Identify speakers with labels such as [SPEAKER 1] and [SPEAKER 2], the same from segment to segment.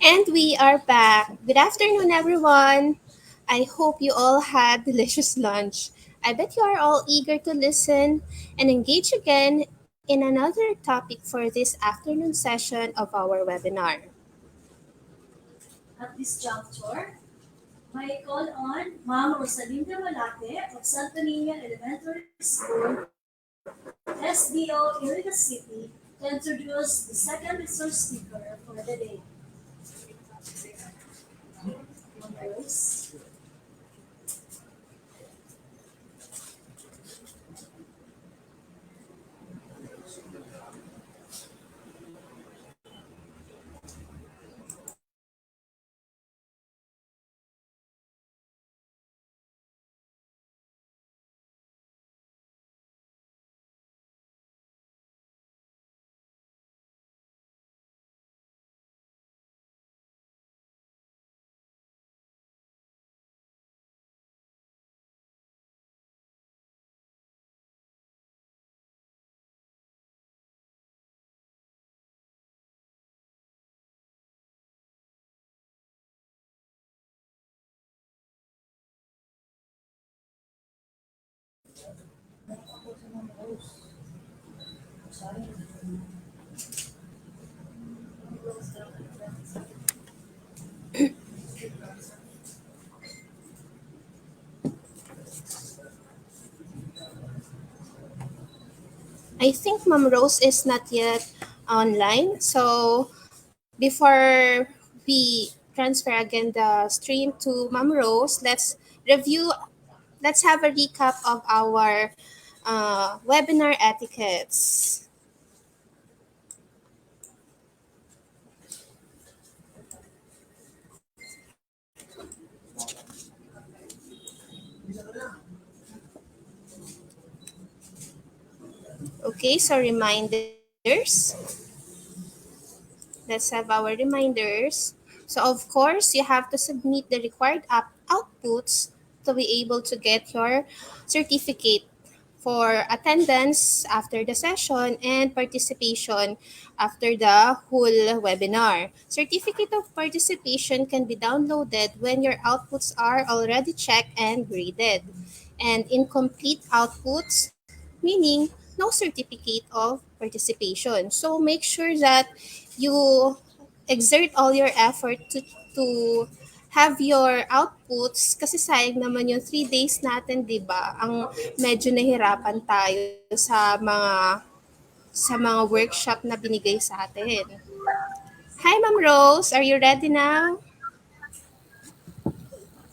[SPEAKER 1] And we are back. Good afternoon, everyone. I hope you all had delicious lunch. I bet you are all eager to listen and engage again in another topic for this afternoon session of our webinar.
[SPEAKER 2] At this juncture, may call on Ma'am Rosalinda Malate of Santa Niña Elementary School, SDO, Iriga City, to introduce the second resource speaker for the day. Rose.
[SPEAKER 1] I think Ma'am Rose is not yet online. So before we transfer again the stream to Ma'am Rose, let's have a recap of our webinar etiquettes. Okay, so reminders. Let's have our reminders. So of course, you have to submit the required outputs to be able to get your certificate for attendance after the session and participation after the whole webinar. Certificate of participation can be downloaded when your outputs are already checked and graded. And incomplete outputs, meaning no certificate of participation. So make sure that you exert all your effort to have your outputs kasi sayang naman yung 3 days natin, 'di ba? Ang medyo nahirapan tayo sa mga workshop na binigay sa atin. Hi Ma'am Rose, are you ready now?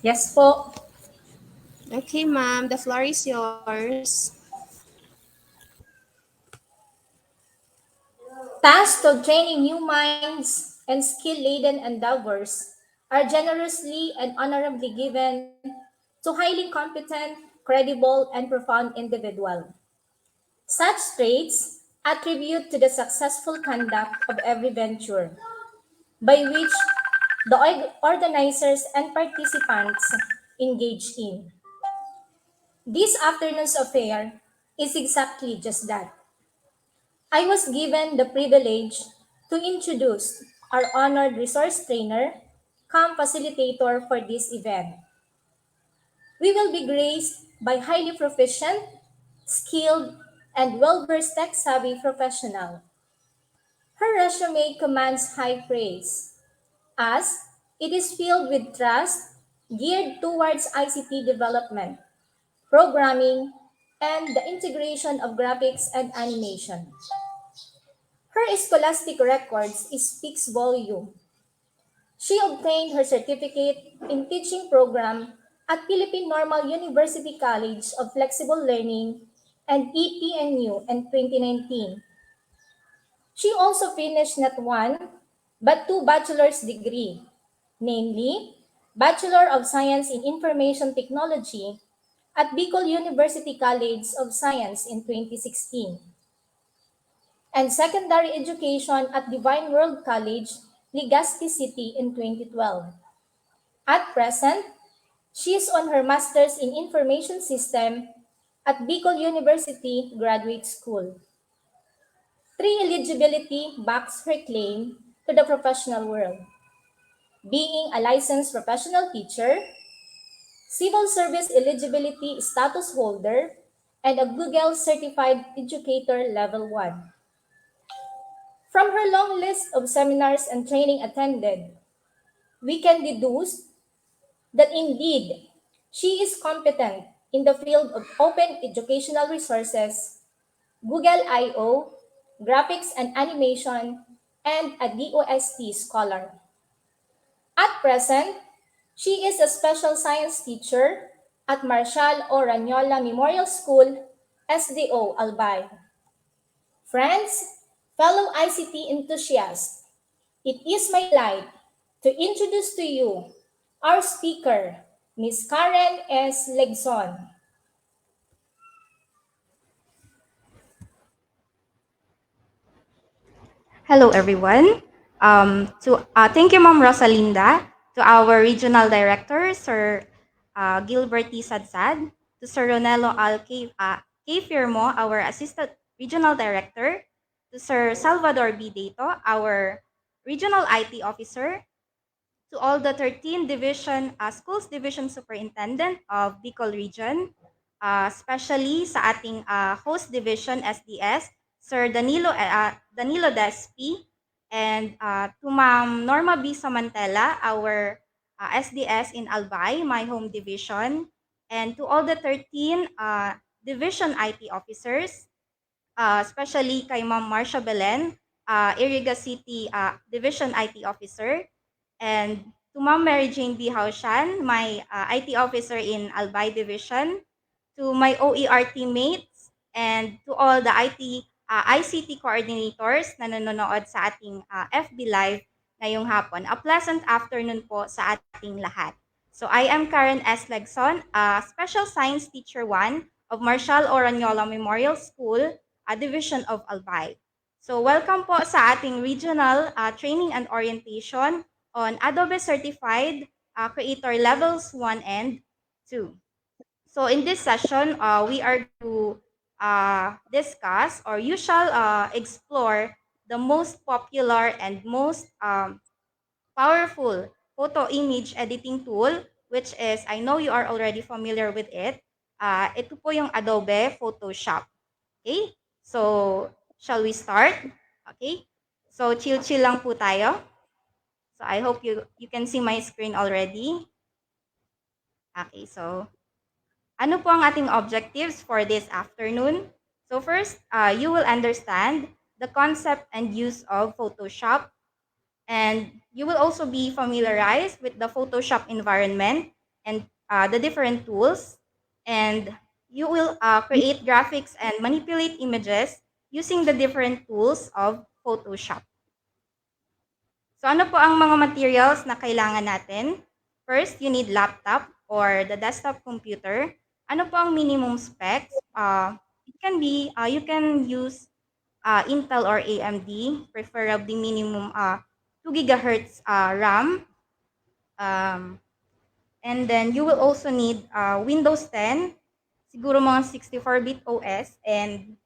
[SPEAKER 2] Yes po.
[SPEAKER 1] Okay, ma'am, the floor is yours.
[SPEAKER 2] Tasks to training new minds and skill-laden endeavors are generously and honorably given to highly competent, credible, and profound individual. Such traits attribute to the successful conduct of every venture, by which the organizers and participants engage in. This afternoon's affair is exactly just that. I was given the privilege to introduce our honored resource trainer, come facilitator for this event. We will be graced by highly proficient, skilled, and well-versed tech-savvy professional. Her resume commands high praise, as it is filled with trust geared towards ICT development, programming, and the integration of graphics and animation. Her scholastic records speaks volume. She obtained her certificate in teaching program at Philippine Normal University College of Flexible Learning and EPNU in 2019. She also finished not one, but two bachelor's degree, namely Bachelor of Science in Information Technology at Bicol University College of Science in 2016, and secondary education at Divine World College, Legazpi City in 2012. At present, she is on her Master's in Information System at Bicol University Graduate School. Pre-eligibility backs her claim to the professional world. being a licensed professional teacher, civil service eligibility status holder, and a Google certified educator level 1. From her long list of seminars and training attended, we can deduce that indeed she is competent in the field of open educational resources, Google I/O, graphics and animation, and a DOST scholar. At present, she is a special science teacher at Marshall O. Ranyola Memorial School, SDO, Albay. Friends, fellow ICT enthusiasts, it is my delight to introduce to you our speaker, Ms. Karen S. Legson.
[SPEAKER 3] Hello, everyone. Thank you, Ma'am Rosalinda, to our regional director, Sir Gilbert T. Sadsad, to Sir Ronelo K. Firmo, our assistant regional director, to Sir Salvador B. Dato, our regional IT officer, to all the 13 schools division superintendent of Bicol region, especially sa ating host division SDS, Sir Danilo Despi, and to Ma'am Norma B. Samantela, our SDS in Albay, my home division, and to all the 13 division IT officers, especially kay Ma'am Marcia Belen, Iriga City Division IT Officer, and to Ma'am Mary Jane B. Haushan, my IT Officer in Albay Division, to my OER teammates, and to all the ICT coordinators na nanonood sa ating FB Live ngayong hapon. A pleasant afternoon po sa ating lahat. So I am Karen S. Legson, Special Science Teacher 1 of Marshall Oranyola Memorial School, a division of Albay. So welcome po sa ating regional training and orientation on Adobe Certified Creator Levels 1 and 2. So in this session, we are going to discuss, or you shall explore the most popular and most powerful photo image editing tool, which is, I know you are already familiar with it. Ito po yung Adobe Photoshop. Okay? So, shall we start? Okay? So, chill-chill lang po tayo. So, I hope you can see my screen already. Okay, so, ano po ang ating objectives for this afternoon? So, first, you will understand the concept and use of Photoshop, and you will also be familiarized with the Photoshop environment and the different tools, and you will create graphics and manipulate images using the different tools of Photoshop. So ano po ang mga materials na kailangan natin? First, you need laptop or the desktop computer. Ano po ang minimum specs? It can be, you can use Intel or AMD, preferably minimum 2 gigahertz RAM. And then you will also need Windows 10, siguro mga 64-bit OS, and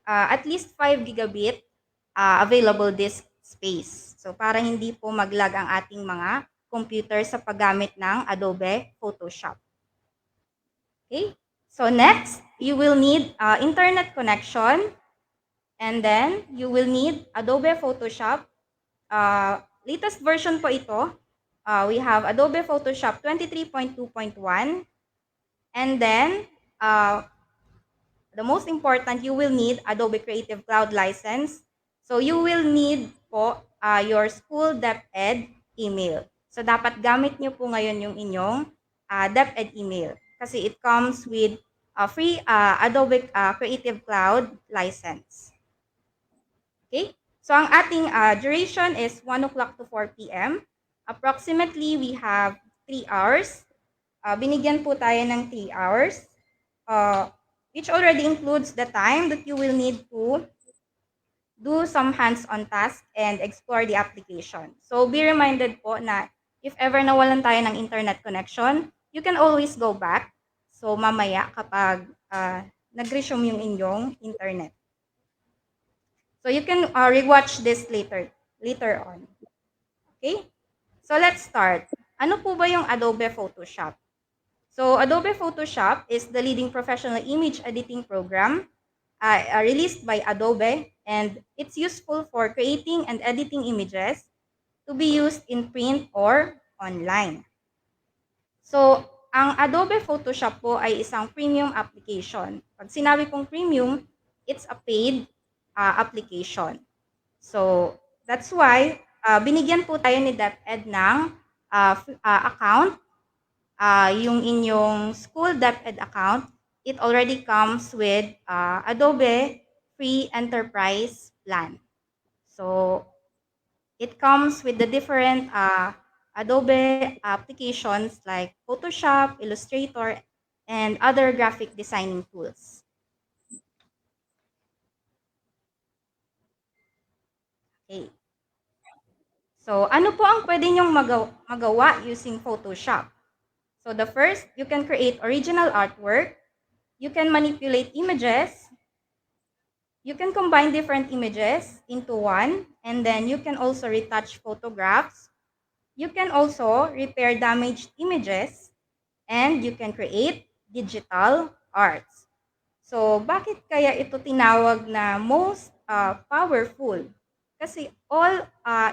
[SPEAKER 3] at least 5 gigabit available disk space. So para hindi po mag-lag ang ating mga computer sa paggamit ng Adobe Photoshop. Okay? So next, you will need internet connection, and then you will need Adobe Photoshop. Latest version po ito. We have Adobe Photoshop 23.2.1, and then the most important, you will need Adobe Creative Cloud license. So you will need po your school DepEd email. So dapat gamit nyo po ngayon yung inyong DepEd email kasi it comes with a free Adobe Creative Cloud license. Okay? So ang ating duration is 1 o'clock to 4 p.m. Approximately, we have 3 hours. Binigyan po tayo ng 3 hours. Which already includes the time that you will need to do some hands-on task and explore the application. So be reminded po na if ever nawalan tayo ng internet connection, you can always go back. So mamaya kapag nag-resume yung inyong internet. So you can rewatch this later on. Okay? So let's start. Ano po ba yung Adobe Photoshop? So Adobe Photoshop is the leading professional image editing program released by Adobe, and it's useful for creating and editing images to be used in print or online. So, ang Adobe Photoshop po ay isang premium application. Pag sinabi pong premium, it's a paid application. So, that's why binigyan po tayo ni DepEd ng account, yung inyong school DepEd account. It already comes with Adobe Free Enterprise Plan. So, it comes with the different Adobe applications like Photoshop, Illustrator, and other graphic designing tools. Okay. So, ano po ang pwede nyong magawa using Photoshop? So, the first, you can create original artwork. You can manipulate images. You can combine different images into one, and then you can also retouch photographs. You can also repair damaged images, and you can create digital arts. So, bakit kaya ito tinawag na most powerful? Kasi all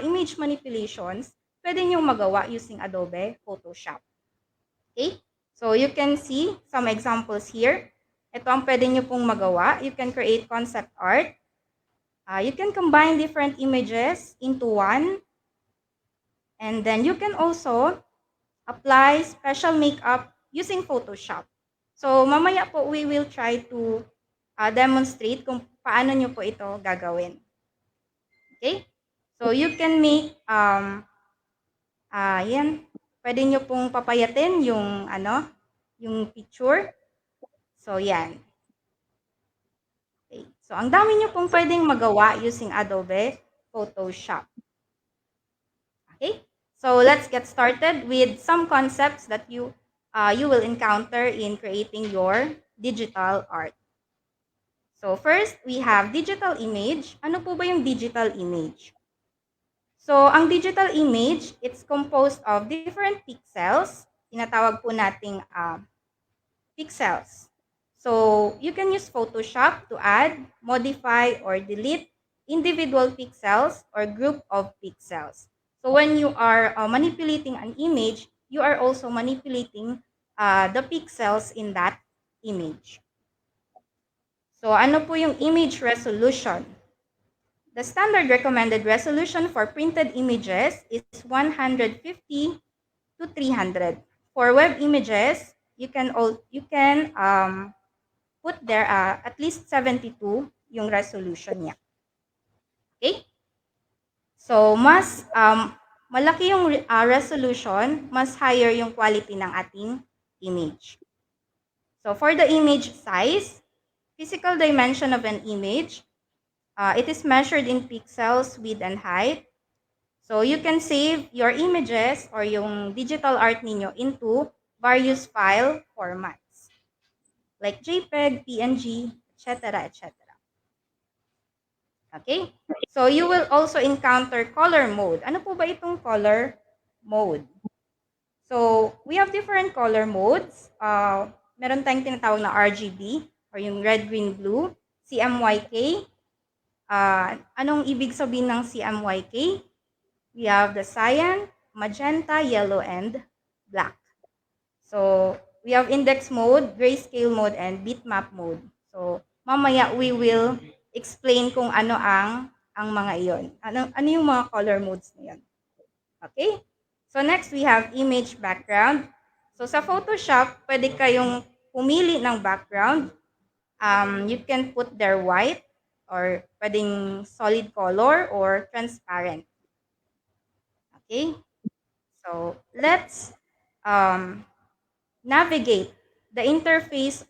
[SPEAKER 3] image manipulations, pwede nyo magawa using Adobe Photoshop. Okay? So, you can see some examples here. Ito ang pwede nyo pong magawa. You can create concept art. You can combine different images into one. And then you can also apply special makeup using Photoshop. So, mamaya po we will try to demonstrate kung paano nyo po ito gagawin. Okay? So, you can make, yan, pwede nyo pong papayatin yung, yung picture. So, yan. Okay. So, ang dami nyo pong pwedeng magawa using Adobe Photoshop. Okay? So, let's get started with some concepts that you will encounter in creating your digital art. So, first, we have digital image. Ano po ba yung digital image? So, ang digital image, it's composed of different pixels. Tinatawag po nating pixels. So, you can use Photoshop to add, modify, or delete individual pixels or group of pixels. So, when you are manipulating an image, you are also manipulating the pixels in that image. So, ano po yung image resolution? The standard recommended resolution for printed images is 150 to 300. For web images, you can put there at least 72 yung resolution niya. Okay? So, mas malaki yung resolution, mas higher yung quality ng ating image. So, for the image size, physical dimension of an image, it is measured in pixels, width, and height. So, you can save your images or yung digital art ninyo into various file formats like JPEG, PNG, etc., etc. Okay? So, you will also encounter color mode. Ano po ba itong color mode? So, we have different color modes. Meron tayong tinatawag na RGB or yung red, green, blue, CMYK. Anong ibig sabihin ng CMYK? We have the cyan, magenta, yellow, and black. So, we have index mode, grayscale mode, and bitmap mode. So, mamaya we will explain kung ano ang mga iyon. Ano yung mga color modes na yun. Okay? So, next we have image background. So, sa Photoshop, pwede kayong pumili ng background. You can put there white or pwedeng solid color or transparent. Okay? So, let's navigate the interface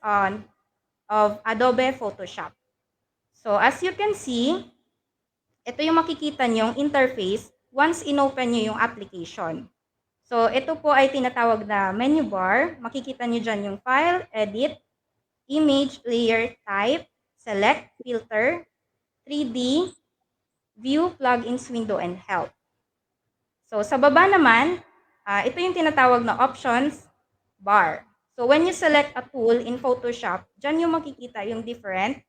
[SPEAKER 3] of Adobe Photoshop. So, as you can see, ito yung makikita nyong interface once inopen nyo yung application. So, ito po ay tinatawag na menu bar. Makikita nyo dyan yung file, edit, image, layer, type, select, filter, 3D, view, plugins, window, and help. So sa baba naman, ito yung tinatawag na options bar. So when you select a tool in Photoshop, dyan yung makikita yung different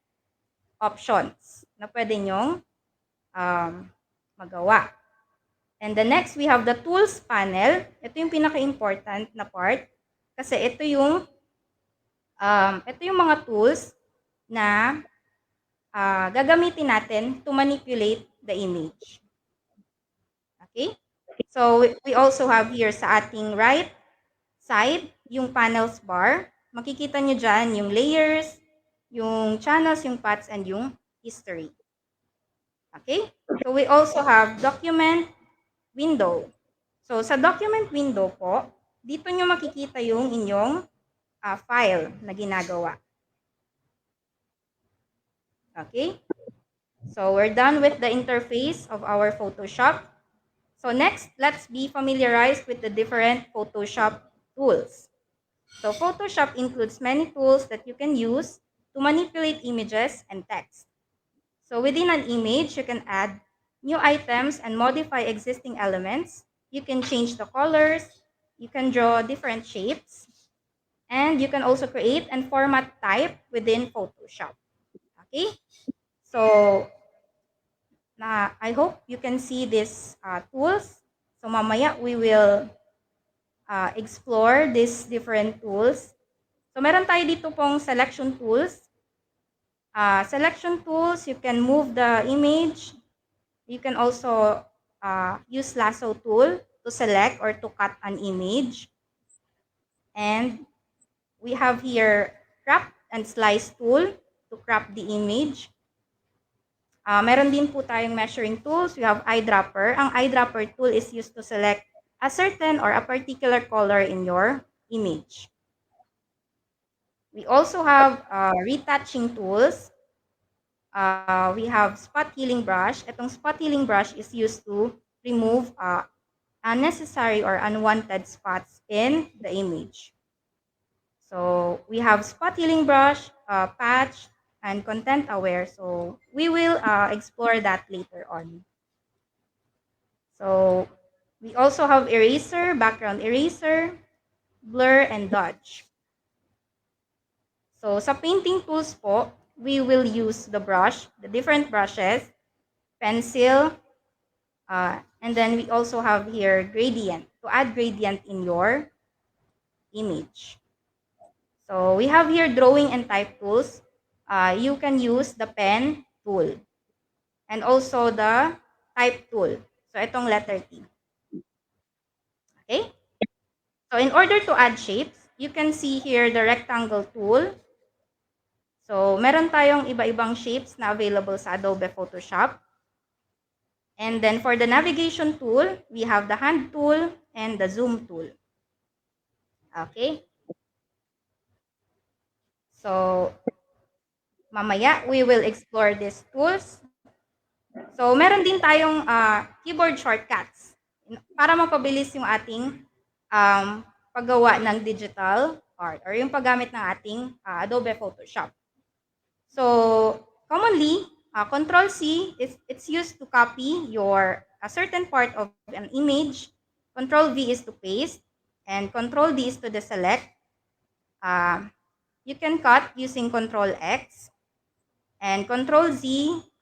[SPEAKER 3] options na pwede nyong magawa. And the next, we have the tools panel. Ito yung pinaka-important na part kasi ito yung mga tools na gagamitin natin to manipulate the image. Okay? So, we also have here sa ating right side, yung panels bar. Makikita nyo dyan yung layers, yung channels, yung paths, and yung history. Okay? So, we also have document window. So, sa document window po, dito nyo makikita yung inyong file na ginagawa. Okay? So, we're done with the interface of our Photoshop. So, next, let's be familiarized with the different Photoshop tools. So, Photoshop includes many tools that you can use to manipulate images and text. So, within an image, you can add new items and modify existing elements. You can change the colors. You can draw different shapes. And you can also create and format type within Photoshop. Okay? So, I hope you can see these tools. So, mamaya we will explore these different tools. So, meron tayo dito pong selection tools. Selection tools, you can move the image. You can also use lasso tool to select or to cut an image. And we have here crop and slice tool to crop the image. Meron din po tayong measuring tools. We have eyedropper. Ang eyedropper tool is used to select a certain or a particular color in your image. We also have retouching tools. We have spot healing brush. Itong spot healing brush is used to remove unnecessary or unwanted spots in the image. So we have spot healing brush, patch, and content aware. So we will explore that later on. So we also have eraser, background eraser, blur, and dodge. So sa painting tools po, we will use the brush, the different brushes, pencil, and then we also have here gradient, to add gradient in your image. So we have here drawing and type tools. You can use the pen tool and also the type tool. So itong letter T. Okay? So in order to add shapes, you can see here the rectangle tool. So meron tayong iba-ibang shapes na available sa Adobe Photoshop. And then for the navigation tool, we have the hand tool and the zoom tool. Okay? So mamaya, we will explore these tools. So meron din tayong keyboard shortcuts para mapabilis yung ating paggawa ng digital art or yung paggamit ng ating Adobe Photoshop. So commonly, Control C it's used to copy a certain part of an image. Control V is to paste, and Control D is to deselect. You can cut using Control X, and Control Z,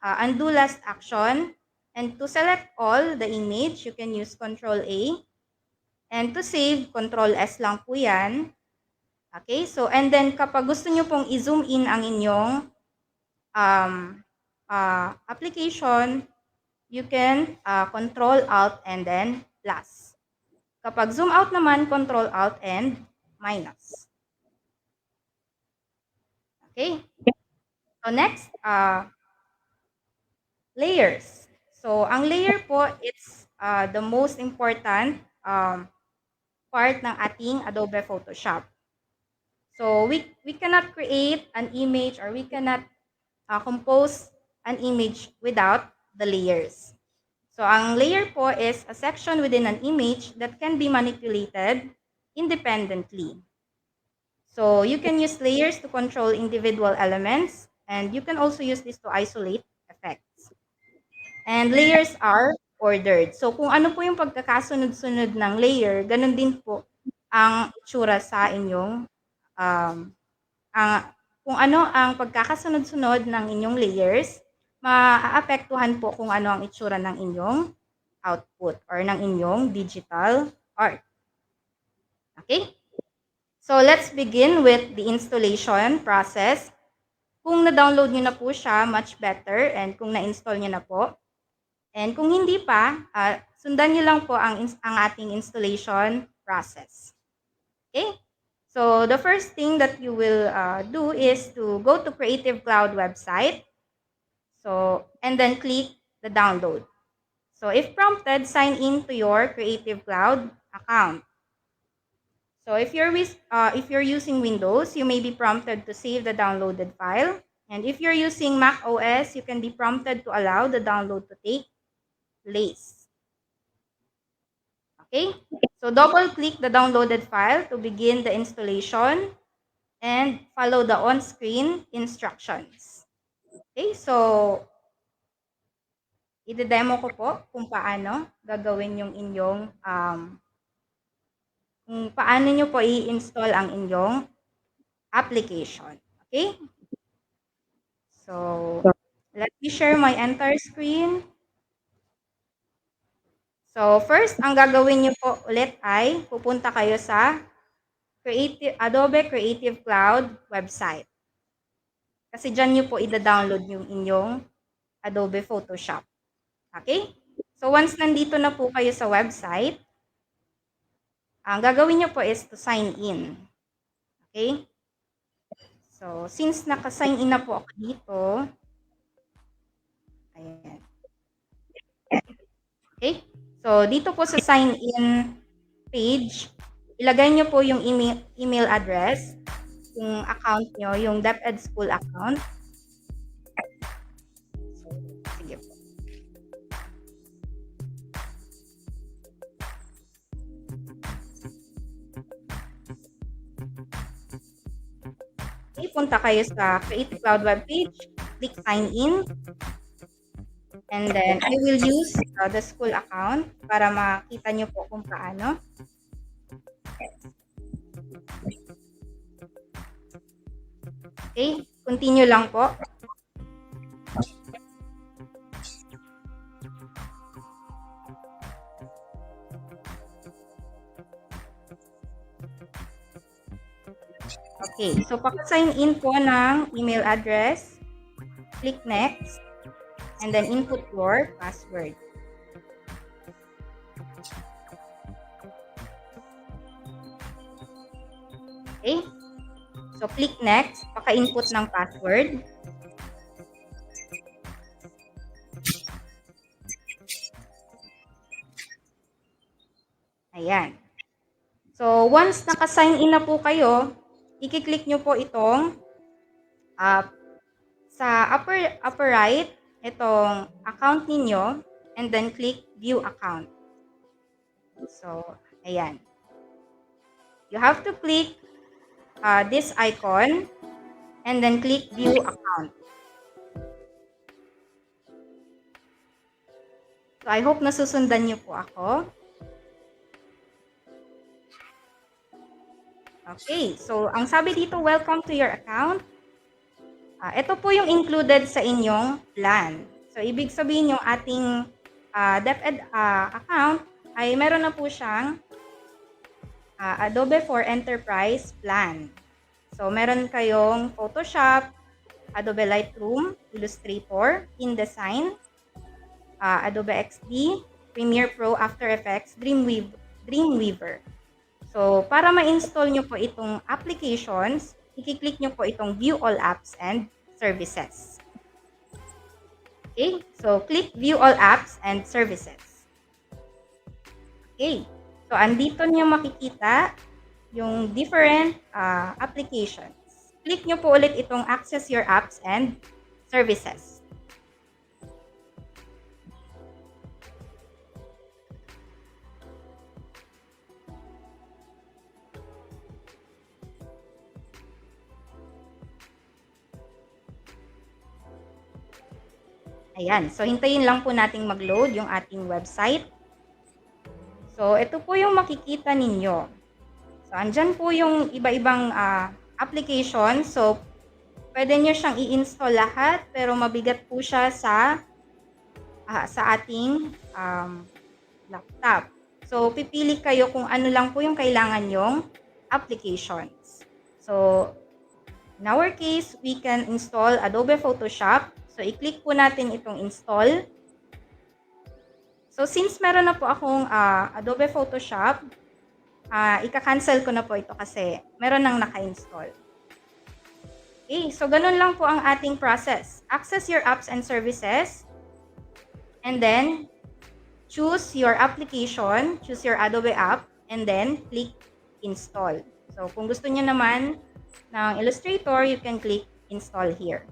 [SPEAKER 3] undo last action. And to select all the image, you can use Control A. And to save, Control S lang po yan. Okay, so and then kapag gusto nyo pong i-zoom in ang inyong application, you can Control Alt and then plus. Kapag zoom out naman, Control Alt and minus. Okay. So next, layers. So ang layer po, it's the most important part ng ating Adobe Photoshop. So we cannot create an image or we cannot compose an image without the layers. So ang layer po is a section within an image that can be manipulated independently. So you can use layers to control individual elements, and you can also use this to isolate effects. And layers are ordered. So kung ano po yung pagkakasunod-sunod ng layer, ganun din po ang itsura sa inyong um, kung ano ang pagkakasunod-sunod ng inyong layers, maaapektuhan po kung ano ang itsura ng inyong output or ng inyong digital art. Okay? So let's begin with the installation process. Kung na-download nyo na po siya, much better. And kung na-install nyo na po. And kung hindi pa, sundan nyo lang po ang ating installation process. Okay? So the first thing that you will do is to go to Creative Cloud website. So, and then click the download. So if prompted, sign in to your Creative Cloud account. So if you're using Windows, you may be prompted to save the downloaded file. And if you're using Mac OS, you can be prompted to allow the download to take place. Okay? So double-click the downloaded file to begin the installation and follow the on-screen instructions. Okay? So ide-demo ko po kung paano gagawin yung inyong kung paano nyo po i-install ang inyong application. Okay? So, let me share my entire screen. So, first, ang gagawin nyo po ulit ay pupunta kayo sa Adobe Creative Cloud website. Kasi dyan nyo po ida-download yung inyong Adobe Photoshop. Okay? So, once nandito na po kayo sa website, ang gagawin nyo po is to sign in. Okay? So, since naka-sign in na po ako dito, ayan. Okay? So, dito po sa sign in page, ilagay nyo po yung email address, yung account nyo, yung DepEd school account. So, sige po. Okay, punta kayo sa Creative Cloud webpage, click sign in, and then I will use the school account para makita nyo po kung paano. Okay, continue lang po. Okay, so pag-sign in po ng email address, click next, and then input your password. Okay, so click next, paka-input ng password. Ayan. So, once naka-sign in na po kayo, i-click nyo po itong sa upper right, itong account ninyo, and then click view account. So, ayan. You have to click this icon, and then click view account. So, I hope nasusundan nyo po ako. Okay, so ang sabi dito, welcome to your account. Ito po yung included sa inyong plan. So, ibig sabihin yung ating DepEd account ay meron na po siyang Adobe for Enterprise plan. So, meron kayong Photoshop, Adobe Lightroom, Illustrator, InDesign, Adobe XD, Premiere Pro, After Effects, Dreamweaver. So, para ma-install nyo po itong applications, i-click nyo po itong View All Apps and Services. Okay, so click View All Apps and Services. Okay, so andito nyo makikita yung different applications. Click nyo po ulit itong Access Your Apps and Services. Ayan. So, hintayin lang po nating mag-load yung ating website. So, ito po yung makikita ninyo. So, andyan po yung iba-ibang application. So, pwede nyo siyang i-install lahat, pero mabigat po siya sa ating laptop. So, pipili kayo kung ano lang po yung kailangan yung applications. So, in our case, we can install Adobe Photoshop. So, i-click po natin itong install. So, since meron na po akong Adobe Photoshop, ika-cancel ko na po ito kasi meron nang naka-install. Okay, so ganun lang po ang ating process. Access your apps and services, and then choose your application, choose your Adobe app, and then click install. So, kung gusto niyo naman ng Illustrator, you can click install here.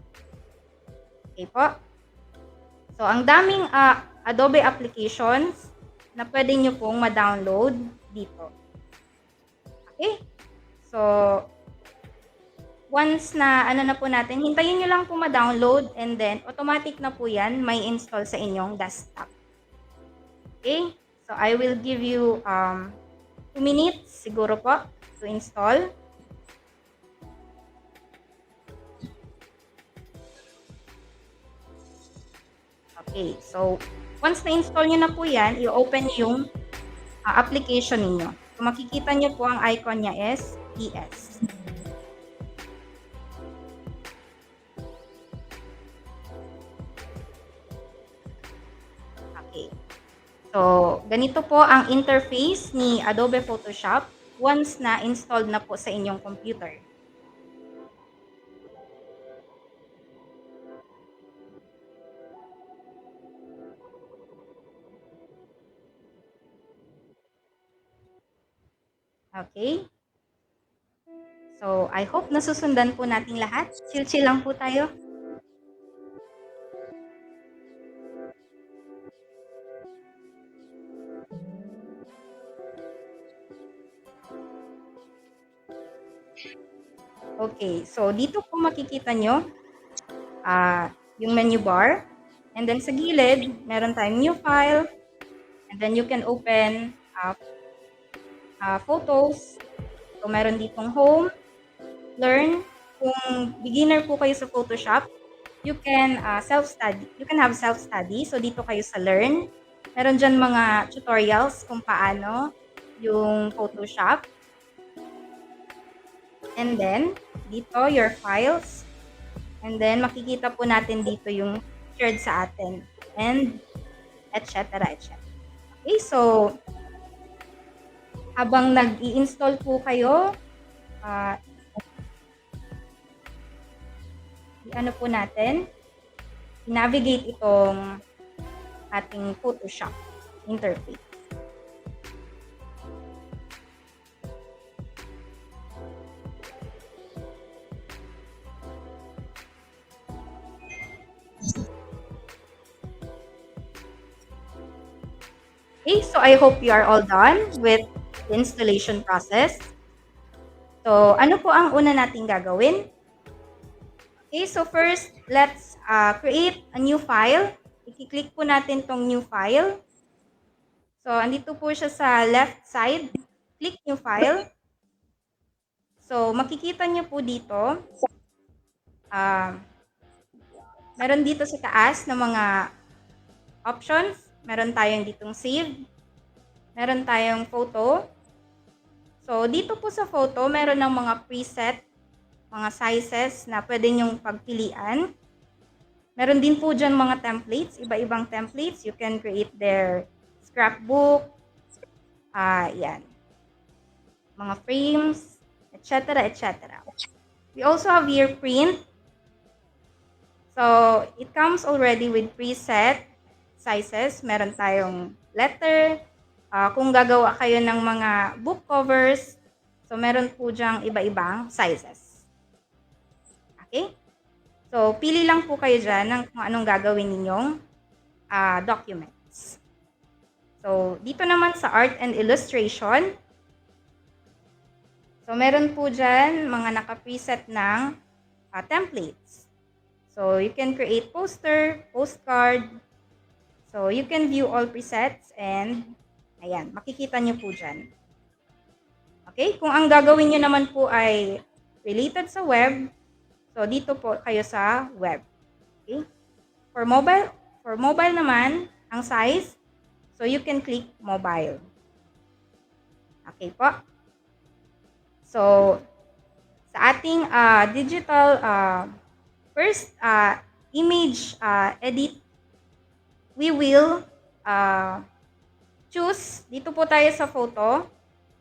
[SPEAKER 3] Okay po? So, ang daming Adobe applications na pwede nyo pong ma-download dito. Okay? So, once na na po natin, hintayin nyo lang po ma-download and then automatic na po yan may install sa inyong desktop. Okay? So, I will give you 2 minutes siguro po to install. Okay. So, once na-install nyo na po yan, i-open yung application ninyo. So, makikita nyo po ang icon niya is PS. Okay. So, ganito po ang interface ni Adobe Photoshop once na installed na po sa inyong computer. Okay? So, I hope nasusundan po natin lahat. Chill-chill lang po tayo. Okay, so dito po makikita nyo yung menu bar. And then sa gilid, meron tayong new file. And then you can open photos. So meron ditong home, learn. Kung beginner po kayo sa Photoshop, you can self-study. You can have self-study. So dito kayo sa learn. Meron dyan mga tutorials kung paano yung Photoshop. And then, dito, your files. And then, makikita po natin dito yung shared sa atin. And, etc. etc. Okay, so, habang nag-i-install po kayo, i-ano po natin, i-navigate itong ating Photoshop interface. Okay, so I hope you are all done with the installation process. So, ano po ang una nating gagawin? Okay, so first, let's create a new file. I-click po natin tong new file. So, andito po siya sa left side. Click new file. So, makikita niyo po dito, meron dito sa taas na mga options. Meron tayong ditong save. Meron tayong photo. So, dito po sa photo, meron ng mga preset, mga sizes na pwede nyong pagpilian. Meron din po dyan mga templates, iba-ibang templates. You can create their scrapbook, yan, mga frames, etc. etc. We also have here print. So, it comes already with preset sizes. Meron tayong letter. Kung gagawa kayo ng mga book covers, so meron po dyang iba-ibang sizes. Okay? So, pili lang po kayo dyan ng kung anong gagawin ninyong documents. So, dito naman sa art and illustration, so meron po dyan mga naka-preset ng templates. So, you can create poster, postcard. So, you can view all presets and ayan, makikita nyo po dyan. Okay? Kung ang gagawin nyo naman po ay related sa web, so dito po kayo sa web. Okay? For mobile naman, ang size, so you can click mobile. Okay po? So, sa ating digital first image edit, we will choose, dito po tayo sa photo,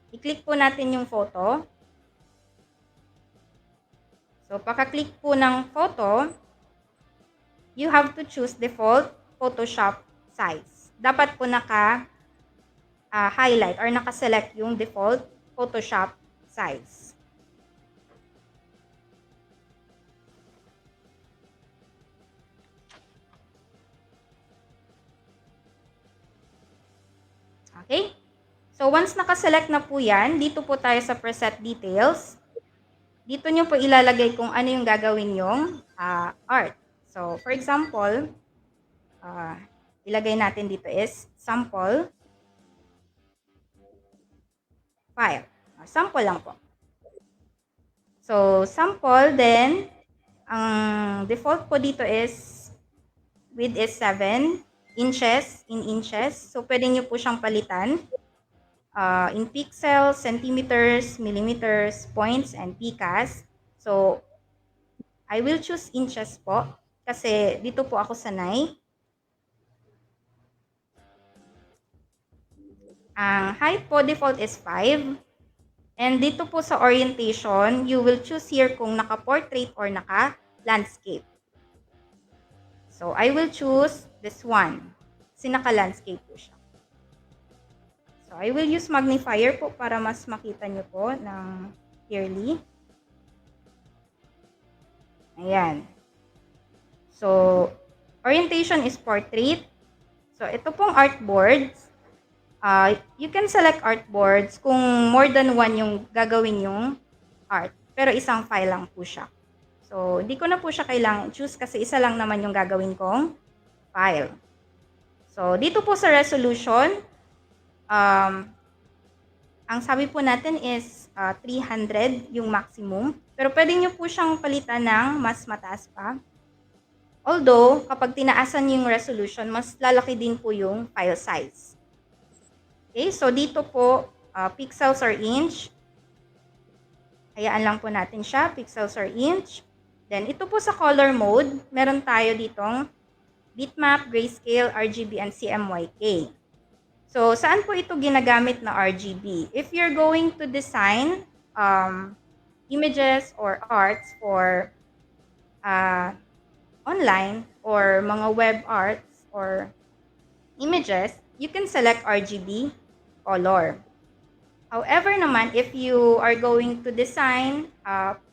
[SPEAKER 3] i-click po natin yung photo. So, pagka-click po ng photo, you have to choose default Photoshop size. Dapat po naka-highlight or naka-select yung default Photoshop size. Okay? So, once naka-select na po yan, dito po tayo sa preset details. Dito nyo po ilalagay kung ano yung gagawin yung art. So, for example, ilagay natin dito is sample file. Sample lang po. So, sample, then, ang default po dito is width is 7 inches in inches. So, pwede nyo po siyang palitan in pixels, centimeters, millimeters, points, and picas. So, I will choose inches po kasi dito po ako sanay. Ang height po default is 5. And dito po sa orientation, you will choose here kung naka-portrait or naka-landscape. So, I will choose this one kasi naka-landscape po siya. So, I will use magnifier po para mas makita nyo po ng clearly. Ayan. So, orientation is portrait. So, ito pong artboards. You can select artboards kung more than one yung gagawin yung art. Pero isang file lang po siya. So, di ko na po siya kailangan choose kasi isa lang naman yung gagawin kong file. So, dito po sa resolution, ang sabi po natin is 300 yung maximum. Pero pwede nyo po siyang palitan ng mas mataas pa. Although, kapag tinaasan yung resolution, mas lalaki din po yung file size. Okay, so dito po, pixels or inch. Hayaan lang po natin siya, pixels or inch. Then, ito po sa color mode, meron tayo ditong bitmap, grayscale, RGB, and CMYK. So, saan po ito ginagamit na RGB? If you're going to design images or arts for online or mga web arts or images, you can select RGB color. However naman, if you are going to design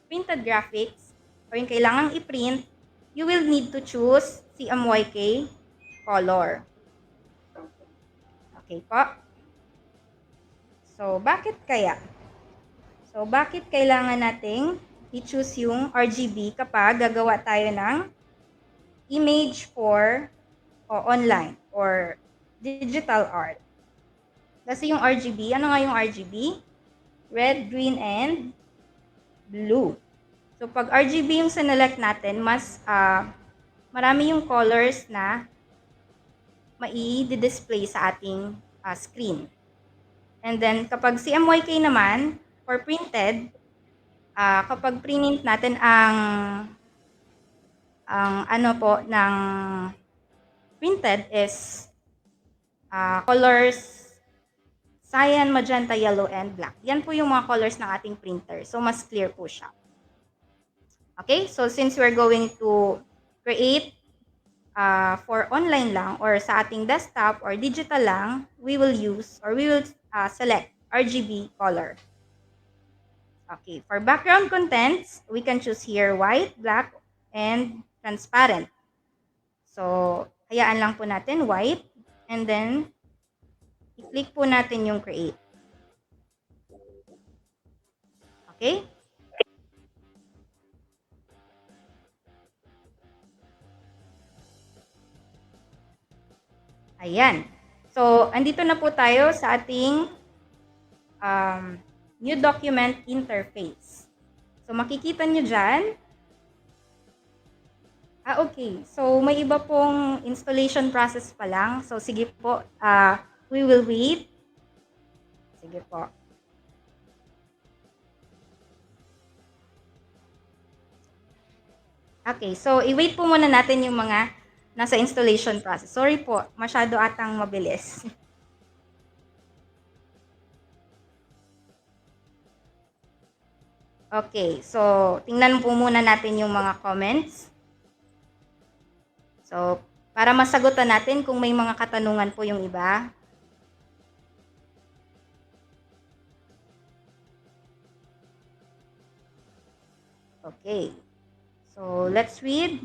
[SPEAKER 3] printed graphics or yung kailangang i-print, you will need to choose CMYK color. Okay po? So, bakit kaya? So, bakit kailangan nating i-choose yung RGB kapag gagawa tayo ng image for online or digital art? Kasi yung RGB, ano nga yung RGB? Red, green, and blue. So, pag RGB yung sinelect natin, mas marami yung colors na mai-display sa ating screen. And then, kapag CMYK naman, for printed, kapag print natin ang ano po ng printed is colors cyan, magenta, yellow, and black. Yan po yung mga colors ng ating printer. So, mas clear po siya. Okay? So, since we're going to create for online lang or sa ating desktop or digital lang, we will use or we will select RGB color. Okay. For background contents, we can choose here white, black, and transparent. So, hayaan lang po natin white and then i-click po natin yung create. Okay? So, once na-click nyo po yung create, you will see here, ito po yung mga colors na ating printer. So, mas clear po siya. Okay? So, since we're going to create for online lang or sa ating desktop or digital lang, we will use or we will select RGB color. Ayan. So, andito na po tayo sa ating new document interface. So, makikita nyo dyan. Okay. So, may iba pong installation process pa lang. So, sige po. We will wait. Sige po. Okay. So, i-wait po muna natin yung mga nasa installation process. Sorry po. Masyado atang mabilis. Okay. So, tingnan po muna natin yung mga comments. So, para masagutan natin kung may mga katanungan po yung iba. Okay. So, let's read.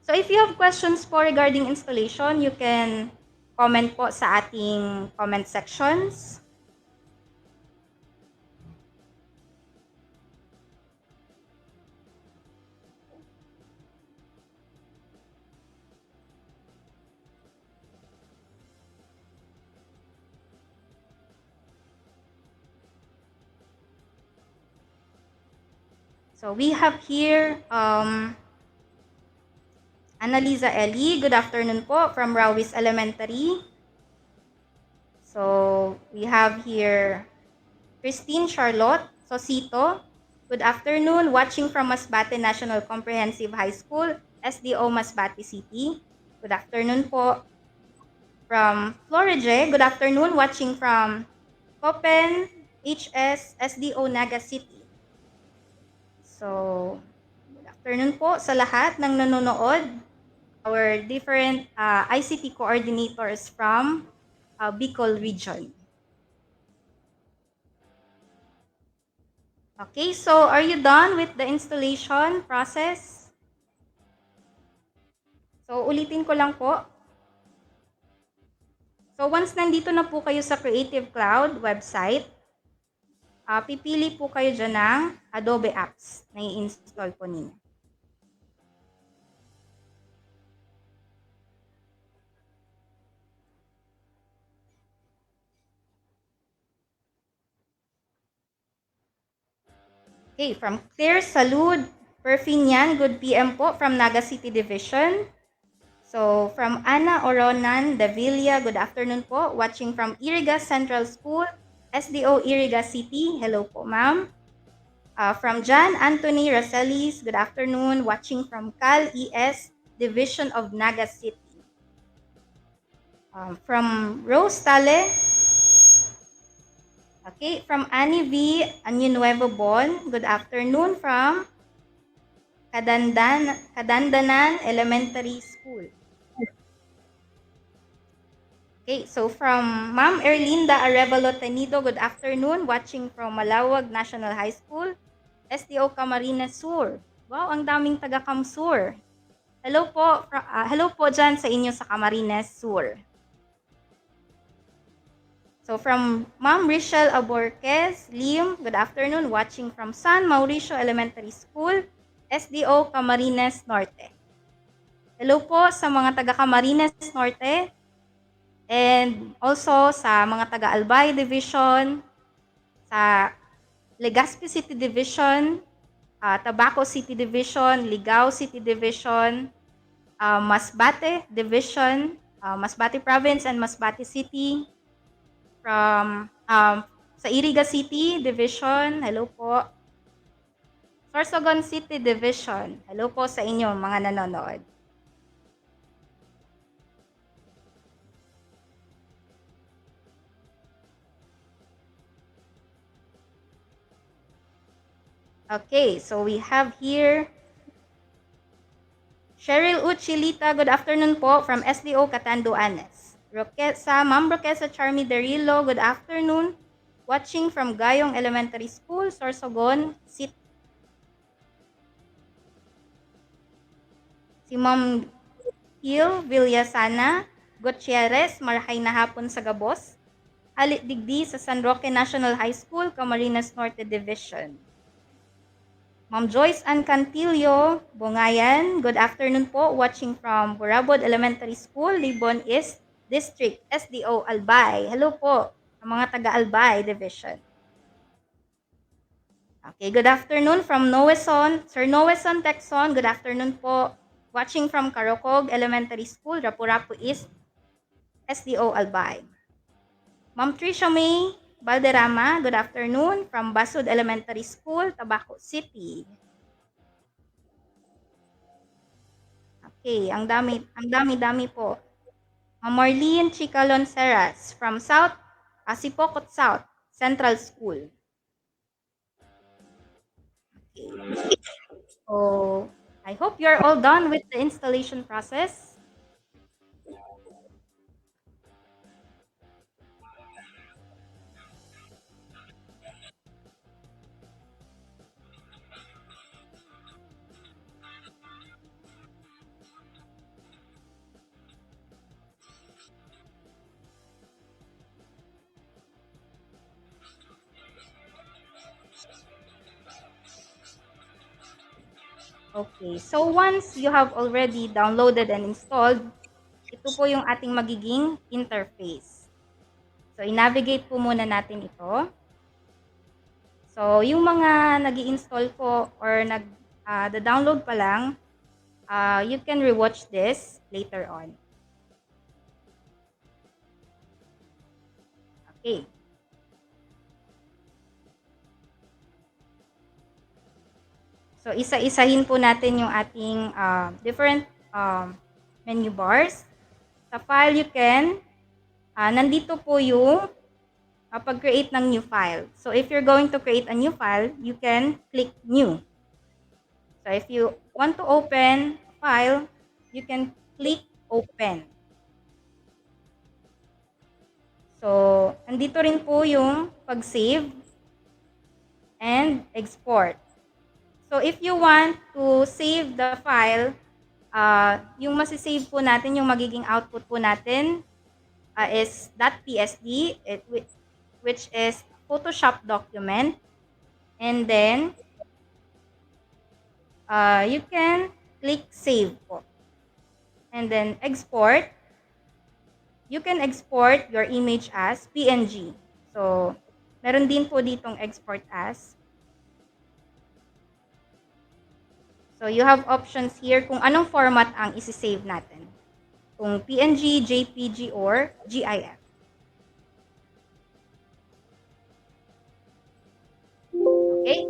[SPEAKER 3] So, if you have questions po regarding installation, you can comment po sa ating comment sections. So, we have here Annalisa Eli. Good afternoon po from Rawis Elementary. So, we have here Christine Charlotte Sosito. Good afternoon, watching from Masbate National Comprehensive High School, SDO Masbate City. Good afternoon po. From Florige, good afternoon, watching from Copen HS SDO Naga City. So, good afternoon po sa lahat ng nanonood. Our different ICT coordinators from Bicol region. Okay, so are you done with the installation process? So, ulitin ko lang po. So, once nandito na po kayo sa Creative Cloud website, pipili po kayo dyan ng Adobe apps na i-install po ninyo. Okay, from Claire Salud Perfinian, good PM po from Naga City Division. So, from Ana Oronan Davilla, good afternoon po, watching from Iriga Central School, SDO Iriga City. Hello po, ma'am. From John Anthony Racelis, good afternoon, watching from Cal ES Division of Naga City. From Rose Tale, okay, from Annie V. Anyo Nuevo Bon, good afternoon from Kadandanan Elementary School. Okay, so from Ma'am Erlinda Arevalo Tenido, good afternoon, watching from Malawag National High School, SDO Camarines Sur. Wow, ang daming taga-Camsur. Hello po dyan sa inyo sa Camarines Sur. So from Ma'am Richelle Aborquez Lim, good afternoon, watching from San Mauricio Elementary School, SDO Camarines Norte. Hello po sa mga taga Camarines Norte and also sa mga taga Albay Division, sa Legazpi City Division, Tabaco City Division, Ligao City Division, Masbate Division, Masbate Province and Masbate City, from sa Iriga City Division, hello po. Sorsogon City Division, hello po sa inyo mga nanonood. Okay, so we have here Cheryl Uchilita, good afternoon po from SDO Catanduanes. Ma'am Roquesa Charmy Derillo, good afternoon. Watching from Gayong Elementary School, Sorsogon City. Si Ma'am Gil Villasana Gutierrez, marahay na hapon sa Gabos. Halit digdi sa San Roque National High School, Camarines Norte Division. Ma'am Joyce Ann Cantillo, Bungayan, good afternoon po, watching from Burabod Elementary School, Libon East District, SDO Albay. Hello po, sa mga taga-Albay Division. Okay, good afternoon from Noeson. Sir Noeson Texon, good afternoon po. Watching from Karokog Elementary School, Rapu-Rapu East, SDO Albay. Ma'am Tricia May Balderrama, good afternoon from Basud Elementary School, Tabaco City. Okay, ang dami po. Ma'am Marlene Chicalon Seras from South, Sipocot South Central School. Okay. So, I hope you're all done with the installation process. Okay, so once you have already downloaded and installed, ito po yung ating magiging interface. So, i-navigate po muna natin ito. So, yung mga nag-i-install po or nag-download pa lang, you can rewatch this later on. Okay. So, isa-isahin po natin yung ating different menu bars. Sa file, you can, nandito po yung pag-create ng new file. So, if you're going to create a new file, you can click New. So, if you want to open a file, you can click Open. So, andito rin po yung pag-save and export. So, if you want to save the file, yung masisave po natin, yung magiging output po natin is .psd, which is Photoshop document. And then, you can click Save po. And then, export. You can export your image as PNG. So, meron din po ditong export as. So, you have options here kung anong format ang isi-save natin. Kung PNG, JPG, or GIF. Okay?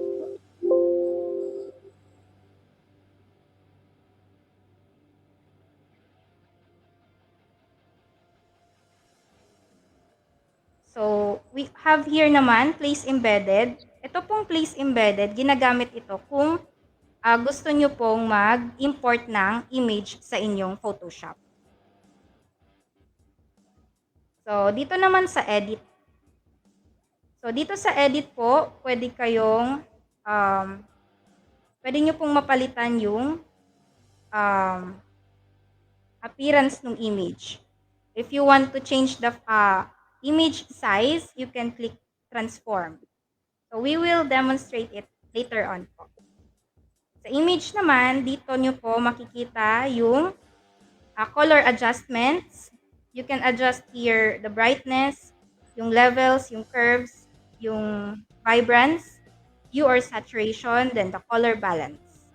[SPEAKER 3] So, we have here naman, place embedded. Ito pong place embedded, ginagamit ito kung gusto nyo pong mag-import ng image sa inyong Photoshop. So, dito naman sa edit. So, dito sa edit po, pwede kayong, pwede nyo pong mapalitan yung appearance ng image. If you want to change the image size, you can click transform. So, we will demonstrate it later on po. Sa image naman, dito nyo po makikita yung color adjustments. You can adjust here the brightness, yung levels, yung curves, yung vibrance, hue or saturation, then the color balance.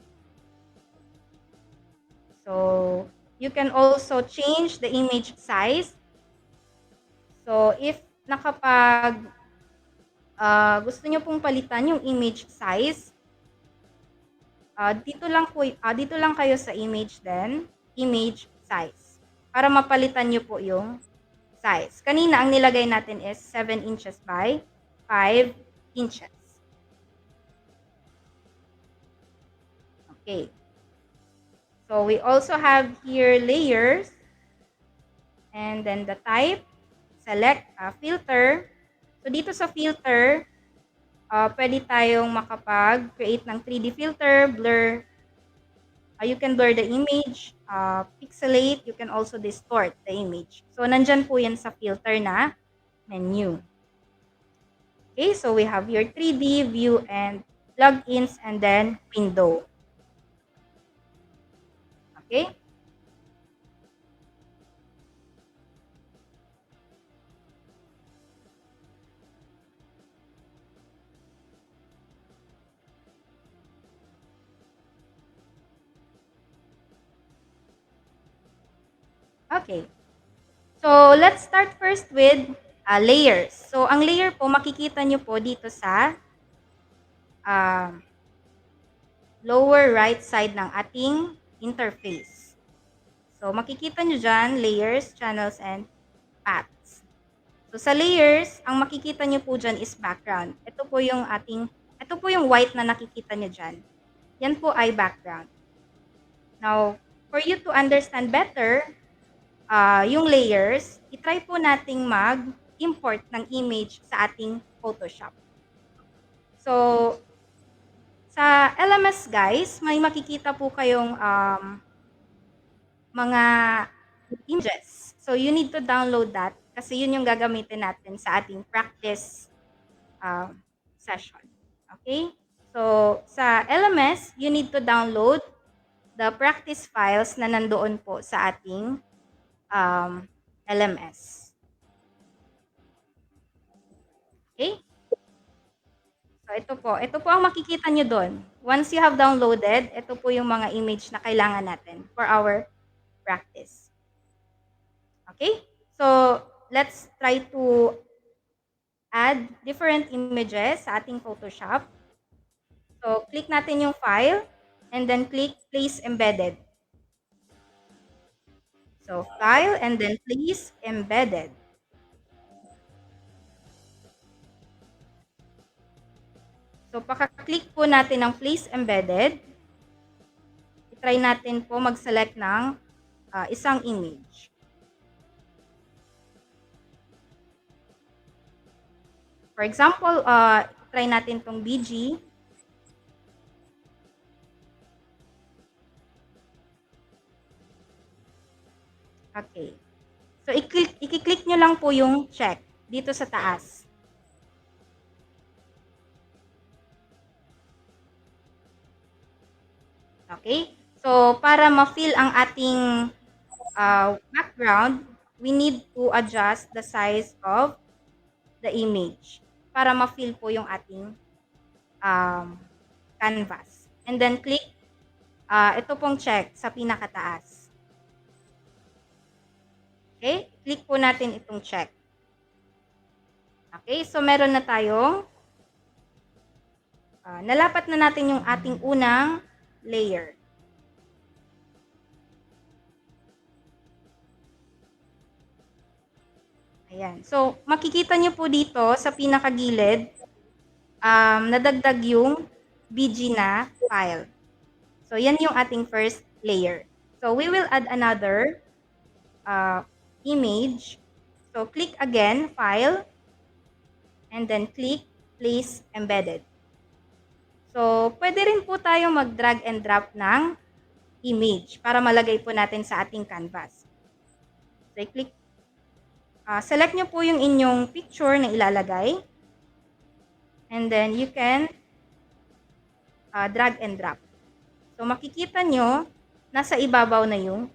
[SPEAKER 3] So, you can also change the image size. So, if gusto nyo pong palitan yung image size, dito lang kayo sa image then, image size. Para mapalitan nyo po yung size. Kanina, ang nilagay natin is 7 inches by 5 inches. Okay. So, we also have here layers. And then the type, select filter. So, dito sa filter, pwede tayong makapag-create ng 3D filter, blur. You can blur the image, pixelate, you can also distort the image. So, nandyan po yan sa filter na menu. Okay, so we have your 3D view and plugins, and then window. Okay? Okay. So, let's start first with layers. So, ang layer po, makikita nyo po dito sa um, lower right side ng ating interface. So, makikita nyo dyan, layers, channels, and paths. So, sa layers, ang makikita nyo po dyan is background. Ito po yung white na nakikita nyo dyan. Yan po ay background. Now, for you to understand better, yung layers, itry po nating mag-import ng image sa ating Photoshop. So, sa LMS guys, may makikita po kayong mga images. So, you need to download that kasi yun yung gagamitin natin sa ating practice session. Okay? So, sa LMS, you need to download the practice files na nandoon po sa ating LMS. Okay? So, ito po ang makikita nyo doon. Once you have downloaded, ito po yung mga image na kailangan natin for our practice. Okay? So, let's try to add different images sa ating Photoshop. So, click natin yung file and then click Place Embedded. So, File and then Place Embedded. So, paka-click po natin ng Place Embedded. I-try natin po mag-select ng isang image. For example, try natin tong BG. Okay. So, i-click nyo lang po yung check dito sa taas. Okay? So, para ma-fill ang ating background, we need to adjust the size of the image para ma-fill po yung ating canvas. And then, click ito pong check sa pinakataas. Okay? Click po natin itong check. Okay? So, meron na tayong nalapat na natin yung ating unang layer. Ayan. So, makikita nyo po dito sa pinakagilid, nadagdag yung BG na file. So, yan yung ating first layer. So, we will add another image. So, click again, File, and then click Place Embedded. So, pwede rin po tayong mag-drag and drop ng image para malagay po natin sa ating canvas. So, i-click, select nyo po yung inyong picture na ilalagay. And then, you can drag and drop. So, makikita nyo, nasa ibabaw na yung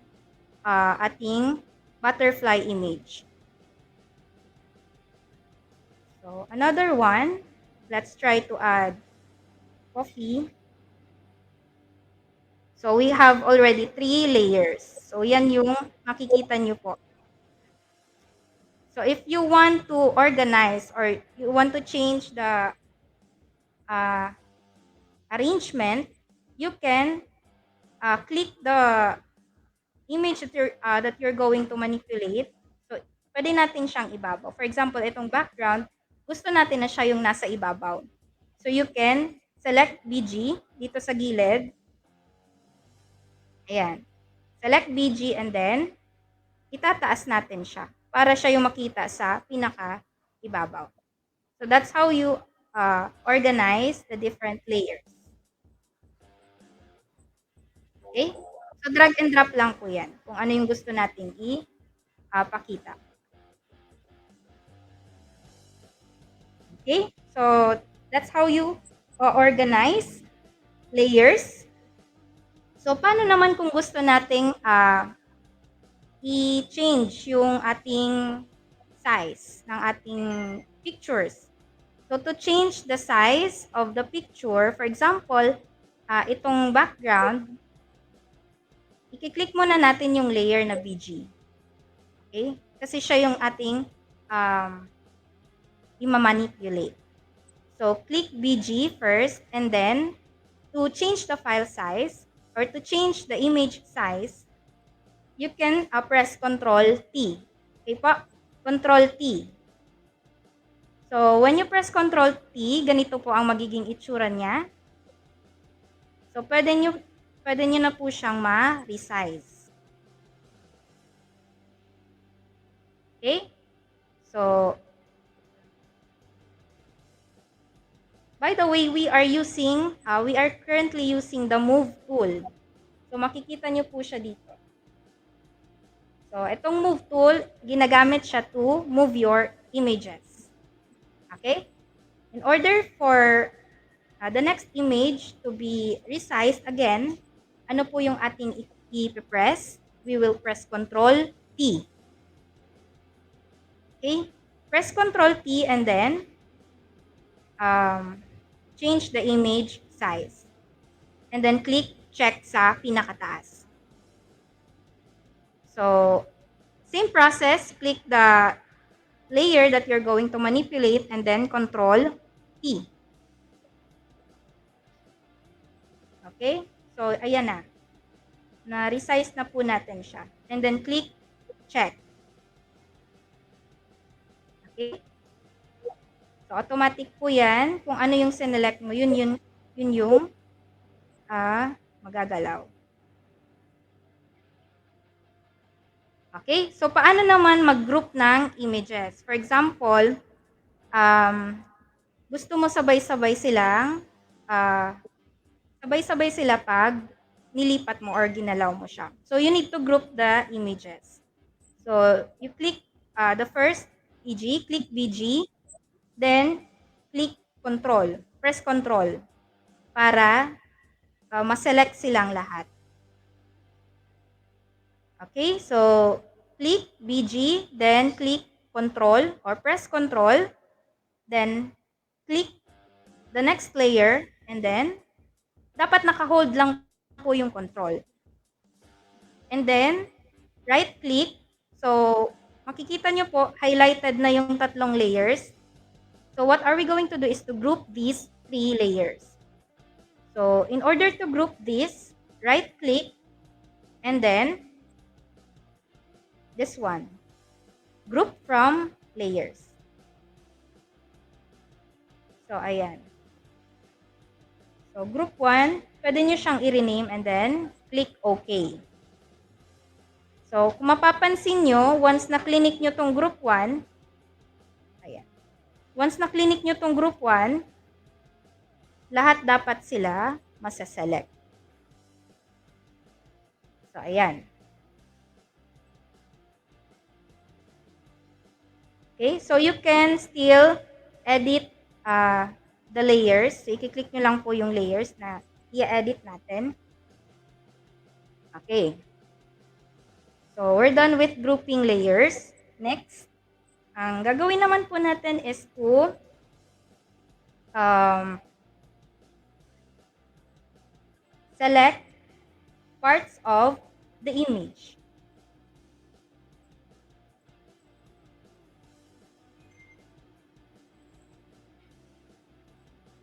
[SPEAKER 3] ating butterfly image. So, another one, let's try to add coffee. So, we have already 3 layers. So, yan yung makikita nyo po. So, if you want to organize or you want to change the arrangement, you can click the image that you're going to manipulate. So, pwede natin siyang ibabaw. For example, itong background, gusto natin na siya yung nasa ibabaw. So, you can select BG dito sa gilid. Ayan. Select BG and then, itataas natin siya para siya yung makita sa pinaka-ibabaw. So, that's how you organize the different layers. Okay? So, drag and drop lang po yan kung ano yung gusto nating ipakita. Okay? So, that's how you o organize layers. So, paano naman kung gusto nating i-change yung ating size ng ating pictures? So, to change the size of the picture, for example, itong background, i-click muna natin yung layer na BG. Okay? Kasi siya yung ating i-manipulate. So, click BG first, and then to change the file size or to change the image size, you can press Control T. Okay po? Control T. So, when you press Control T, ganito po ang magiging itsura niya. So, pwede nyo na po siyang ma-resize. Okay? So, by the way, we are currently using the Move tool. So, makikita nyo po siya dito. So, itong Move tool, ginagamit siya to move your images. Okay? In order for the next image to be resized again, ano po yung ating i-press? We will press Control T. Okay? Press Control T and then change the image size. And then click check sa pinakataas. So, same process, click the layer that you're going to manipulate and then Control T. Okay? So, ayan na. Na-resize na po natin siya. And then click check. Okay? So, automatic po yan. Kung ano yung sinelect mo, yun yung magagalaw. Okay? So, paano naman mag-group ng images? For example, gusto mo sabay-sabay sila pag nilipat mo or ginalaw mo siya. So, you need to group the images. So, you click the first EG, click BG, then click Control. Press Control para ma-select silang lahat. Okay, so click BG, then click Control or press Control, then click the next layer, and then dapat naka-hold lang po yung Control. And then, right-click. So, makikita nyo po, highlighted na yung tatlong layers. So, what are we going to do is to group these 3 layers. So, in order to group this, right-click, and then, this one. Group from layers. So, ayan. So, group 1, pwede nyo siyang i-rename and then click OK. So, kung mapapansin nyo, once na-click nyo tong group 1, ayan. Once na-click nyo tong group 1, lahat dapat sila masa-select. So, ayan. Okay, so you can still edit the layers. So, i-click nyo lang po yung layers na i-edit natin. Okay. So, we're done with grouping layers. Next, ang gagawin naman po natin is to select parts of the image.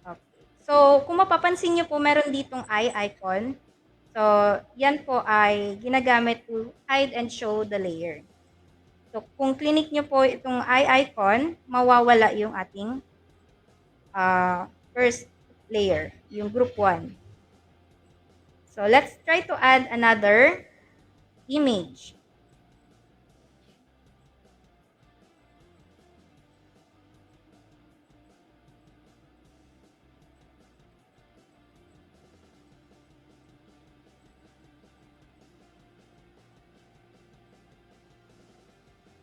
[SPEAKER 3] Okay. So, kung mapapansin nyo po, meron ditong eye icon. So, yan po ay ginagamit to hide and show the layer. So, kung click nyo po itong eye icon, mawawala yung ating first layer, yung group 1. So, let's try to add another image.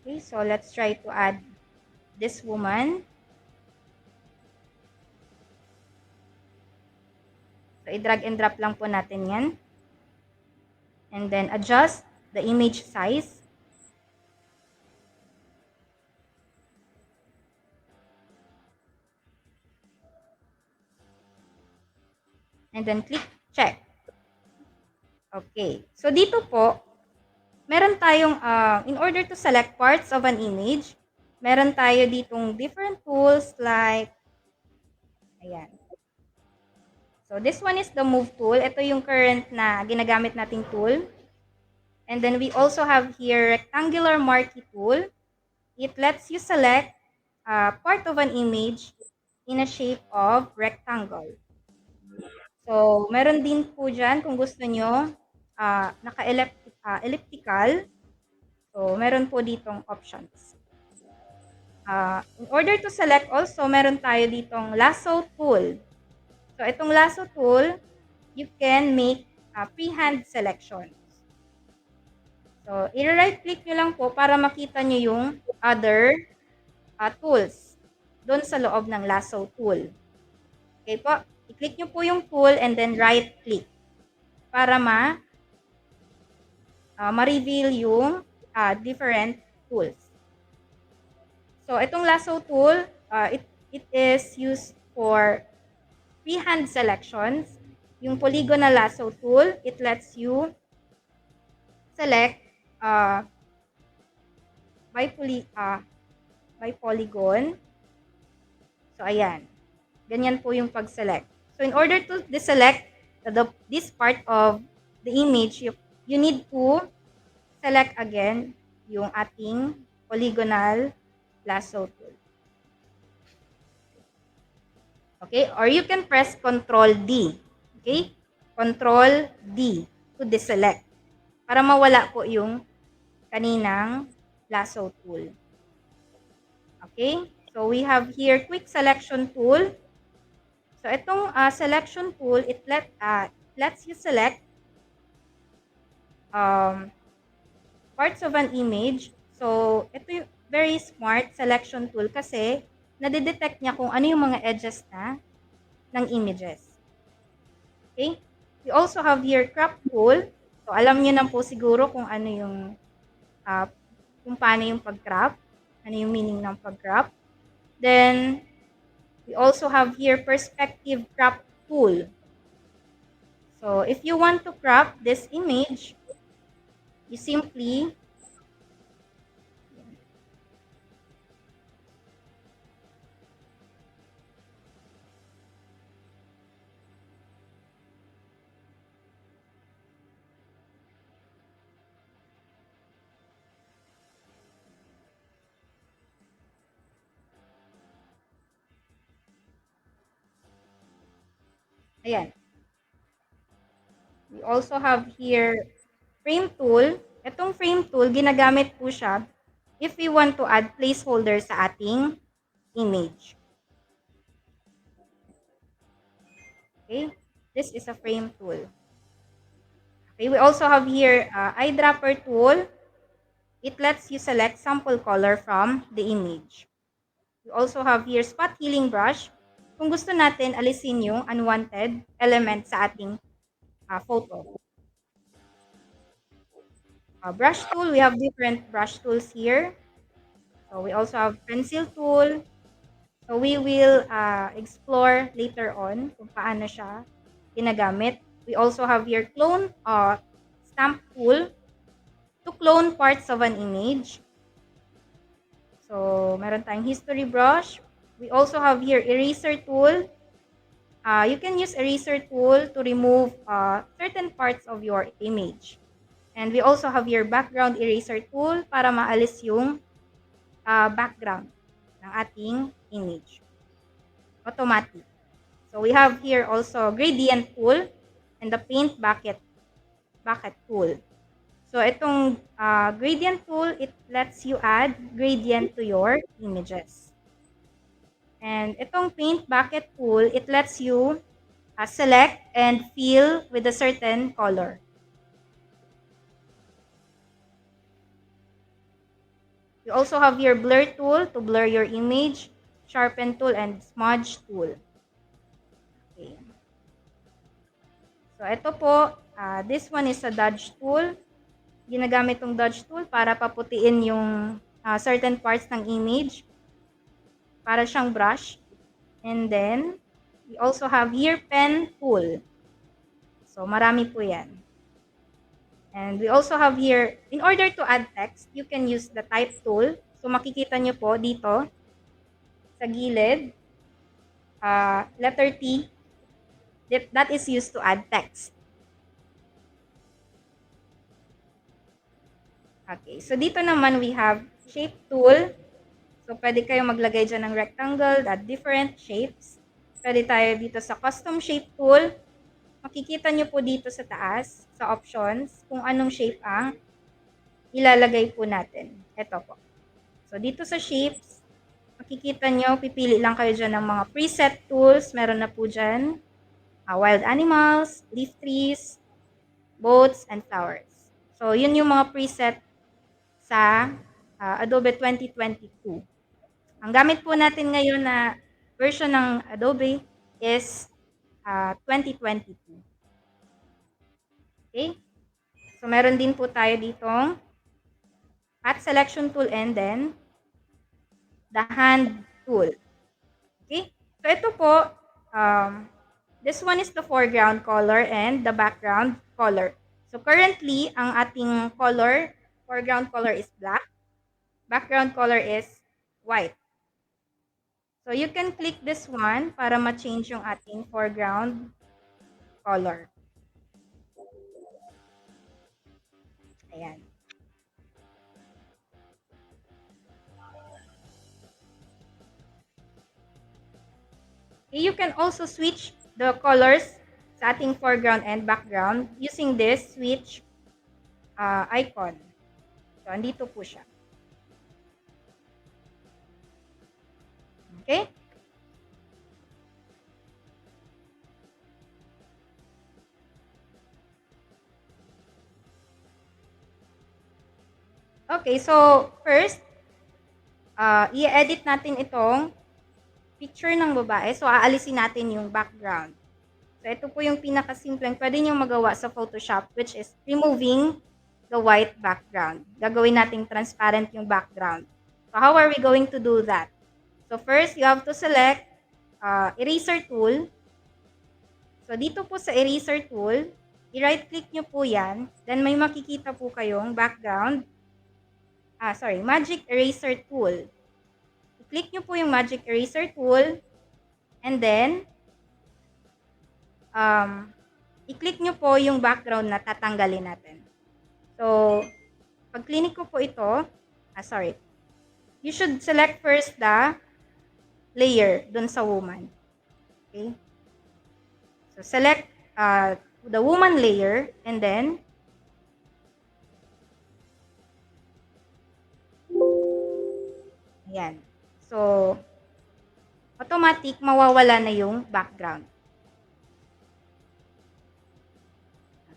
[SPEAKER 3] Okay, so let's try to add this woman. So, i-drag and drop lang po natin yan. And then, adjust the image size. And then, click check. Okay. So, dito po, meron tayong, in order to select parts of an image, meron tayo ditong different tools like, ayan. So, this one is the move tool. Ito yung current na ginagamit nating tool. And then, we also have here rectangular marquee tool. It lets you select part of an image in a shape of rectangle. So, meron din po dyan kung gusto nyo naka-elliptical. So, meron po ditong options. In order to select also, meron tayo ditong lasso tool. So, itong lasso tool, you can make freehand selections. So, i-right click nyo lang po para makita nyo yung other tools doon sa loob ng lasso tool. Okay po? I-click nyo po yung tool and then right click para ma-reveal yung different tools. So, itong lasso tool, it is used for freehand selections. Yung polygonal lasso tool, it lets you select by polygon. So, ayan. Ganyan po yung pag-select. So, in order to deselect this part of the image, you need to select again yung ating polygonal lasso tool. Okay? Or you can press Control D. Okay? Control D to deselect. Para mawala po yung kaninang lasso tool. Okay? So, we have here quick selection tool. So, itong selection tool, it lets you select parts of an image. So, ito yung very smart selection tool kasi nadidetect niya kung ano yung mga edges na ng images. Okay? We also have here crop tool. So, alam niyo na po siguro kung ano yung kung paano yung pag-crop, ano yung meaning ng pag-crop. Then, we also have here perspective crop tool. So, if you want to crop this image, you simply ayan. We also have here frame tool. Itong frame tool, ginagamit po siya if we want to add placeholder sa ating image. Okay? This is a frame tool. Okay, we also have here eyedropper tool. It lets you select sample color from the image. We also have here spot healing brush. Kung gusto natin alisin yung unwanted element sa ating photo. Brush tool, we have different brush tools here. So we also have pencil tool. So we will explore later on kung paano siya ginagamit. We also have here clone stamp tool to clone parts of an image. So meron tayong history brush. We also have here eraser tool. You can use eraser tool to remove certain parts of your image. And we also have your background eraser tool para maalis yung background ng ating image. Automatic. So we have here also gradient tool and the paint bucket tool. So itong gradient tool, it lets you add gradient to your images. And itong paint bucket tool, it lets you select and fill with a certain color. You also have your blur tool to blur your image, sharpen tool, and smudge tool. Okay. So, ito po, this one is a dodge tool. Ginagamit tong dodge tool para paputiin yung certain parts ng image. Para siyang brush. And then, we also have here pen tool. So, marami po yan. And we also have here, in order to add text, you can use the type tool. So, makikita nyo po dito sa gilid, letter T, that is used to add text. Okay, so dito naman we have shape tool. So, pwede kayo maglagay dyan ng rectangle at different shapes. Pwede tayo dito sa custom shape tool. Makikita nyo po dito sa taas, sa options, kung anong shape ang ilalagay po natin. Ito po. So, dito sa shapes, makikita nyo, pipili lang kayo dyan ng mga preset tools. Meron na po dyan. Wild animals, leaf trees, boats, and flowers. So, yun yung mga preset sa Adobe 2022. Ang gamit po natin ngayon na version ng Adobe is 2022. Okay? So, meron din po tayo ditong path selection tool and then the hand tool. Okay? So, ito po, this one is the foreground color and the background color. So, currently, ang ating color, foreground color is black. Background color is white. So, you can click this one para ma-change yung ating foreground color. Ayan. Okay, you can also switch the colors sa ating foreground and background using this switch icon. So, andito po siya. Okay? Okay, so first, i-edit natin itong picture ng babae. So, aalisin natin yung background. So, ito po yung pinakasimpleng pwede nyo magawa sa Photoshop, which is removing the white background. Gagawin nating transparent yung background. So, how are we going to do that? So, first, you have to select eraser tool. So, dito po sa eraser tool, i-right click nyo po yan. Then, may makikita po kayong background. Magic eraser tool. I-click nyo po yung magic eraser tool. And then, i-click nyo po yung background na tatanggalin natin. So, pag click ko po ito, you should select first the layer dun sa woman. Okay? So, select the woman layer and then, ayan. So, automatic, mawawala na yung background.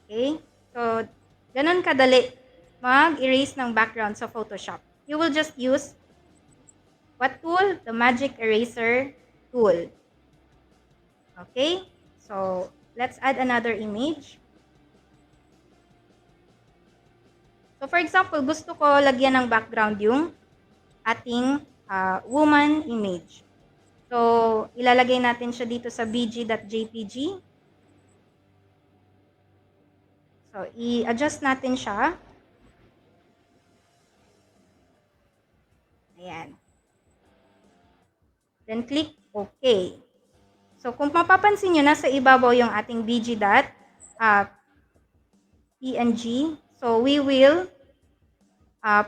[SPEAKER 3] Okay? So, ganun kadali mag-erase ng background sa Photoshop. You will just use what tool? The Magic Eraser tool. Okay? So, let's add another image. So, for example, gusto ko lagyan ng background yung ating woman image. So, ilalagay natin siya dito sa bg.jpg. So, i-adjust natin siya. Ayan. Then, click OK. So, kung mapapansin nyo, nasa ibabaw yung ating bg.png. So, we will,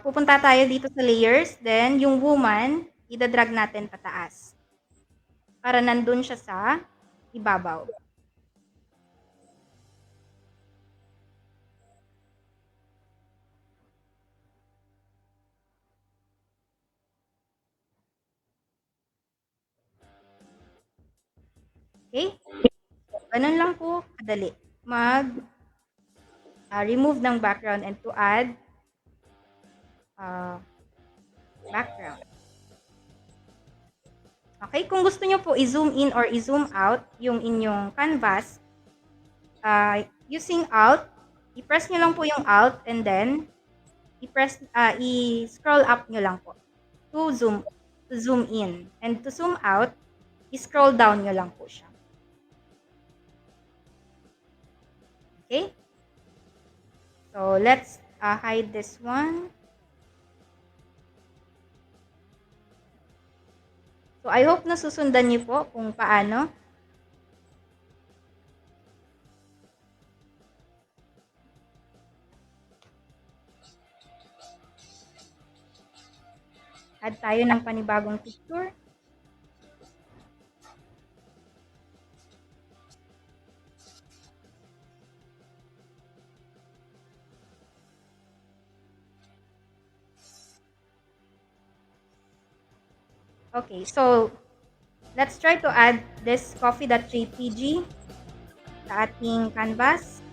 [SPEAKER 3] pupunta tayo dito sa layers. Then, yung woman, idadrag natin pataas. Para nandun siya sa ibabaw. Okay? So, ganun lang po kadali. Remove ng background and to add background. Okay? Kung gusto nyo po i-zoom in or i-zoom out yung inyong canvas, using Alt, i-press nyo lang po yung Alt and then i-scroll up nyo lang po to zoom in. And to zoom out, i-scroll down nyo lang po siya. Okay? So, let's hide this one. So, I hope nasusundan niyo po kung paano. Add tayo ng panibagong picture. Okay, so let's try to add this coffee.jpg sa ating canvas.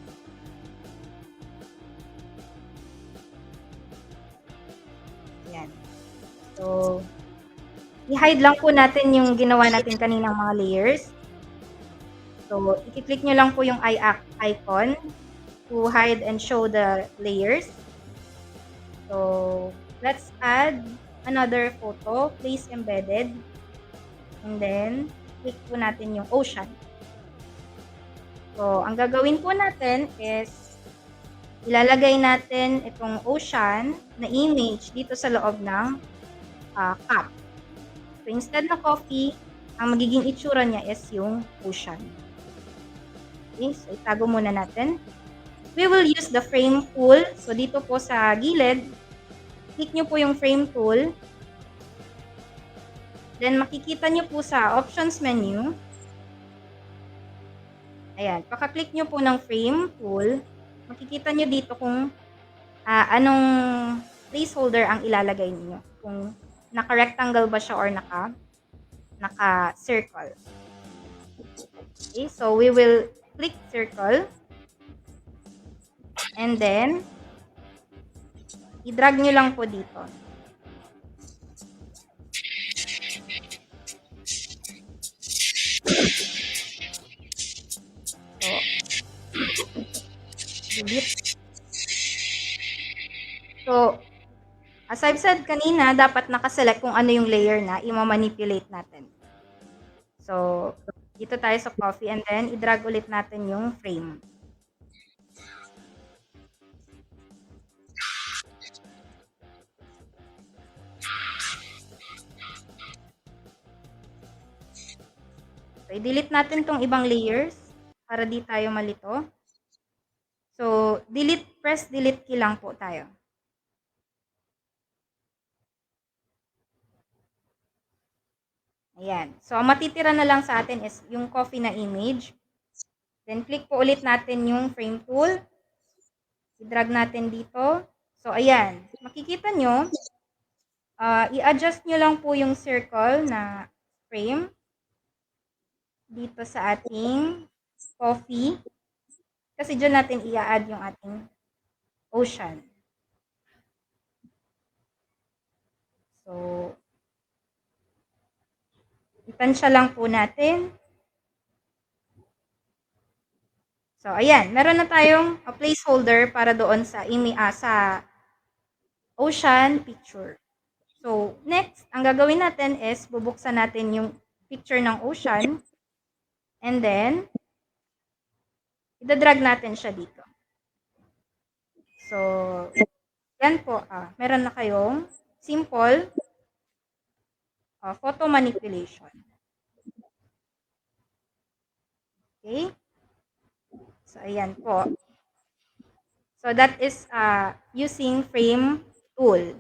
[SPEAKER 3] Ayan. So, i-hide lang po natin yung ginawa natin kaninang mga layers. So, i-click nyo lang po yung icon to hide and show the layers. So, let's add another photo, place embedded. And then, click po natin yung ocean. So, ang gagawin po natin is, ilalagay natin itong ocean na image dito sa loob ng cup. So, instead na coffee, ang magiging itsura niya is yung ocean. Okay, so itago muna natin. We will use the frame tool. So, dito po sa gilid, click nyo po yung frame tool. Then, makikita nyo po sa options menu. Ayan, paka-click nyo po ng frame tool. Makikita nyo dito kung anong placeholder ang ilalagay niyo. Kung naka-rectangle ba siya or naka-circle. Okay, so we will click circle. And then, i-drag nyo lang po dito. So, delete. So, as I've said kanina, dapat nakaselect kung ano yung layer na i-manipulate natin. So, dito tayo sa coffee and then i-drag ulit natin yung frame. So, i-delete natin tong ibang layers para di tayo malito. So, press delete key lang po tayo. Ayan. So, ang matitira na lang sa atin is yung coffee na image. Then, click po ulit natin yung frame tool. I-drag natin dito. So, ayan. Makikita nyo, i-adjust nyo lang po yung circle na frame dito sa ating coffee. Kasi dyan natin i-add yung ating ocean. So, itansya lang po natin. So, ayan. Meron na tayong placeholder para doon sa ocean picture. So, next, ang gagawin natin is bubuksan natin yung picture ng ocean. And then, ida-drag natin siya dito. So, yan po. Meron na kayong simple photo manipulation. Okay? So, ayan po. So, that is using frame tool.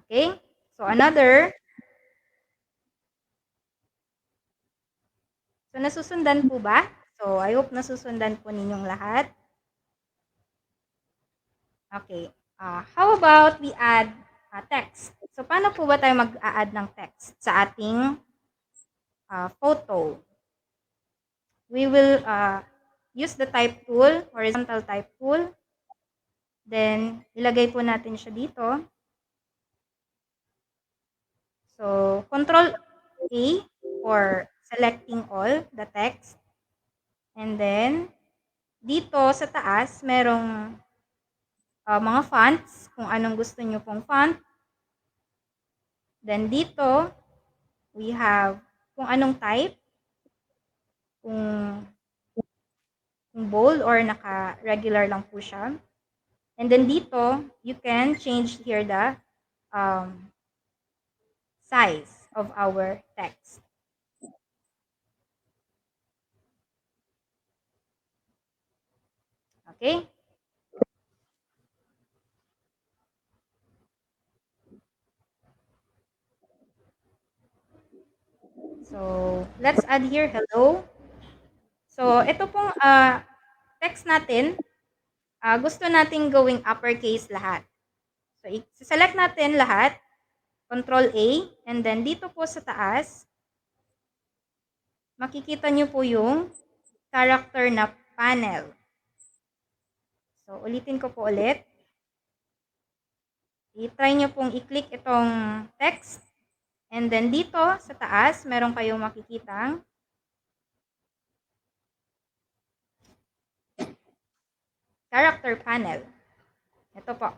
[SPEAKER 3] Okay? So, another. So, nasusundan po ba? So, I hope nasusundan po ninyong lahat. Okay. How about we add text? So, paano po ba tayo mag-a-add ng text sa ating photo? We will use the type tool, horizontal type tool. Then, ilagay po natin siya dito. So, Control A for selecting all the text. And then, dito sa taas, merong mga fonts, kung anong gusto nyo pong font. Then dito, we have kung anong type, kung, kung bold or naka-regular lang po siya. And then dito, you can change here the um, size of our text. Okay? So, let's add here hello. So, ito pong text natin, gusto nating gawing uppercase lahat. So, select natin lahat, Control A, and then dito po sa taas, makikita nyo po yung character na panel. So, ulitin ko po ulit. I-try nyo pong i-click itong text. And then dito sa taas, meron kayong makikitang character panel. Ito po.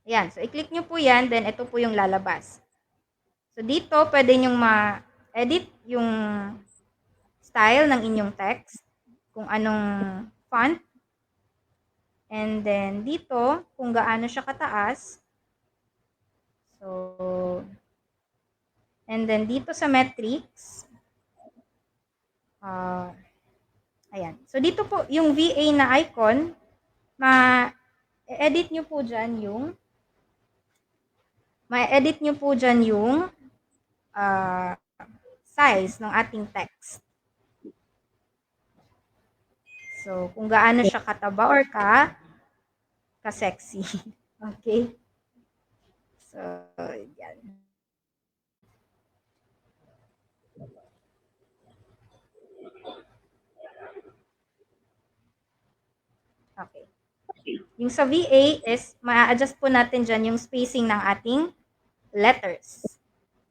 [SPEAKER 3] Ayan. So, i-click nyo po yan. Then, ito po yung lalabas. So, dito, pwede nyong ma-edit yung style ng inyong text. Kung anong font. And then, dito, kung gaano siya kataas. So, and then, dito sa metrics, ayan. So, dito po, yung VA na icon, ma-edit nyo po dyan yung uh, size ng ating text. So, kung gaano siya kataba or ka-sexy. Okay? So, yan. Okay. Yung sa VA is, ma-adjust po natin dyan yung spacing ng ating letters.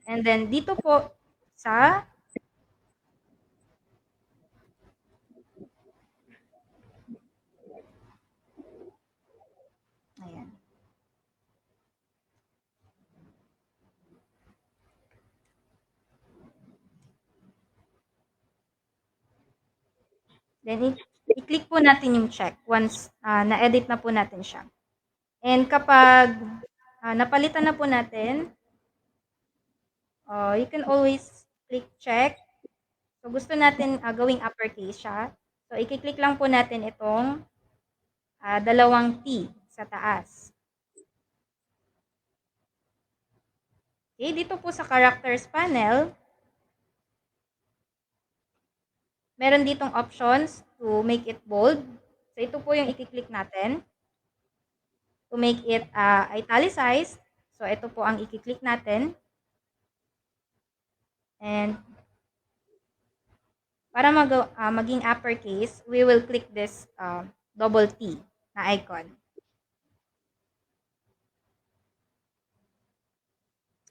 [SPEAKER 3] And then, dito po sa ayan. Then, i-click po natin yung check once na-edit na po natin siya. And kapag napalitan na po natin, you can always click check. So, gusto natin gawing uppercase siya. So, i-click lang po natin itong dalawang T sa taas. Okay, dito po sa characters panel, meron ditong options to make it bold. So, ito po yung i-click natin. To make it italicized. So, ito po ang i-click natin. And para maging uppercase, we will click this double T na icon.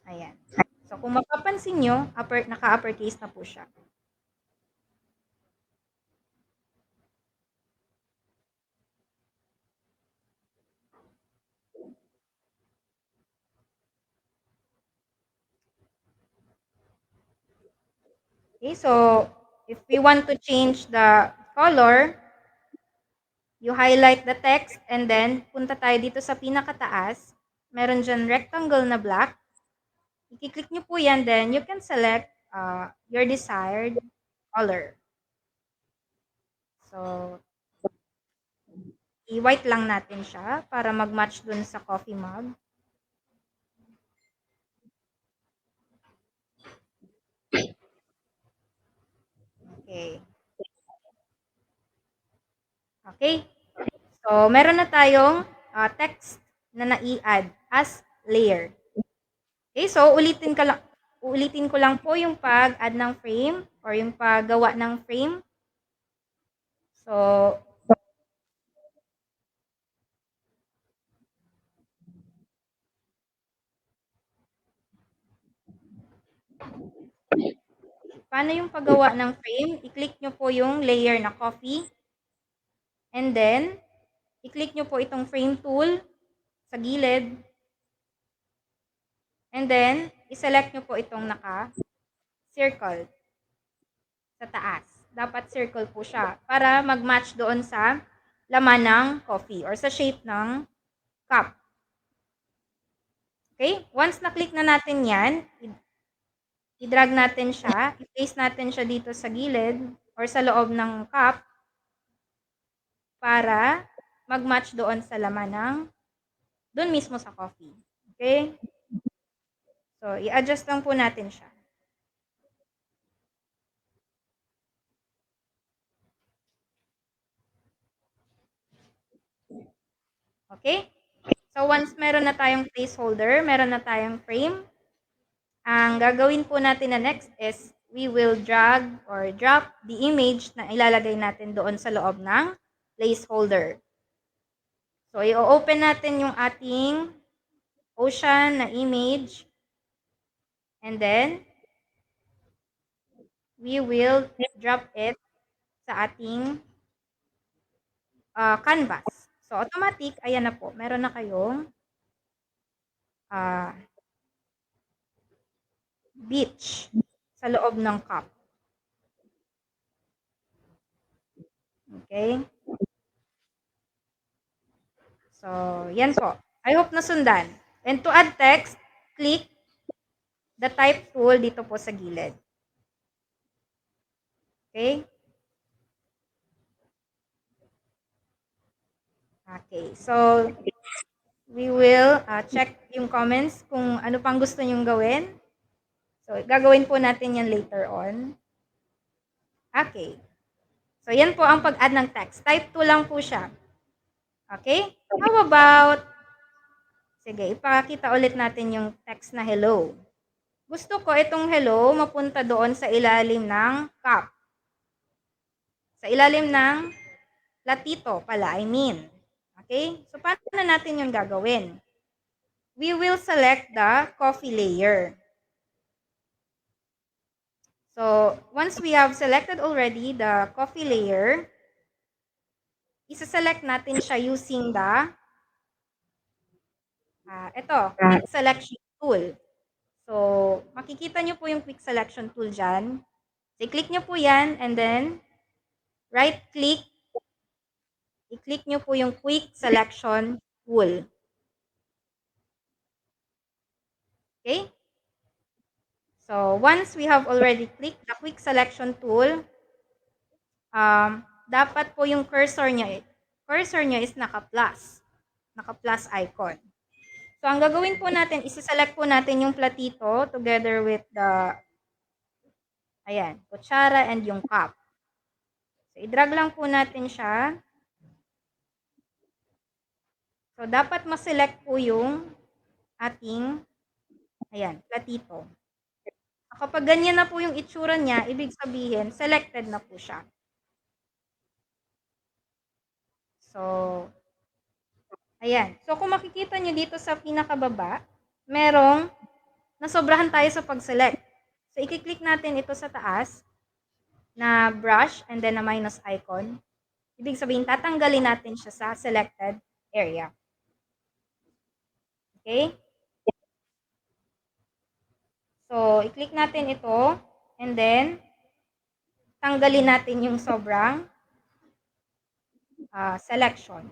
[SPEAKER 3] Ayan. So, kung mapapansin nyo, naka-uppercase na po siya. Okay, so if we want to change the color, you highlight the text and then punta tayo dito sa pinakataas. Meron dyan rectangle na black. I-click nyo po yan, then you can select your desired color. So, i-white lang natin siya para mag-match dun sa coffee mug. Okay. Okay. So, meron na tayong text na na-i-add as layer. Okay, so ulitin ko lang po yung pag-add ng frame or yung paggawa ng frame. So, paano yung paggawa ng frame? I-click nyo po yung layer na coffee. And then, i-click nyo po itong frame tool sa gilid. And then, i-select nyo po itong naka-circle sa taas. Dapat circle po siya para mag-match doon sa laman ng coffee or sa shape ng cup. Okay? Once na-click na natin yan, i-drag natin siya, i-place natin siya dito sa gilid or sa loob ng cup para mag-match doon sa laman ng doon mismo sa coffee. Okay? So, i-adjust lang po natin siya. Okay? So, once meron na tayong placeholder, meron na tayong frame, ang gagawin po natin na next is we will drag or drop the image na ilalagay natin doon sa loob ng placeholder. So, i-open natin yung ating ocean na image. And then, we will drop it sa ating canvas. So, automatic, ayan na po. Meron na kayong beach sa loob ng cup. Okay? So, yan po. I hope nasundan. And to add text, click the type tool dito po sa gilid. Okay? Okay. So, we will check yung comments kung ano pang gusto nyong gawin. So, gagawin po natin yan later on. Okay. So, yan po ang pag-add ng text. Type 2 lang po siya. Okay? How about, sige, ipakita ulit natin yung text na hello. Gusto ko itong hello mapunta doon sa ilalim ng cup. Sa ilalim ng platito pala, I mean. Okay? So, paano natin yung gagawin? We will select the coffee layer. So, once we have selected already the coffee layer, isa-select natin siya using the quick selection tool. So, makikita nyo po yung quick selection tool dyan. So, i-click nyo po yan and then right-click, i-click nyo po yung quick selection tool. Okay? So, once we have already clicked the quick selection tool, dapat po yung cursor nyo is naka-plus icon. So, ang gagawin po natin, isi-select po natin yung platito together with the, kutsara and yung cup. So, i-drag lang po natin siya. So, dapat ma-select po yung ating, platito. So, kapag ganyan na po yung itsura niya, ibig sabihin, selected na po siya. So, So, kung makikita nyo dito sa pinakababa, merong nasobrahan tayo sa pag-select. So, i-click natin ito sa taas na brush and then na minus icon. Ibig sabihin, tatanggalin natin siya sa selected area. Okay? So, i-click natin ito and then tanggalin natin yung sobrang selection.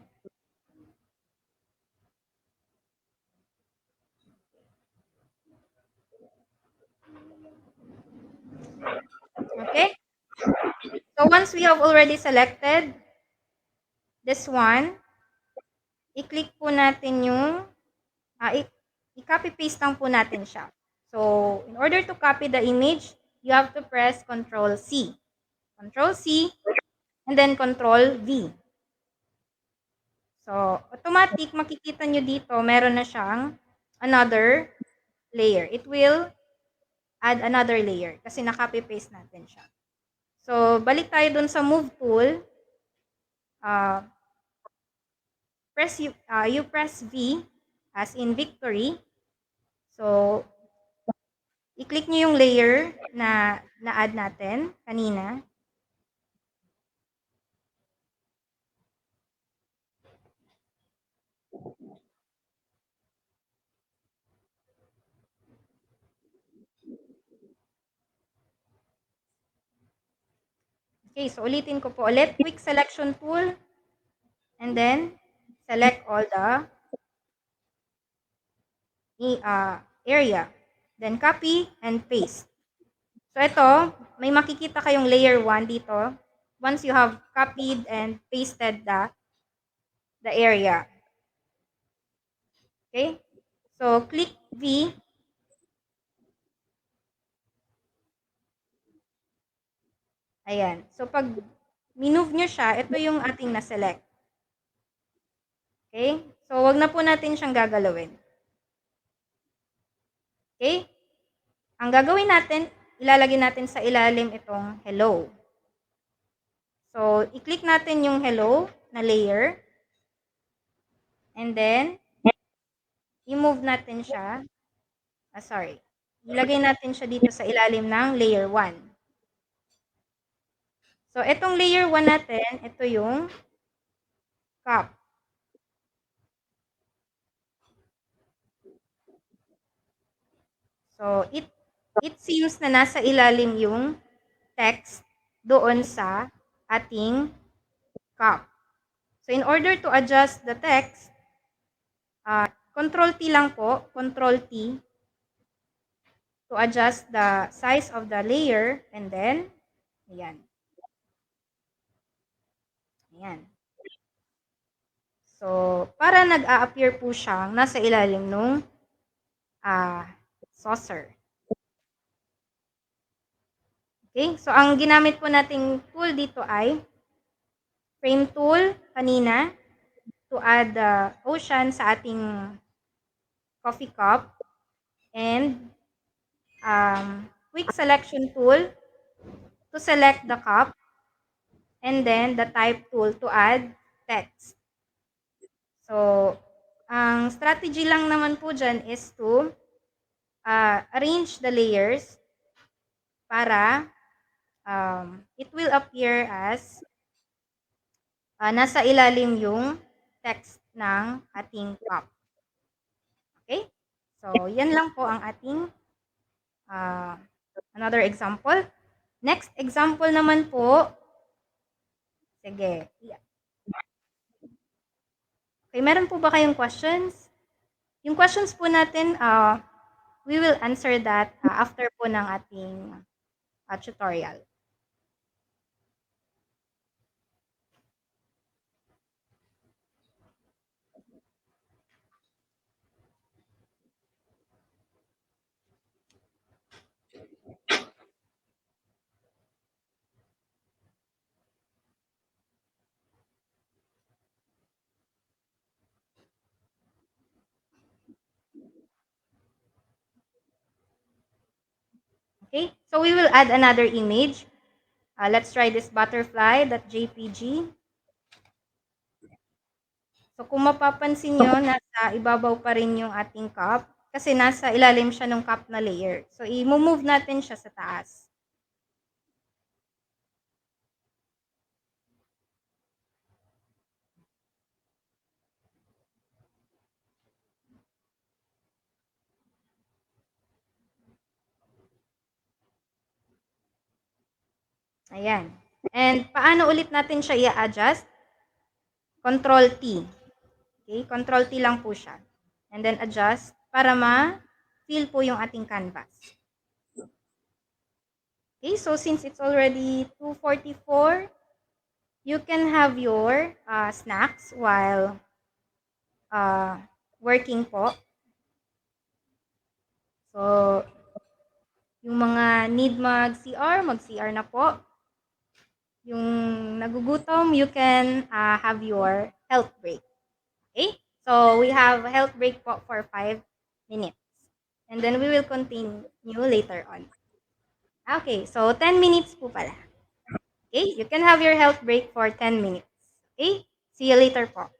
[SPEAKER 3] Okay? So, once we have already selected this one, i-click po natin yung, i-copy-paste lang po natin siya. So, in order to copy the image, you have to press Control-C. Control-C, and then Control-V. So, automatic, makikita nyo dito, meron na siyang another layer. It will add another layer kasi na-copy-paste natin siya. So, balik tayo dun sa Move tool. You press V as in victory. So, i-click nyo yung layer na na-add natin kanina. Okay, so ulitin ko po ulit. Quick selection tool. And then, select all the area. Then, copy and paste. So, ito, may makikita kayong layer 1 dito. Once you have copied and pasted the area. Okay? So, click V. Ayan. So, pag minove nyo siya, ito yung ating na-select. Okay? So, wag na po natin siyang gagalawin. Okay? Ang gagawin natin, ilalagay natin sa ilalim itong hello. So, i-click natin yung hello na layer. And then, i-move natin siya. Sorry. Ilagay natin siya dito sa ilalim ng layer 1. So, itong layer 1 natin, ito yung cup. So, it seems na nasa ilalim yung text doon sa ating cup. So, in order to adjust the text, Control T lang po, Control T, to adjust the size of the layer, and then, ayan. Ayan. So, para nag-a-appear po siyang nasa ilalim nung saucer. Okay? So, ang ginamit po nating tool dito ay frame tool kanina to add the ocean sa ating coffee cup and quick selection tool to select the cup and then the type tool to add text. So, ang strategy lang naman po dyan is to arrange the layers para it will appear as nasa ilalim yung text ng ating cup. Okay? So, yan lang po ang ating another example. Next example naman po, sige. Okay, meron po ba kayong questions? Yung questions po natin, we will answer that after po ng ating tutorial. Okay, so we will add another image. Let's try this butterfly.jpg. So kung mapapansin nyo, nasa ibabaw pa rin yung ating cup kasi nasa ilalim siya ng cup na layer. So i-move natin siya sa taas. Ayan. And paano ulit natin siya i-adjust? Control T. Okay, Control T lang po siya. And then adjust para ma-fill po yung ating canvas. Okay, so since it's already 2:44, you can have your snacks while working po. So, yung mga need mag-CR, mag-CR na po. Yung nagugutom, you can have your health break. Okay? So, we have a health break po for 5 minutes. And then we will continue later on. Okay, so 10 minutes po pala. Okay? You can have your health break for 10 minutes. Okay? See you later po.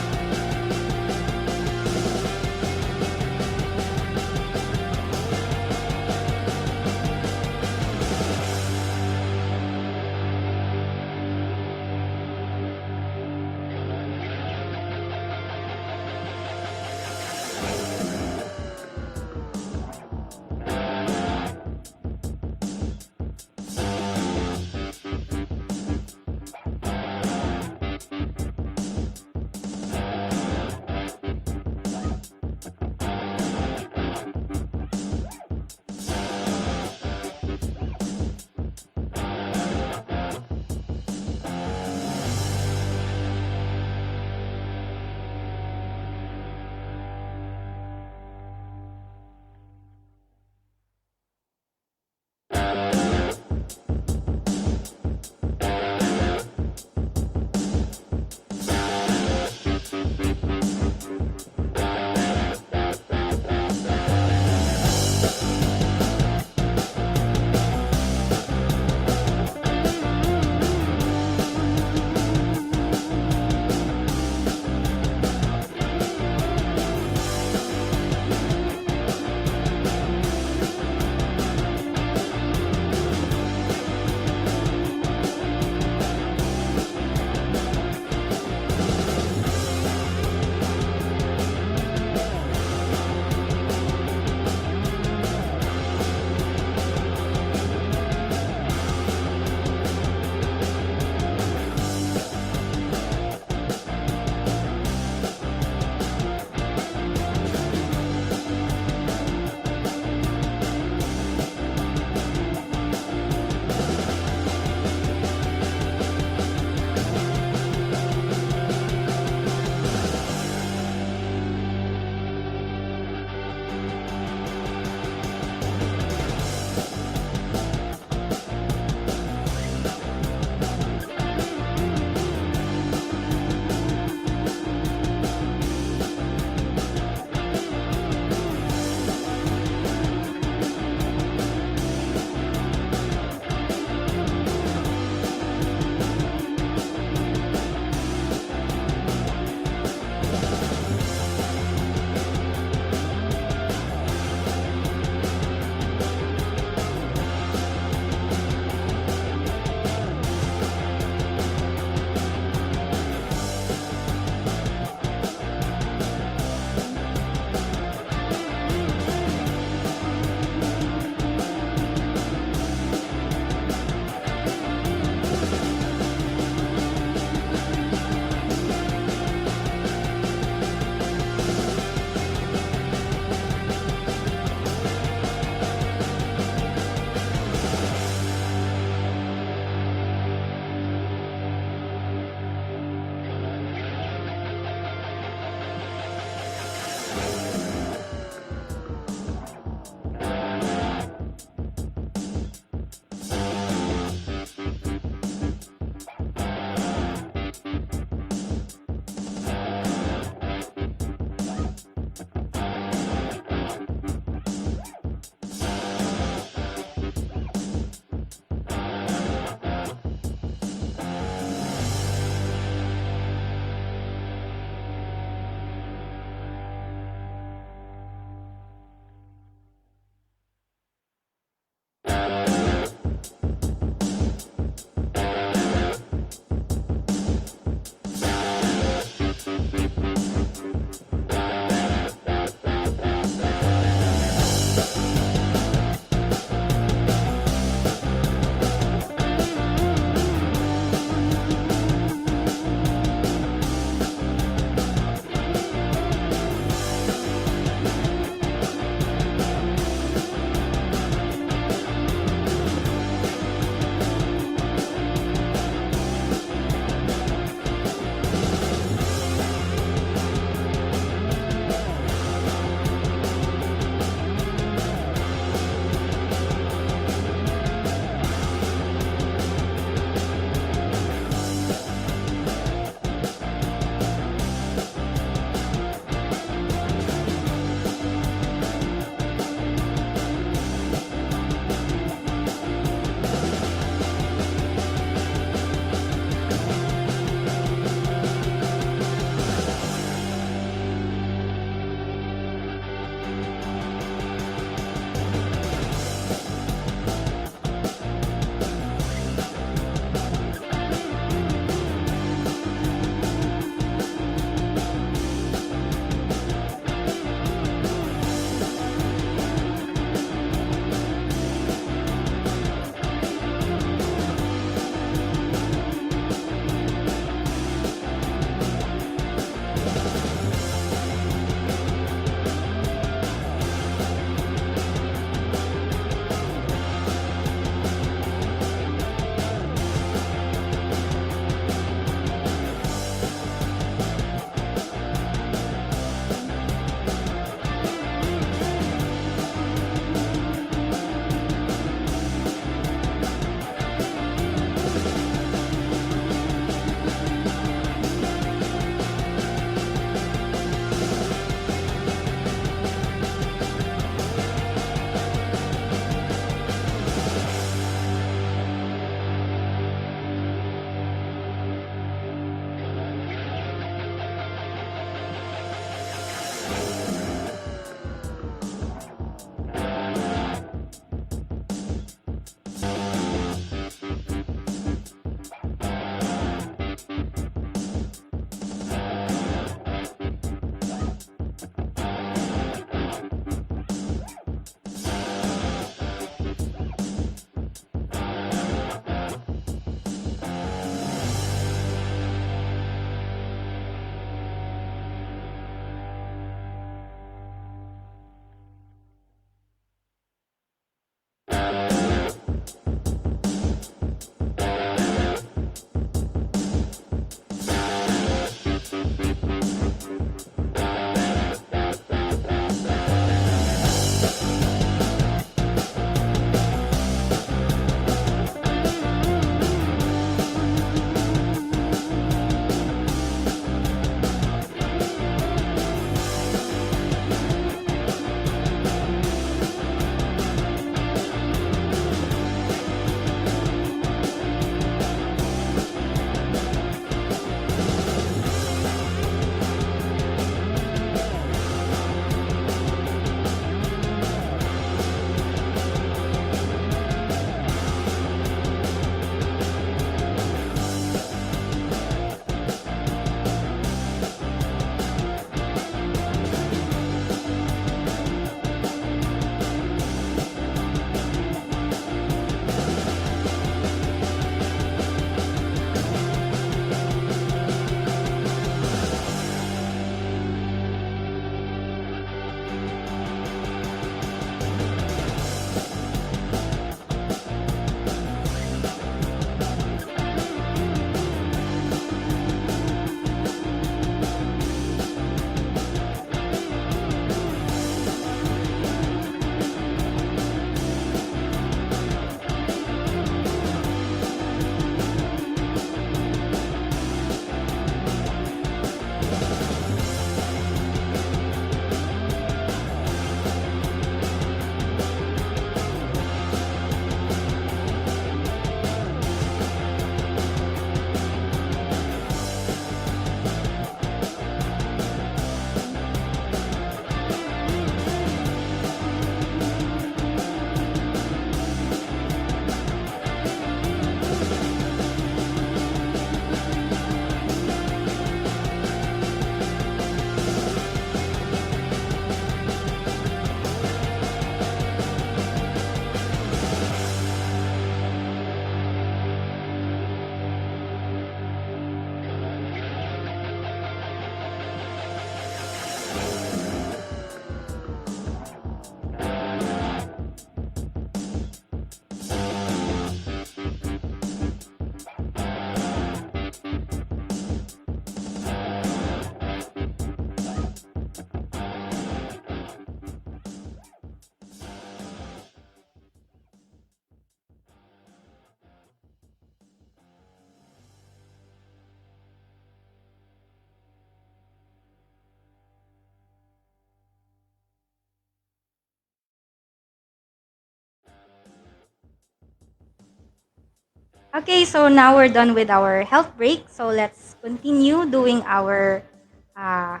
[SPEAKER 3] Okay, so now we're done with our health break. So let's continue doing our uh,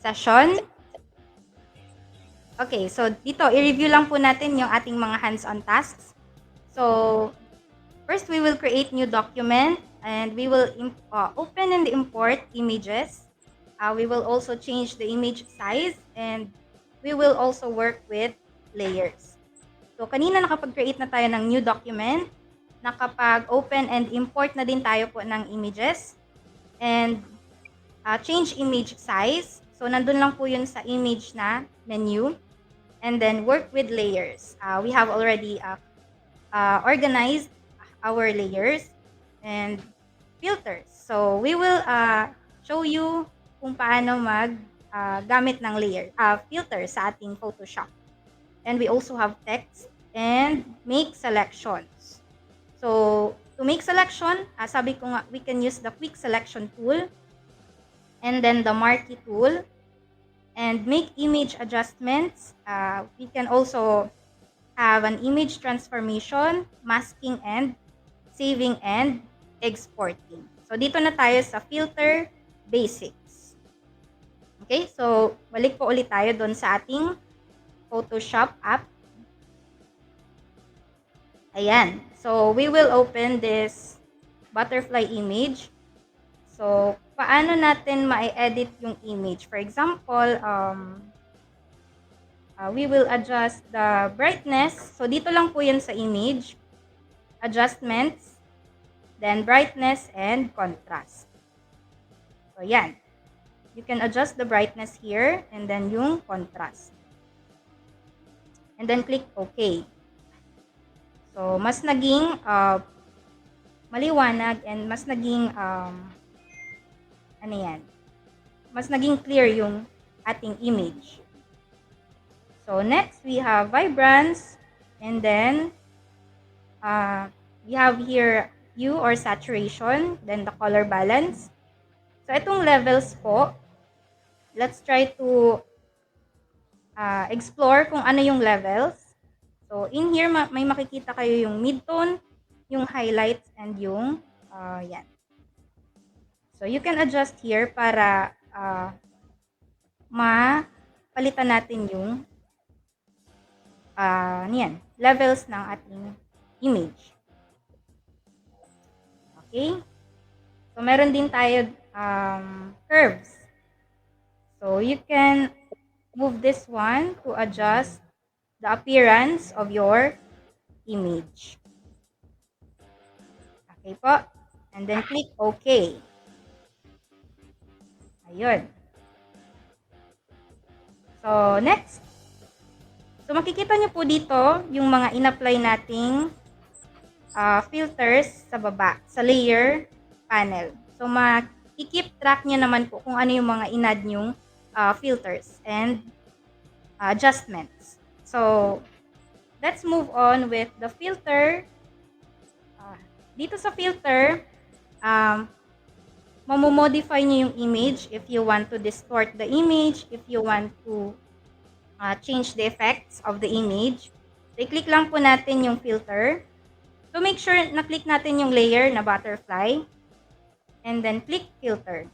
[SPEAKER 3] session. Okay, so dito, i-review lang po natin yung ating mga hands-on tasks. So, first, we will create new document and we will open and import images. We will also change the image size and we will also work with layers. So, kanina nakapag-create na tayo ng new document, nakapag-open and import na din tayo po ng images, and change image size. So, nandun lang po yun sa image na menu. And then, work with layers. We have already organized our layers and filters. So, we will show you kung paano gamit ng filter sa ating Photoshop. And we also have text and make selections. So, to make selection, sabi ko nga, we can use the quick selection tool and then the marquee tool and make image adjustments. We can also have an image transformation, masking and saving and exporting. So, dito na tayo sa filter basics. Okay, so balik po ulit tayo doon sa ating Photoshop app. Ayan. So, we will open this butterfly image. So, paano natin ma-edit yung image? For example, we will adjust the brightness. So, dito lang po yan sa image. Adjustments, then brightness and contrast. So, yan. You can adjust the brightness here and then yung contrast. And then click OK. So, mas naging maliwanag and mas naging mas naging clear yung ating image. So, next we have vibrance and then we have here hue or saturation, then the color balance. So, itong levels po, let's try to explore kung ano yung levels. So, in here, may makikita kayo yung midtone, yung highlights, and yung yan. So, you can adjust here para mapalitan natin yung levels ng ating image. Okay? So, meron din tayo curves. So, you can move this one to adjust the appearance of your image. Okay po? And then click OK. Ayun. So, next. So, makikita nyo po dito yung mga in-apply nating filters sa baba, sa layer panel. So, makikip track nyo naman po kung ano yung mga in-add nyong filters and adjustments. So, let's move on with the filter. Dito sa filter, mamomodify nyo yung image if you want to distort the image, if you want to change the effects of the image. So, i-click lang po natin yung filter. So, make sure na click natin yung layer na butterfly. And then, click filter.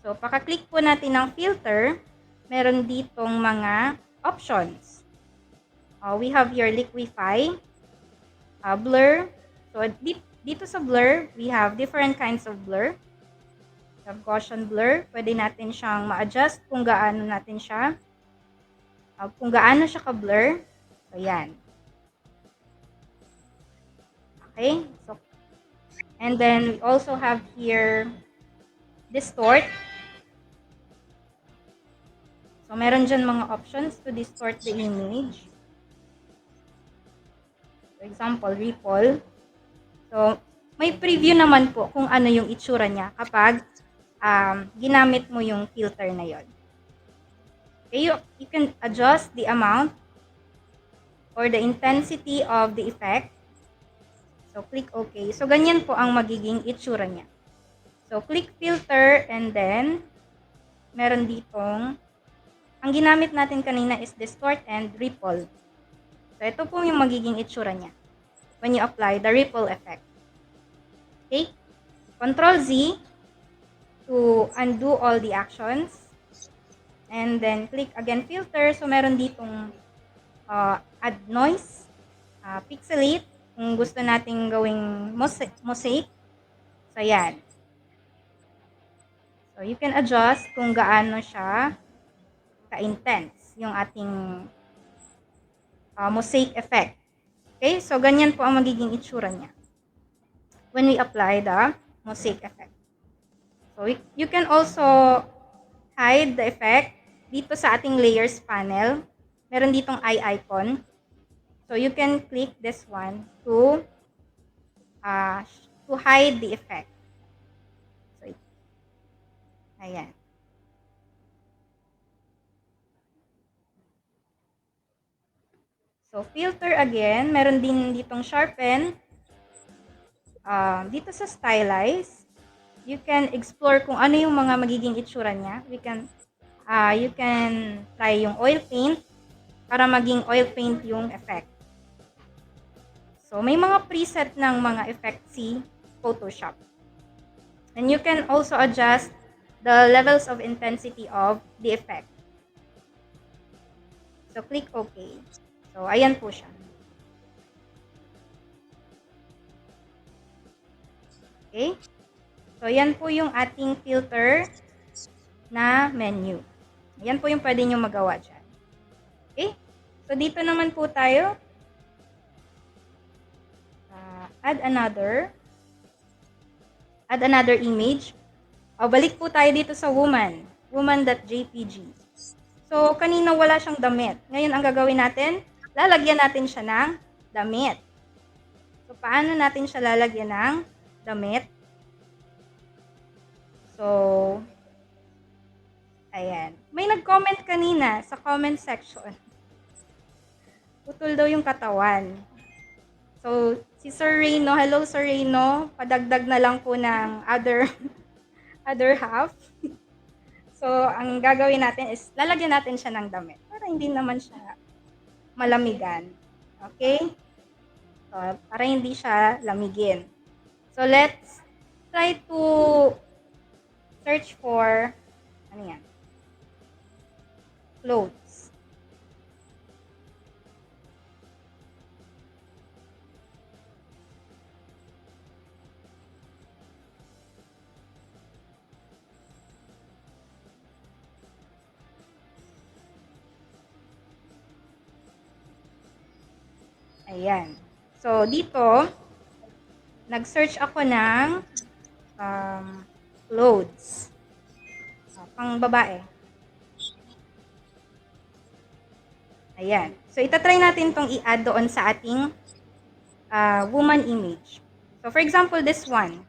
[SPEAKER 3] So, paka-click po natin ng filter, meron ditong mga options. We have here liquify, blur. So, dito sa blur, we have different kinds of blur. We have Gaussian blur. Pwede natin siyang ma-adjust kung gaano natin siya. Kung gaano siya ka-blur. So, yan. Okay? So, and then, we also have here distort. So, meron dyan mga options to distort the image. For example, ripple. So, may preview naman po kung ano yung itsura niya kapag ginamit mo yung filter na yon. Okay, you can adjust the amount or the intensity of the effect. So, click OK. So, ganyan po ang magiging itsura niya. So, click filter and then meron ditong ang ginamit natin kanina is distort and ripple. So, ito po yung magiging itsura niya when you apply the ripple effect. Okay? Control Z to undo all the actions. And then click again filter. So meron ditong add noise, pixelate, kung gusto nating gawing mosaic. So yan. So you can adjust kung gaano siya ka-intense yung ating mosaic effect. Okay? So ganyan po ang magiging itsura niya when we apply the mosaic effect. So you can also hide the effect dito sa ating layers panel. Meron ditong eye icon. So you can click this one to hide the effect. So ayan. So filter again, meron din ditong sharpen. Dito sa stylize, you can explore kung ano yung mga magiging itsura niya. You can try yung oil paint para maging oil paint yung effect. So, may mga preset ng mga effect si Photoshop. And you can also adjust the levels of intensity of the effect. So, click OK. So, ayan po siya. Okay? So, ayan po yung ating filter na menu. Ayan po yung pwede nyo magawa dyan. Okay? So, dito naman po tayo. Add another image. Balik po tayo dito sa woman.jpg. So, kanina wala siyang damit. Ngayon, ang gagawin natin, lalagyan natin siya ng damit. So, paano natin siya lalagyan ng damit? So, ayan. May nag-comment kanina sa comment section. Putol daw yung katawan. So, si Sir Reyno, hello Sir Reyno, padagdag na lang po ng other half. So, ang gagawin natin is, lalagyan natin siya ng damit para hindi naman siya malamigan. Okay? So, para hindi siya lamigin. So, let's try to search for, ano yan? Clothes. Ayan. So, dito, nag-search ako ng clothes. Pang babae. Ayan. So, itatry natin itong i-add doon sa ating woman image. So, for example, this one.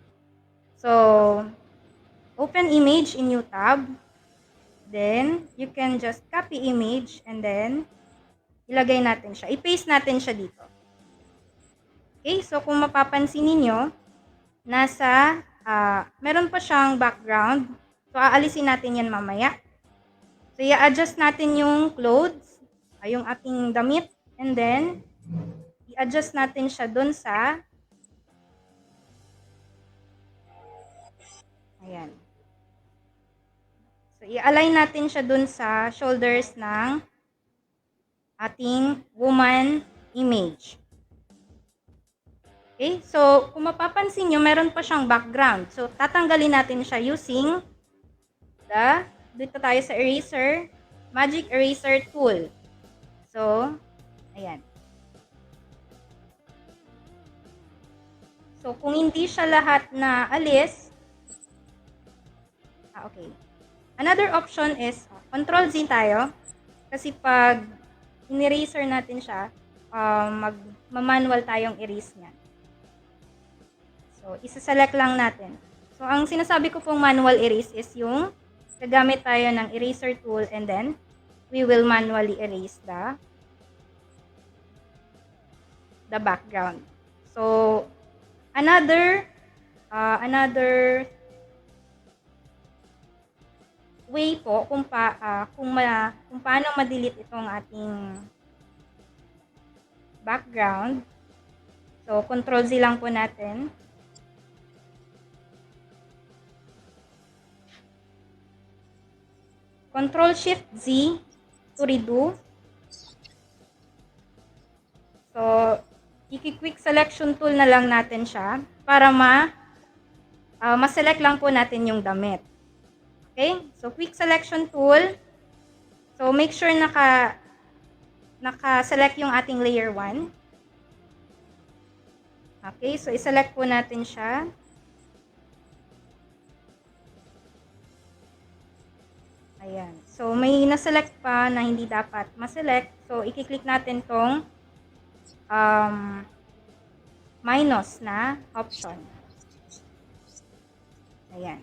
[SPEAKER 3] So, open image in new tab. Then, you can just copy image and then, ilagay natin siya. I-paste natin siya dito. Okay, so kung mapapansin ninyo, meron pa siyang background. So, aalisin natin yan mamaya. So, i-adjust natin yung clothes, yung ating damit, and then, i-adjust natin siya dun sa, ayan. So, i-align natin siya dun sa shoulders ng ating woman image. Okay, so kung mapapansin nyo, meron pa siyang background. So, tatanggalin natin siya using dito tayo sa eraser, magic eraser tool. So, ayan. So, kung hindi siya lahat na alis, okay. Another option is, Control Z tayo. Kasi pag in-eraser natin siya, manual tayong erase niya. So, isa-select lang natin. So, ang sinasabi ko pong manual erase is yung gagamit tayo ng eraser tool and then we will manually erase the background. So, another way po kung paano ma-delete itong ating background. So, Control Z lang po natin. Control Shift Z to redo. So, i-quick selection tool na lang natin siya para ma-select lang po natin yung damit. Okay? So, quick selection tool. So, make sure naka-select yung ating layer 1. Okay? So, i-select po natin siya. Ayan. So, may na-select pa na hindi dapat ma-select. So, i-click natin tong minus na option. Ayan.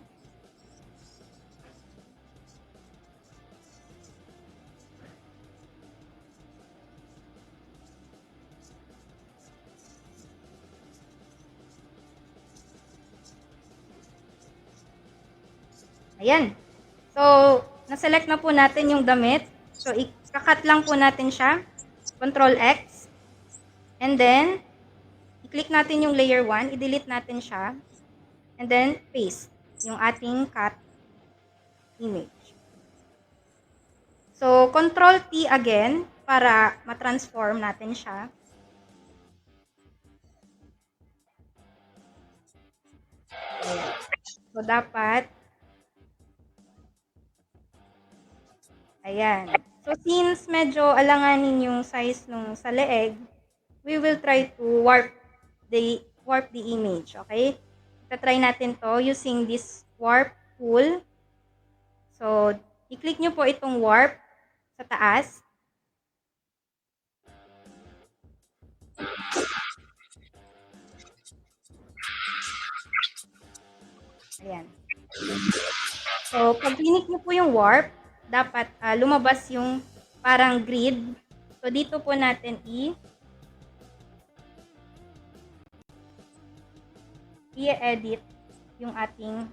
[SPEAKER 3] Ayan. So, na-select na po natin yung damit. So, ikakat lang po natin siya. Control X. And then, i-click natin yung layer 1. I-delete natin siya. And then, paste yung ating cut image. So, Control T again para ma-transform natin siya. Ayan. So, dapat ayan. So, since medyo alanganin yung size nung sa leeg, we will try to warp the image, okay? Try natin to using this warp tool. So, i-click nyo po itong warp sa taas. Ayan. So, pag click nyo po yung warp, dapat lumabas yung parang grid. So, dito po natin i-edit yung ating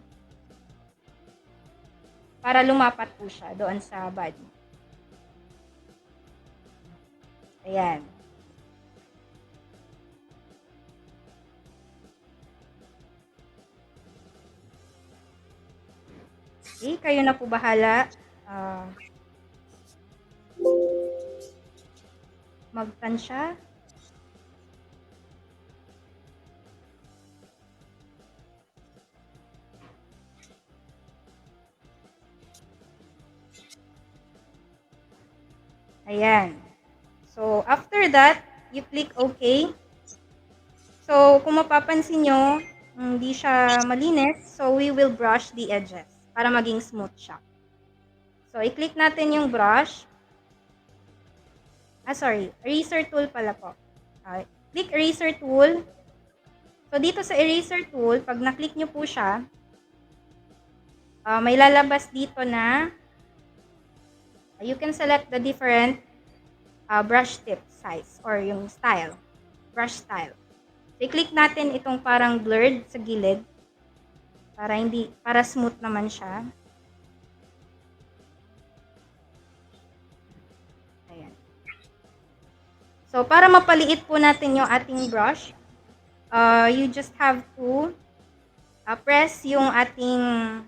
[SPEAKER 3] para lumapat po siya doon sa body. Ayan. Okay, kayo na po bahala. Magtansya. Ayan. So, after that, you click OK. So, kung mapapansin nyo, hindi siya malinis. So, we will brush the edges para maging smooth siya. So, i-click natin yung brush. Eraser tool pala po. Click eraser tool. So, dito sa eraser tool, pag na-click nyo po siya, may lalabas dito na you can select the different brush tip size or yung style, brush style. So, i-click natin itong parang blurred sa gilid para smooth naman siya. Ayan. So, para mapaliit po natin yung ating brush, you just have to press yung ating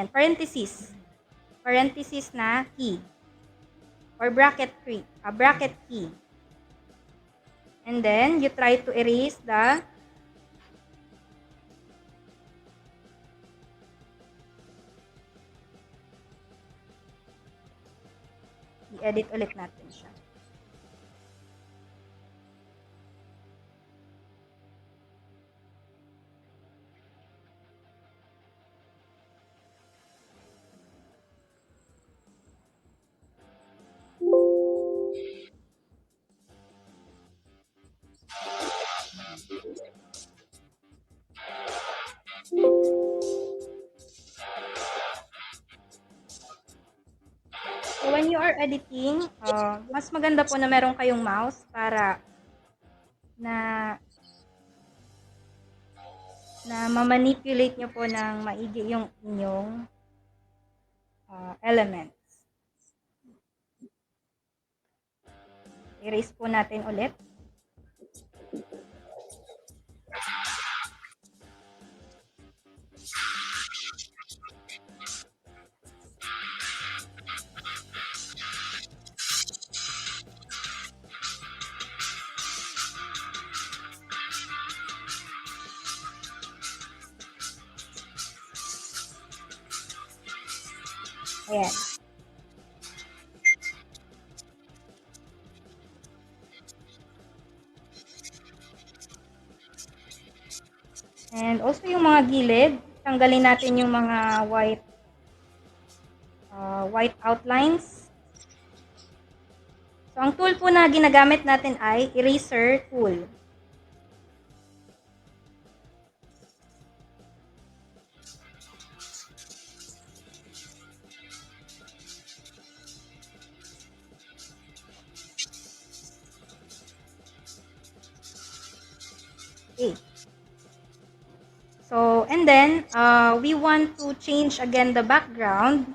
[SPEAKER 3] parenthesis na key or bracket key. And then, you try to erase i-edit ulit natin siya. So, when you are editing, mas maganda po na meron kayong mouse para na ma-manipulate nyo po ng maigi yung inyong elements. Erase po natin ulit. Ayan. And also yung mga gilid, tanggalin natin yung mga white outlines. So, ang tool po na ginagamit natin ay eraser tool. Okay. So, and then, we want to change again the background.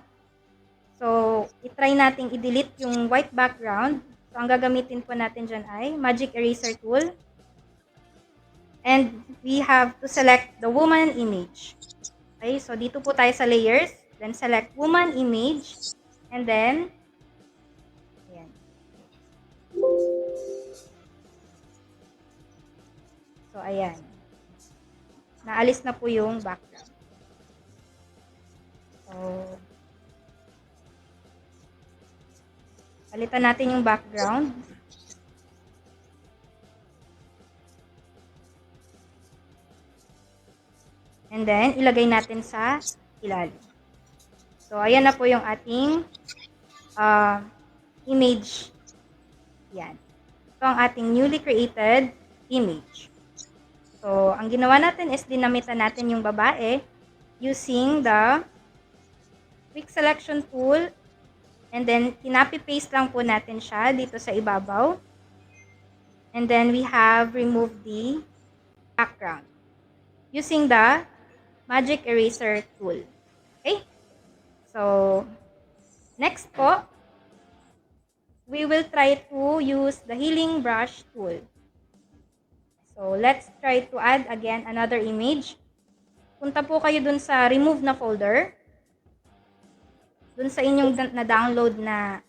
[SPEAKER 3] So, itry nating i-delete yung white background. So, ang gagamitin po natin dyan ay Magic Eraser tool. And we have to select the woman image. Okay, so dito po tayo sa layers. Then, select woman image. And then, ayan. So, ayan. Naalis na po yung background. So, palitan natin yung background. And then, ilagay natin sa ilalim. So, ayan na po yung ating image. Yan. Ito ang ating newly created image. So, ang ginawa natin is dinamitan natin yung babae using the quick selection tool. And then, copy-paste lang po natin siya dito sa ibabaw. And then, we have removed the background using the Magic Eraser tool. Okay? So, next po, we will try to use the healing brush tool. So, let's try to add again another image. Punta po kayo dun sa remove na folder. Dun sa inyong na-download na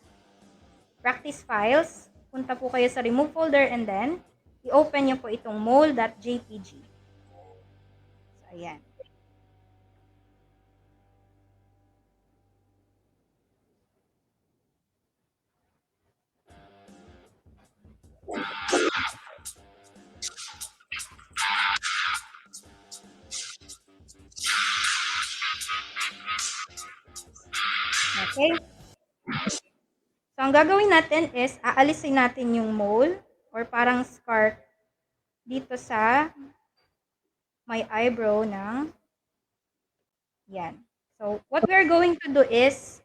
[SPEAKER 3] practice files. Punta po kayo sa remove folder and then i-open nyo po itong mole.jpg. So, ayan. Okay? So, ang gagawin natin is aalisin natin yung mole or parang scar dito sa may eyebrow ng yan. So, what we're going to do is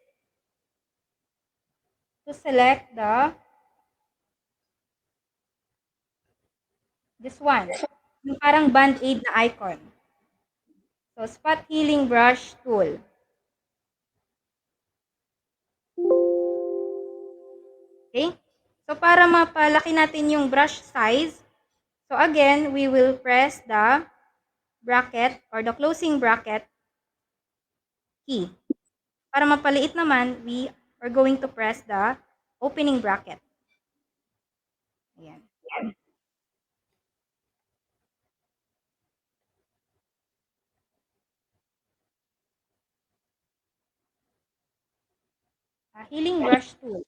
[SPEAKER 3] to select this one. Yung parang band-aid na icon. So, spot healing brush tool. Okay? So, para mapalaki natin yung brush size, so again, we will press the bracket or the closing bracket key. Para mapaliit naman, we are going to press the opening bracket. Ayan. Healing brush tool.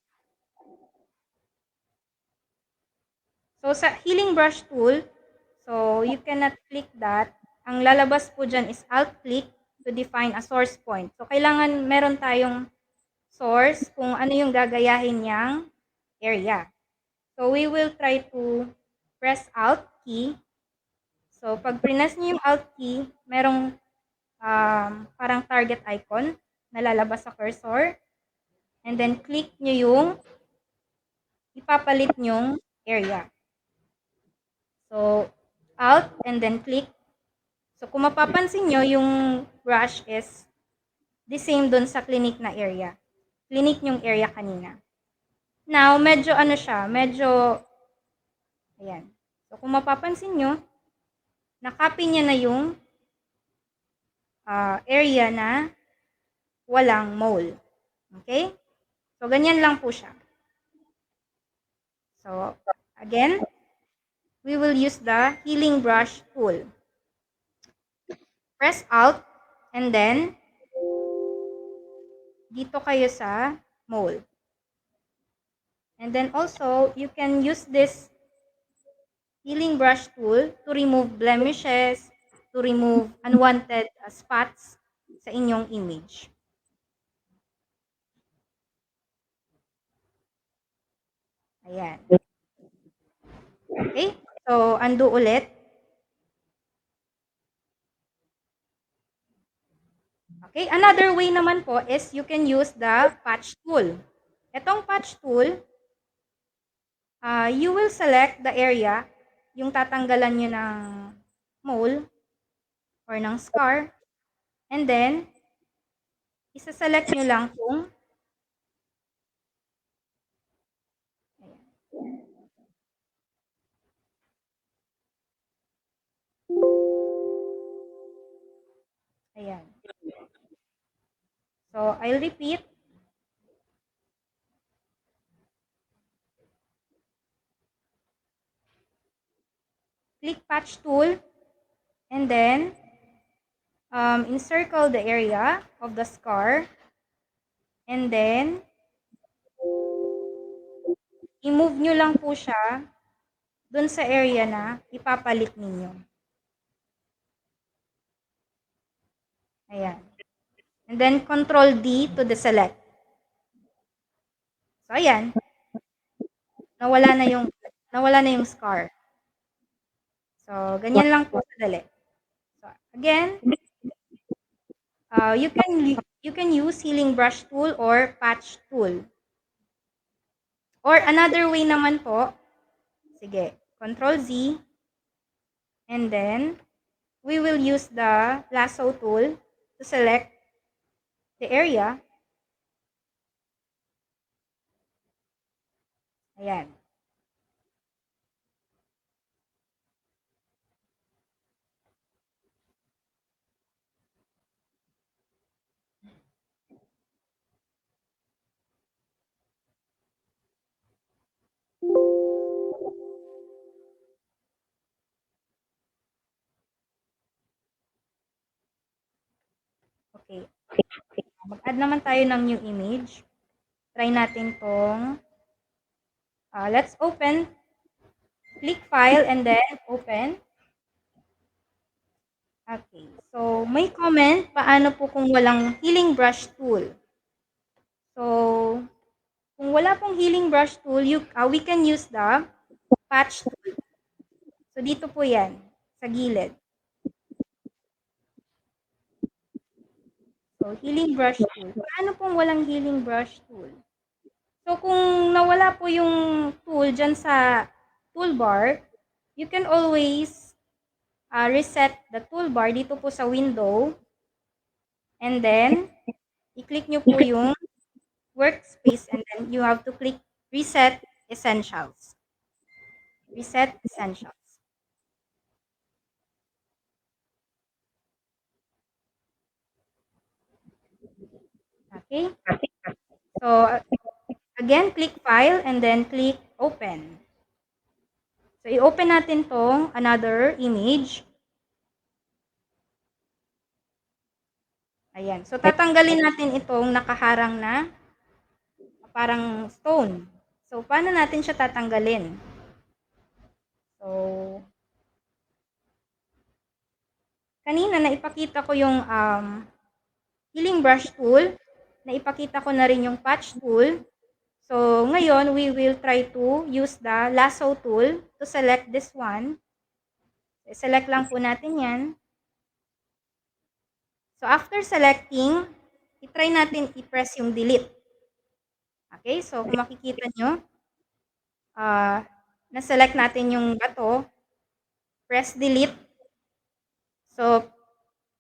[SPEAKER 3] So, sa healing brush tool, so you cannot click that. Ang lalabas po dyan is alt-click to define a source point. So, kailangan meron tayong source kung ano yung gagayahin niyang area. So, we will try to press Alt key. So, pag press niyo yung Alt key, merong parang target icon na lalabas sa cursor. And then, click nyo yung ipapalit nyong area. So, Alt and then click. So, kung mapapansin nyo, yung brush is the same dun sa clinic na area. Clinic yung area kanina. Now, medyo ano siya, ayan. So, kung mapapansin nyo, na-copy niya na yung area na walang mole. Okay? So, ganyan lang po siya. So, again, we will use the healing brush tool. Press Alt, and then dito kayo sa mole. And then also, you can use this healing brush tool to remove blemishes, to remove unwanted spots sa inyong image. Ayan. Okay? So, undo ulit. Okay? Another way naman po is you can use the patch tool. Itong patch tool, you will select the area, yung tatanggalan nyo ng mole or ng scar. And then, isa-select nyo lang kung ayan. So, I'll repeat. Click patch tool and then encircle the area of the scar and then i-move nyo lang po siya dun sa area na ipapalit ninyo. Ayan. And then Control D to deselect. So ayan, nawala na yung scar. So ganyan lang po kadali. So again, you can use healing brush tool or patch tool. Or another way naman po, sige, Control Z and then we will use the lasso tool to select the area. Ayan. Okay. Mag-add naman tayo ng new image. Try natin tong, let's open, click file and then open. Okay. So, may comment, paano po kung walang healing brush tool? So, kung wala pong healing brush tool, we can use the patch tool. So, dito po yan, sa gilid. So, healing brush tool. Paano pong walang healing brush tool? So, kung nawala po yung tool dyan sa toolbar, you can always reset the toolbar dito po sa window. And then, i-click nyo po yung workspace and then you have to click Reset Essentials. Reset Essentials. Okay? So, again, click File and then click Open. So, i-open natin tong another image. Ayan. So, tatanggalin natin itong nakaharang na parang stone. So, paano natin siya tatanggalin? So, kanina naipakita ko yung healing brush tool. Naipakita ko na rin yung patch tool. So, ngayon, we will try to use the lasso tool to select this one. Select lang po natin yan. So, after selecting, i-try natin i-press yung delete. Okay? So, kung makikita nyo, na-select natin yung bato, press delete. So,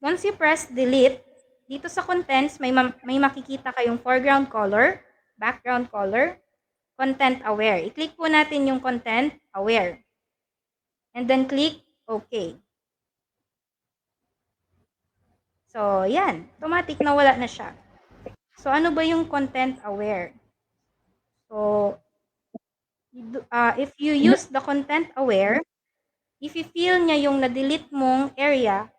[SPEAKER 3] once you press delete, dito sa contents, may makikita kayong foreground color, background color, content aware. I-click po natin yung content aware. And then click OK. So, yan. Automatic na wala na siya. So, ano ba yung content aware? So, if you use the content aware, if you feel niya yung na-delete mong area,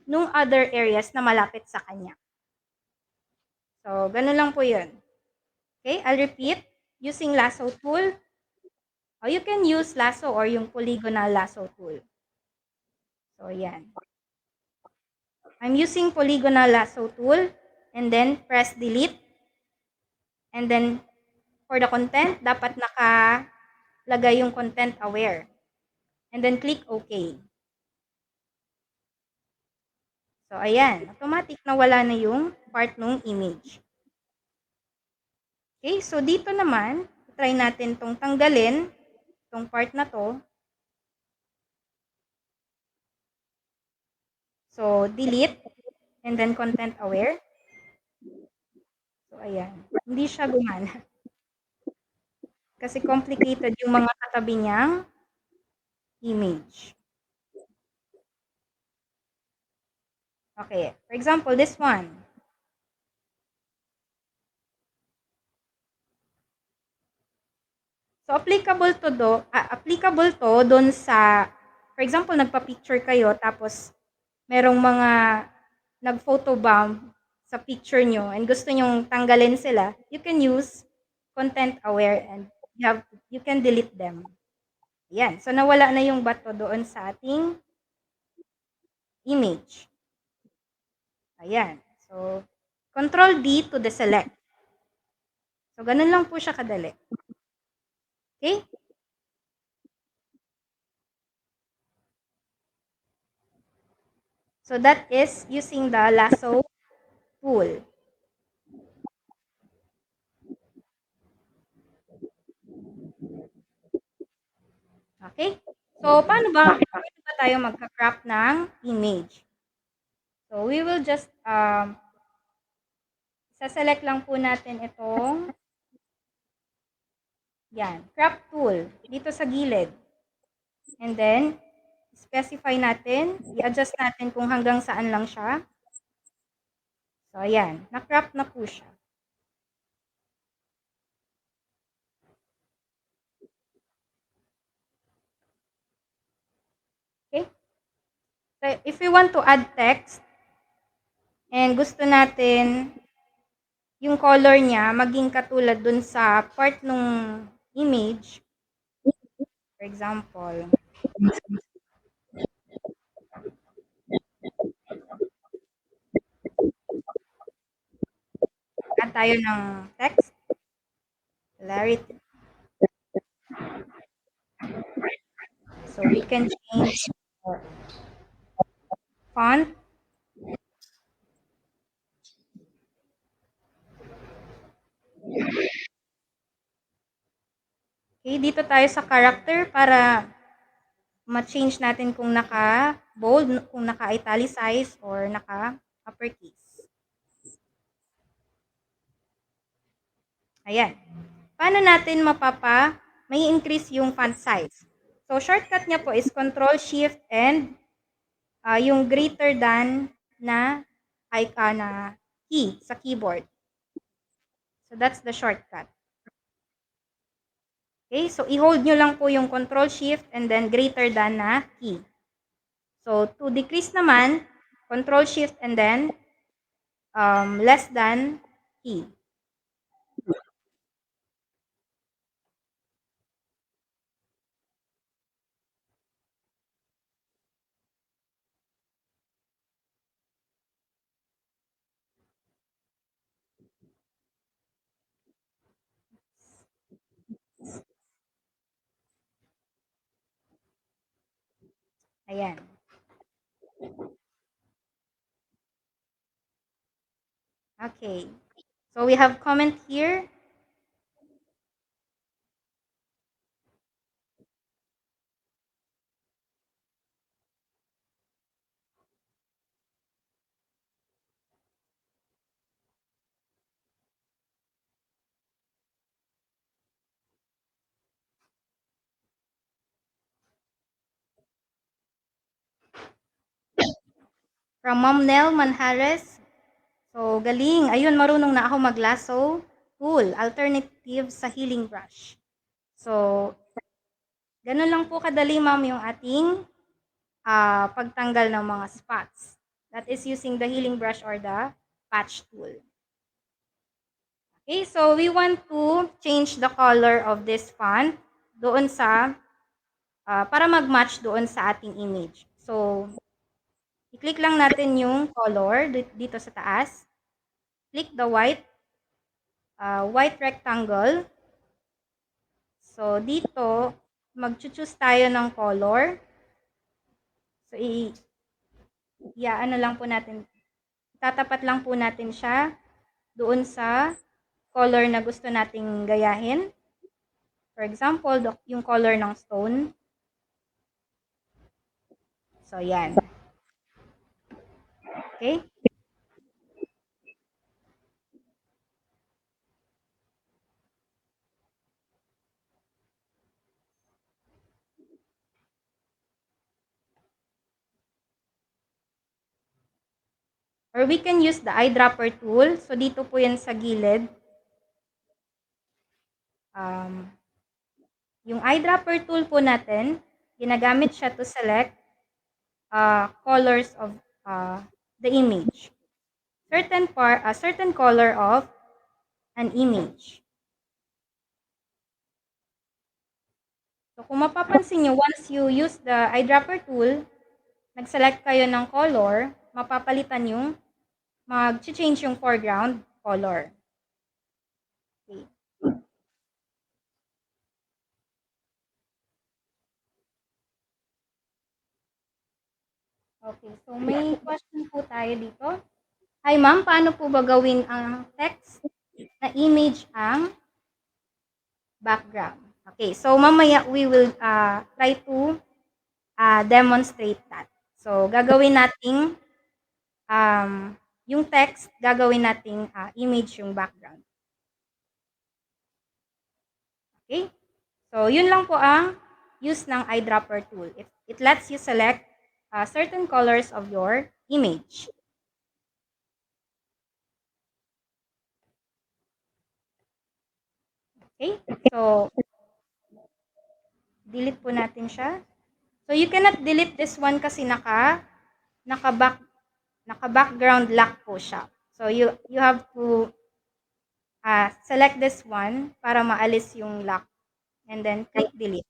[SPEAKER 3] nung other areas na malapit sa kanya. So, ganun lang po yun. Okay, I'll repeat. Using lasso tool, or you can use lasso or yung polygonal lasso tool. So, yan. I'm using polygonal lasso tool and then press delete. And then, for the content, dapat nakalagay yung content aware. And then, click OK. So, ayan. Automatic na wala na yung part ng image. Okay, so dito naman, try natin tong tanggalin, tong part na to. So, delete, and then content aware. So, ayan. Hindi siya gumana. Kasi complicated yung mga katabi niyang image. Okay, for example, this one. So, applicable to doon sa, for example, nagpa-picture kayo, tapos merong mga nag-photobomb sa picture nyo and gusto nyong tanggalin sila, you can use content aware and you can delete them. Yan. So, nawala na yung bato doon sa ating image. Ayan. So, Control D to deselect. So, ganun lang po siya kadali. Okay? So, that is using the lasso tool. Okay? So, paano ba tayo magka-crop ng image? So, we will just, saselect lang po natin itong, yan, crop tool, dito sa gilid. And then, specify natin, i-adjust natin kung hanggang saan lang siya. So, ayan, na-crop na po siya. Okay? So, if we want to add text, and gusto natin yung color niya maging katulad dun sa part ng image, for example, add tayo ng text, clarity. So, we can change font. Okay, dito tayo sa character para ma-change natin kung naka-bold, kung naka-italicize, or naka-uppercase. Ayan. Paano natin may increase yung font size? So, shortcut niya po is Control, Shift, and yung greater than na icon na key sa keyboard. So, that's the shortcut. Okay, so i-hold nyo lang po yung Control, Shift, and then greater than na key. So, to decrease naman, Control, Shift, and then less than key. Ayan. Okay. So, we have comment here. From Ma'am Nel Manjares. So, galing. Ayun, marunong na ako maglasso tool. Alternative sa healing brush. So, ganun lang po kadali, ma'am, yung ating pagtanggal ng mga spots. That is using the healing brush or the patch tool. Okay, so we want to change the color of this font doon sa, para mag-match doon sa ating image. So, i-click lang natin yung color dito sa taas. Click the white rectangle. So, dito, mag-choose tayo ng color. So, ano lang po natin, tatapat lang po natin siya doon sa color na gusto nating gayahin. For example, yung color ng stone. So, yan. Okay? Or we can use the eyedropper tool. So, dito po yan sa gilid. Yung eyedropper tool po natin, ginagamit siya to select colors of the image. Certain color of an image. So, kung mapapansin nyo, once you use the eyedropper tool, nag-select kayo ng color, mapapalitan yung, mag-change yung foreground color. Okay. Okay, so may question po tayo dito. Hi ma'am, paano po ba gawin ang text na image ang background? Okay, so mamaya we will try to demonstrate that. So, gagawin nating yung text, gagawin nating image yung background. Okay? So, yun lang po ang use ng eyedropper tool. It lets you select certain colors of your image. Okay? So, delete po natin siya. So, you cannot delete this one kasi naka-background lock po siya. So, you have to select this one para maalis yung lock. And then, click delete.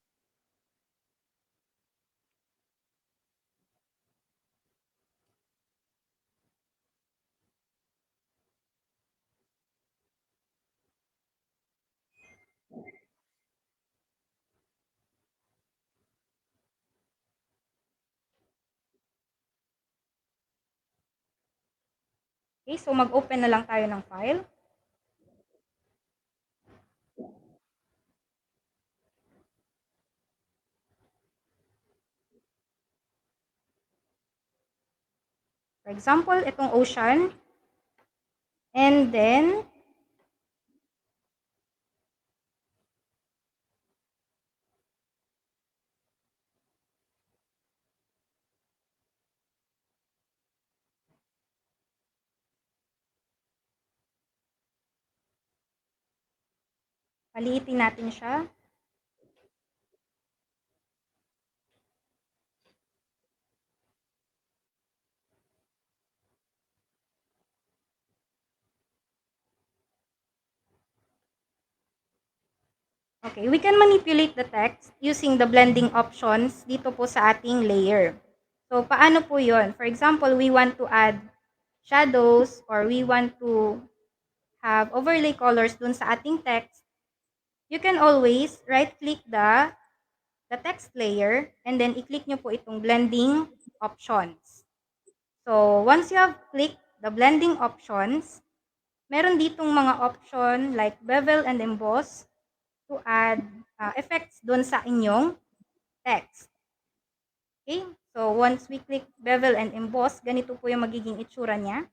[SPEAKER 3] Okay, so mag-open na lang tayo ng file. For example, itong ocean. And then, paliitin natin siya. Okay, we can manipulate the text using the blending options dito po sa ating layer. So, paano po yon? For example, we want to add shadows or we want to have overlay colors dun sa ating text. You can always right-click the text layer and then i-click nyo po itong blending options. So, once you have clicked the blending options, meron ditong mga option like bevel and emboss to add effects doon sa inyong text. Okay? So, once we click bevel and emboss, ganito po yung magiging itsura niya.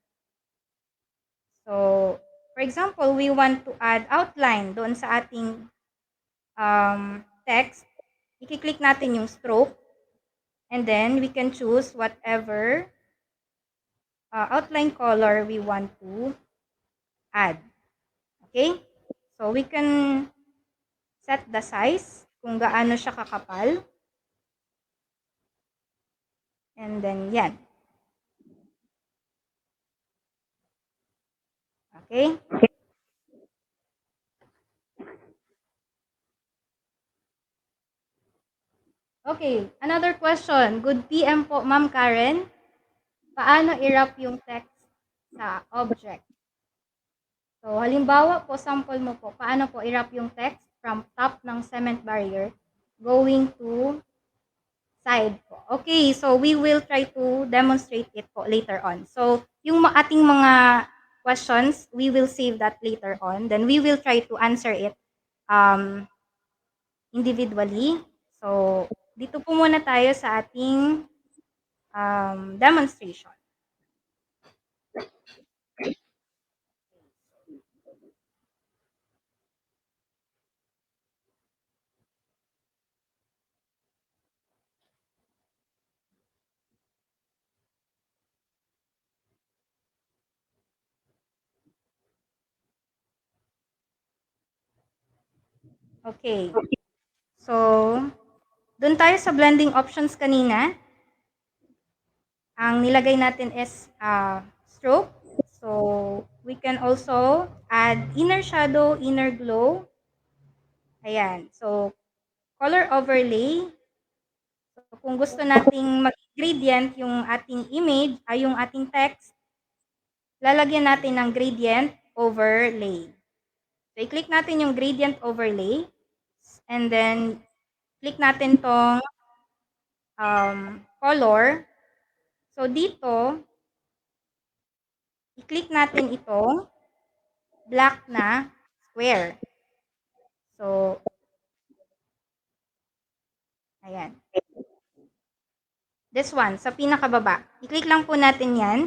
[SPEAKER 3] So, for example, we want to add outline doon sa ating text. I-click natin yung stroke and then we can choose whatever outline color we want to add. Okay? So, we can set the size kung gaano siya kakapal. And then, yan. Okay? Okay, another question. Good PM po, Ma'am Karen. Paano i-wrap yung text sa object? So, halimbawa po, sample mo po, paano po i-wrap yung text from top ng cement barrier going to side po. Okay, so we will try to demonstrate it po later on. So, yung ating mga questions, we will save that later on. Then, we will try to answer it um, individually. So, dito po muna tayo sa ating demonstration. Okay. So, dun tayo sa blending options kanina. Ang nilagay natin is stroke. So, we can also add inner shadow, inner glow. Ayan. So, color overlay. So, kung gusto nating mag-gradient yung ating image, ay yung ating text, lalagyan natin ng gradient overlay. So, i-click natin yung gradient overlay. And then, click natin tong color. So, dito, i-click natin itong black na square. So, ayan. This one, sa pinakababa. I-click lang po natin yan.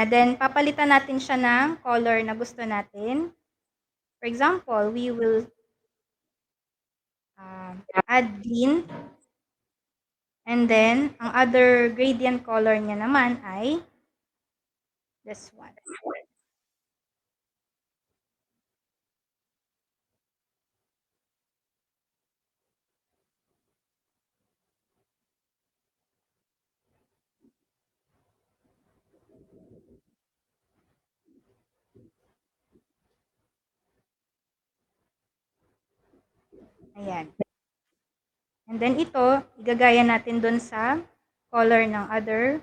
[SPEAKER 3] Then, papalitan natin siya ng color na gusto natin. For example, we will add green. And then, ang other gradient color niya naman ay this one. Ayan. And then ito, igagaya natin dun sa color ng other.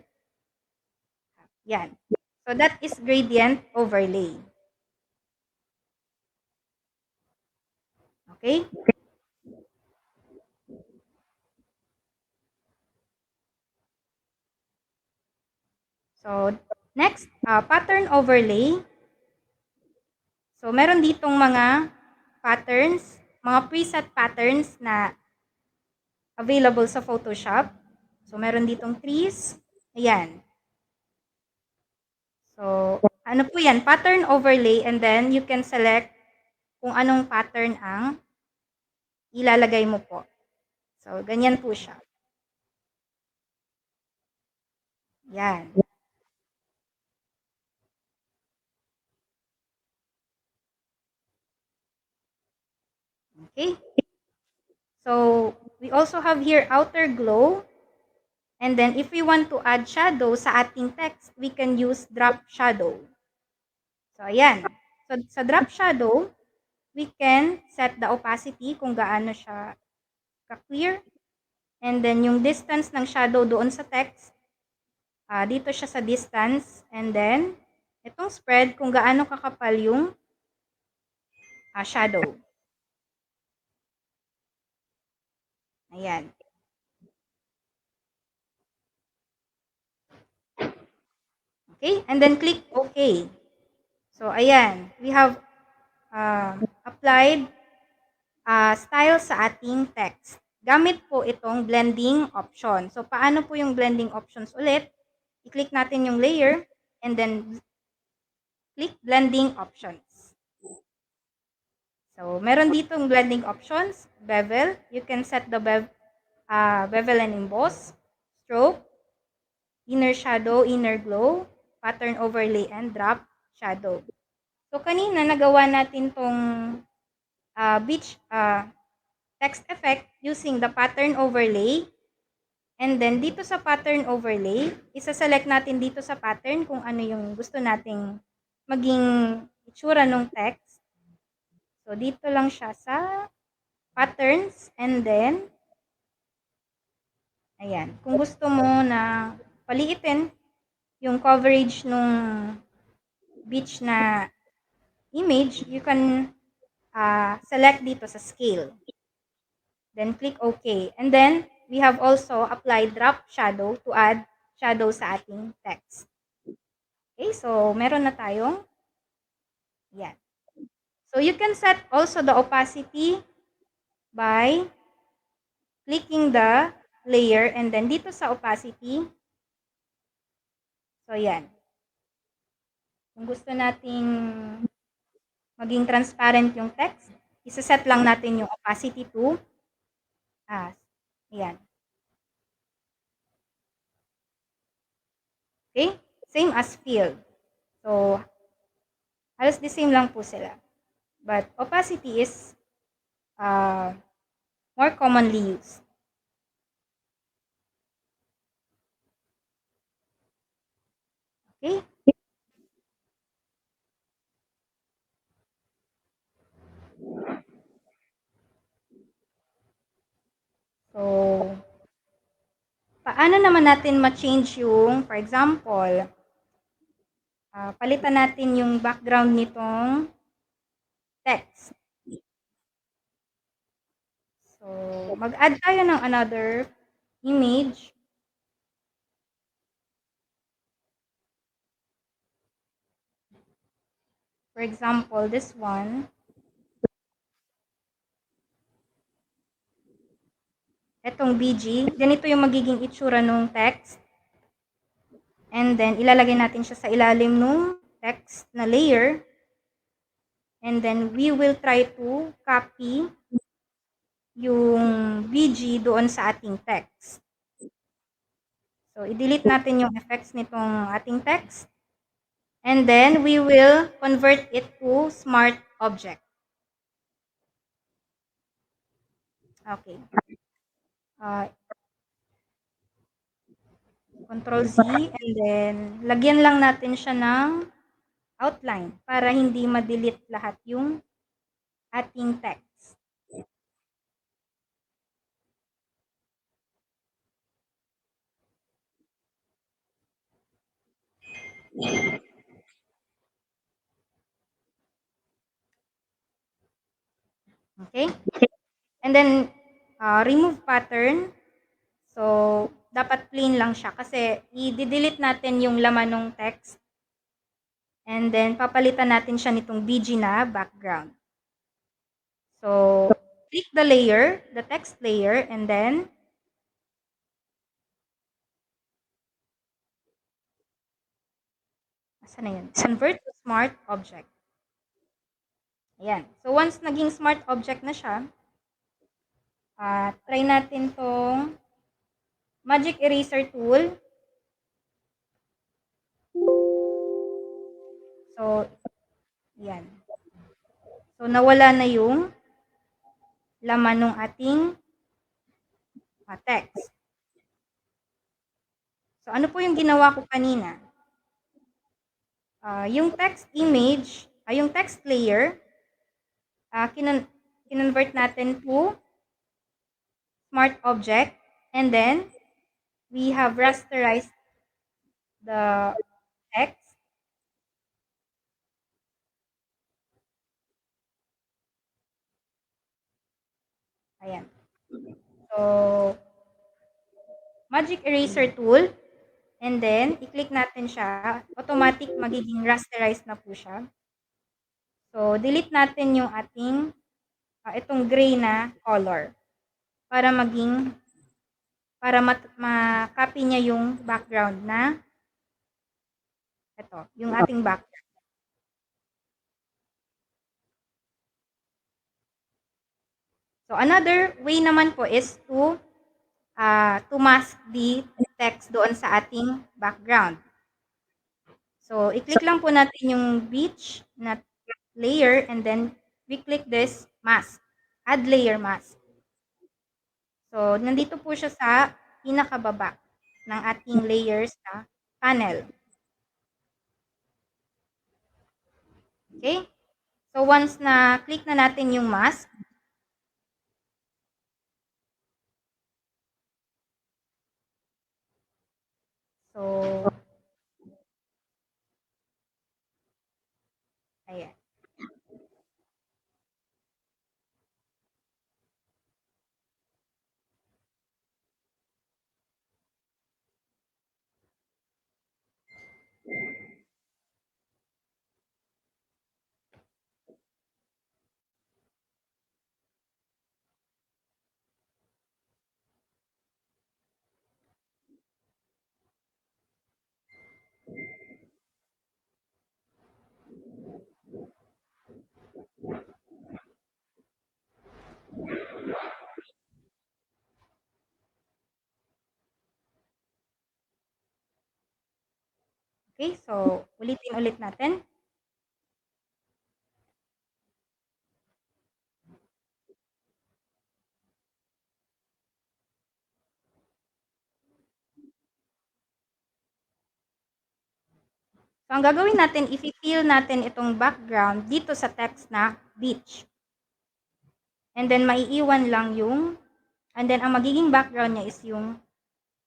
[SPEAKER 3] Yan. So that is gradient overlay. Okay? So next, pattern overlay. So meron ditong mga patterns, mga preset patterns na available sa Photoshop. So meron ditong trees. Ayan. So ano po yan? Pattern overlay, and then you can select kung anong pattern ang ilalagay mo po. So ganyan po siya. Yan. Okay. So we also have here outer glow. And then, if we want to add shadow sa ating text, we can use drop shadow. So, ayan. So, sa drop shadow, we can set the opacity kung gaano siya ka-clear. And then, yung distance ng shadow doon sa text, dito siya sa distance. And then, itong spread, kung gaano kakapal yung shadow. Ayan. Okay? And then, click OK. So, ayan. We have applied style sa ating text. Gamit po itong blending option. So, paano po yung blending options ulit? I-click natin yung layer and then click blending options. So, meron ditong blending options, bevel. You can set the bevel and emboss, stroke, inner shadow, inner glow, pattern overlay, and drop shadow. So, kanina nagawa natin tong beach text effect using the pattern overlay. And then, dito sa pattern overlay, isa-select natin dito sa pattern kung ano yung gusto nating maging itsura ng text. So, dito lang siya sa patterns. And then, Ayan. Kung gusto mo na paliitin yung coverage nung beach na image, you can select dito sa scale. Then click OK. And then, we have also applied drop shadow to add shadow sa ating text. Okay, so meron na tayong yan. So you can set also the opacity by clicking the layer and then dito sa opacity, so yan. Kung gusto nating maging transparent yung text, isa-set lang natin yung opacity to yan. Okay? Same as field. So, halos the same lang po sila. But opacity is more commonly used. Okay? So, paano naman natin ma-change yung, for example, palitan natin yung background nitong text. So, mag-add tayo ng another image. For example, this one. Etong BG. Ganito yung magiging itsura ng text. And then, ilalagay natin siya sa ilalim ng text na layer. And then, we will try to copy yung BG doon sa ating text. So, i-delete natin yung effects nitong ating text. And then, we will convert it to smart object. Okay. Control Z, and then, lagyan lang natin siya ng outline para hindi ma-delete lahat yung ating text. Okay? And then, remove pattern. So, dapat plain lang siya kasi i-delete natin yung laman ng text. And then, papalitan natin siya nitong BG na background. So, click the layer, the text layer, and then, asa na yun? Convert to smart object. Ayan. So, once naging smart object na siya, try natin tong magic eraser tool. So, yan. So, nawala na yung laman ng ating text. So, ano po yung ginawa ko kanina? Yung text image, yung text layer, kinonvert natin to smart object, and then we have rasterized the text. Ayan. So, magic eraser tool, and then i-click natin siya, automatic magiging rasterized na po siya. So, delete natin yung ating itong gray na color para ma-copy niya yung background na ito, yung ating background. So, another way naman po is to mask the text doon sa ating background. So, i-click lang po natin yung beach na layer and then we click this mask, add layer mask. So, nandito po siya sa pinakababa ng ating layers sa panel. Okay? So, once na click na natin yung mask, Okay, so ulitin ulit natin. So, ang gagawin natin, i-fill natin itong background dito sa text na beach. And then, maiiwan lang yung, and then, ang magiging background niya is yung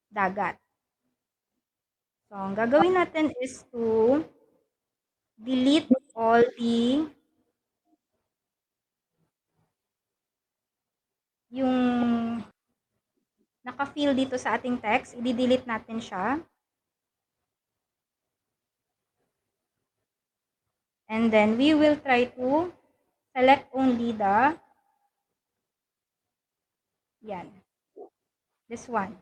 [SPEAKER 3] dagat. So, ang gagawin natin is to delete all the, yung naka-fill dito sa ating text, i-delete natin siya. And then, we will try to select only the, yan, this one.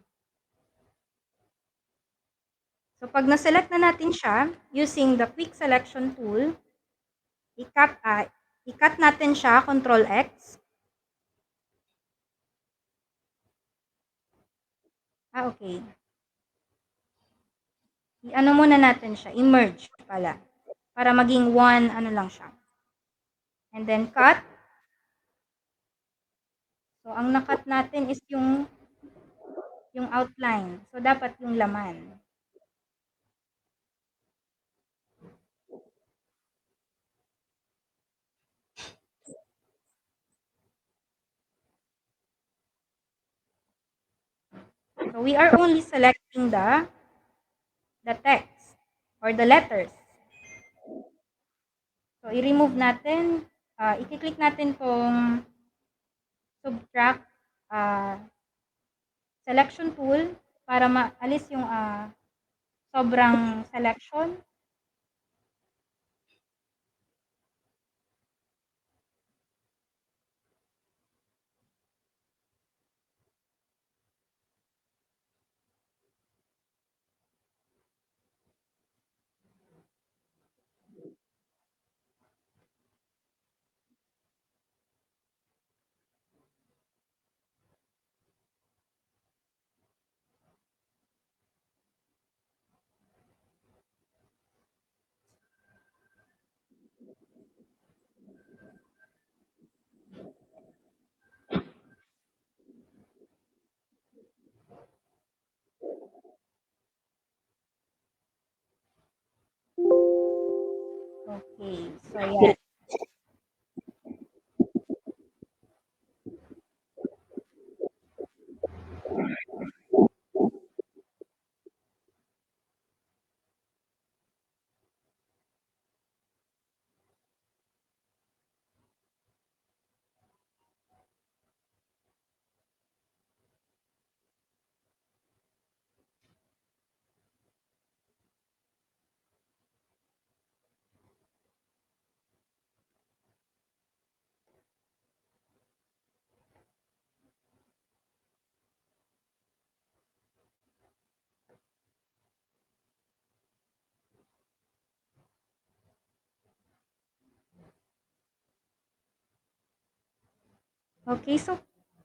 [SPEAKER 3] So, pag na-select na natin siya, using the quick selection tool, i-cut natin siya, Control X. Okay. I-ano muna natin siya, i-merge pala. Para maging one, ano lang siya. And then cut. So, ang nakat natin is yung outline. So, dapat yung laman. So, we are only selecting the text or the letters. So, i-remove natin, i-click natin tong subtract selection tool para maalis yung sobrang selection. Okay, so yan. Okay, so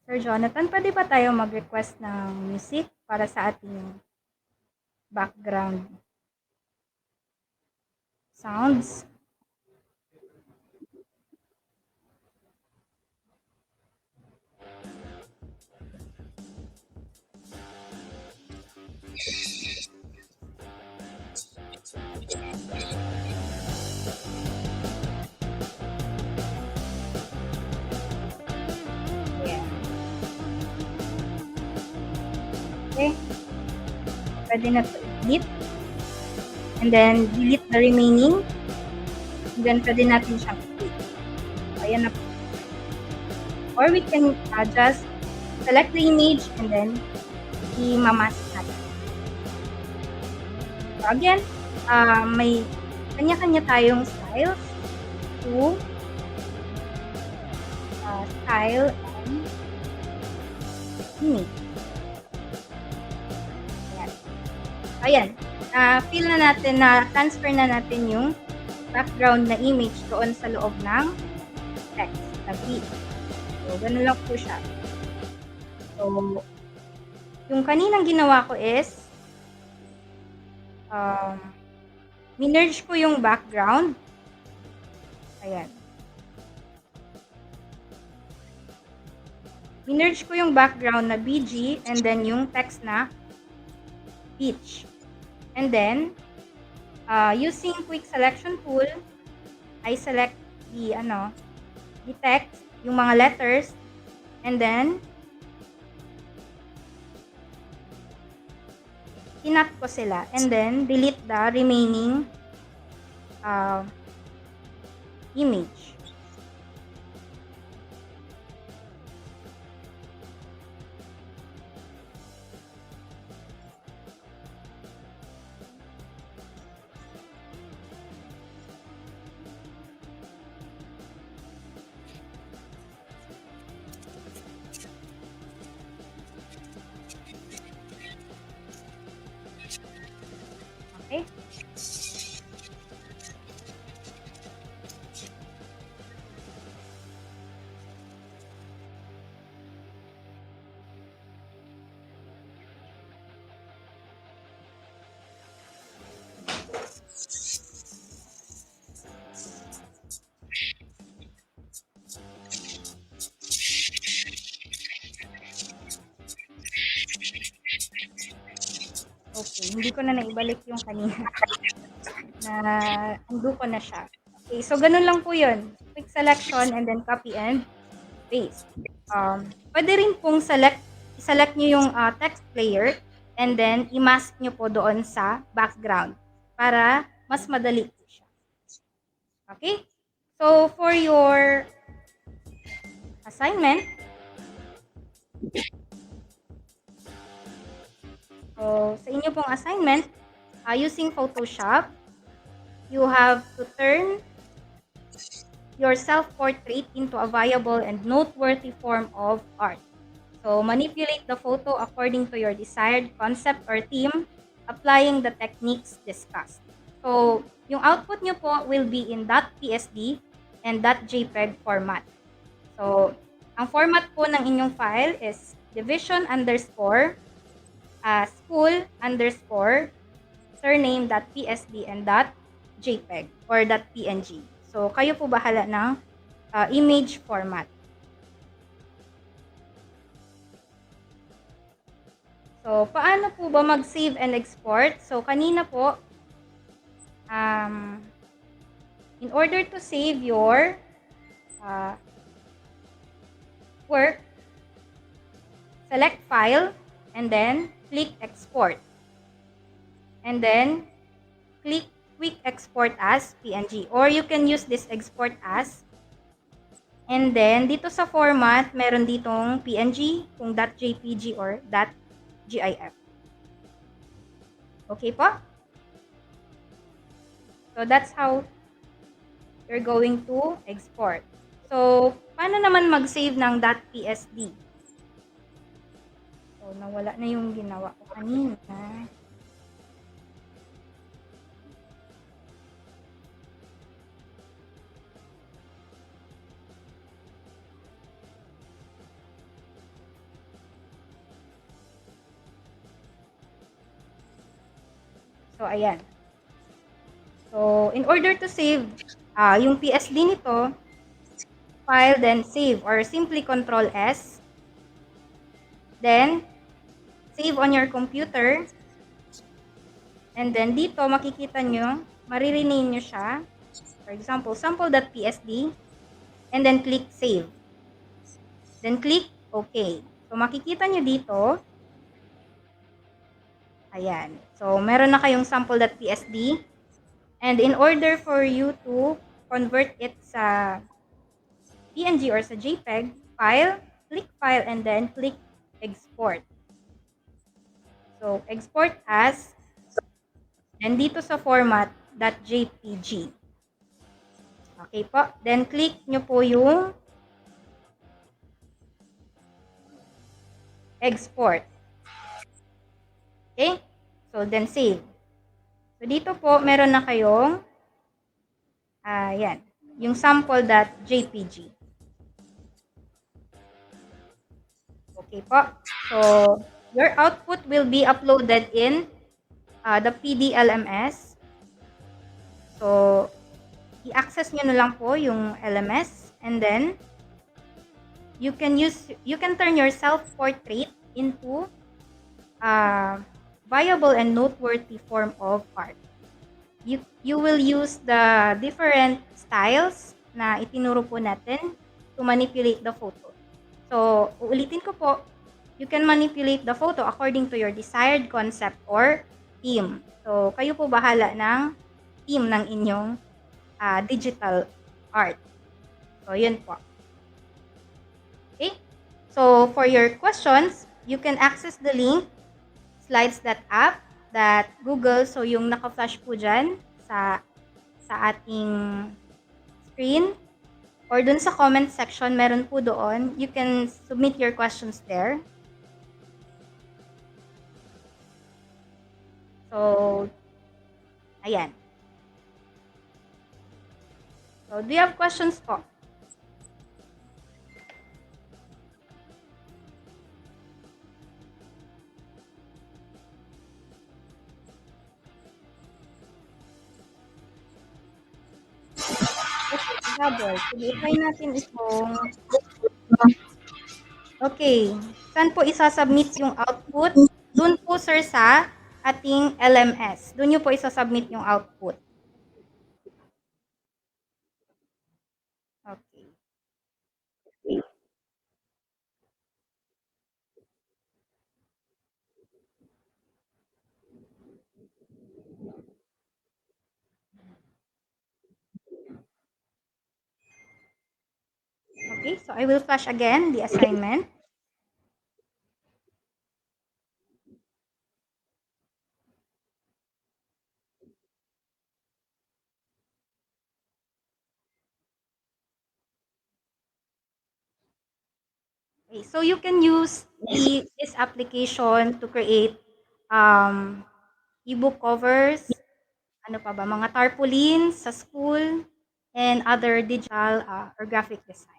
[SPEAKER 3] Sir Jonathan, pwede ba tayo mag-request ng music para sa ating background sounds? Yeah. Okay. Pwede na to delete. And then, delete the remaining. And then, pwede natin siyang i-click. So, ayan na po. Or we can just select the image and then i-mask natin. So, again, may kanya-kanya tayong styles to style and image. Ayan. Fill na natin transfer na natin yung background na image doon sa loob ng text na feed. So, ganun lang po siya. So, yung kaninang ginawa ko is Minerge ko yung background. Ayan. Minerge ko yung background na BG and then yung text na peach. And then, using quick selection tool, I select the text, yung mga letters, and then, sinap ko sila, and then, delete the remaining image. Okay? Okay, hindi ko na naibalik yung kanina. Na undo ko na siya. Okay, so ganun lang po yun. Quick selection and then copy and paste. Pwede rin pong i-select nyo yung text player and then i-mask nyo po doon sa background para mas madali po siya. Okay? So, for your assignment, sa inyo pong assignment, using Photoshop, you have to turn your self-portrait into a viable and noteworthy form of art. So, manipulate the photo according to your desired concept or theme, applying the techniques discussed. So, yung output nyo po will be in .psd and .jpeg format. So, ang format po ng inyong file is division underscore school underscore surname.psd and .jpeg or .png. So, kayo po bahala ng image format. So, paano po ba mag-save and export? So, kanina po, in order to save your work, select File, and then click Export. And then, click Quick Export as PNG. Or you can use this Export as. And then, dito sa format, meron ditong PNG, kung .jpg or .gif. Okay po? So, that's how you're going to export. So, paano naman mag-save ng .psd? So, nawala na yung ginawa ko kanina. So, ayan. So, in order to save yung PSD nito, file, then save, or simply Control S. Then, save on your computer. And then, dito makikita nyo, marirename nyo siya. For example, sample.psd. And then, click Save. Then, click OK. So, makikita nyo dito, ayan. So, meron na kayong sample.psd. And in order for you to convert it sa PNG or sa JPEG, click File, and then click Export. So, export as, and dito sa format, .jpg. Okay po. Then, click nyo po yung Export. Okay? So, then save. So, dito po, meron na kayong, yan, yung sample.jpg. Okay po. So, your output will be uploaded in the PDLMS. So, i-access nyo na lang po yung LMS and then you can turn your self-portrait into a viable and noteworthy form of art. You will use the different styles na itinuro po natin to manipulate the photo. So, uulitin ko po, you can manipulate the photo according to your desired concept or theme. So, kayo po bahala ng theme ng inyong digital art. So, yun po. Okay? So, for your questions, you can access the link slides.app Google. So, yung naka-flash po dyan sa ating screen or dun sa comment section, meron po doon. You can submit your questions there. So, ayan. So, do you have questions po? Okay, Gabor. Sige, try natin itong... Okay. Saan po isasubmit yung output? Doon po, sir, sa ating LMS. Doon nyo po isasubmit yung output. Okay. Okay, so I will flash again the assignment. Okay, so you can use this application to create ebook covers, ano pa ba, mga tarpaulins sa school, and other digital or graphic design.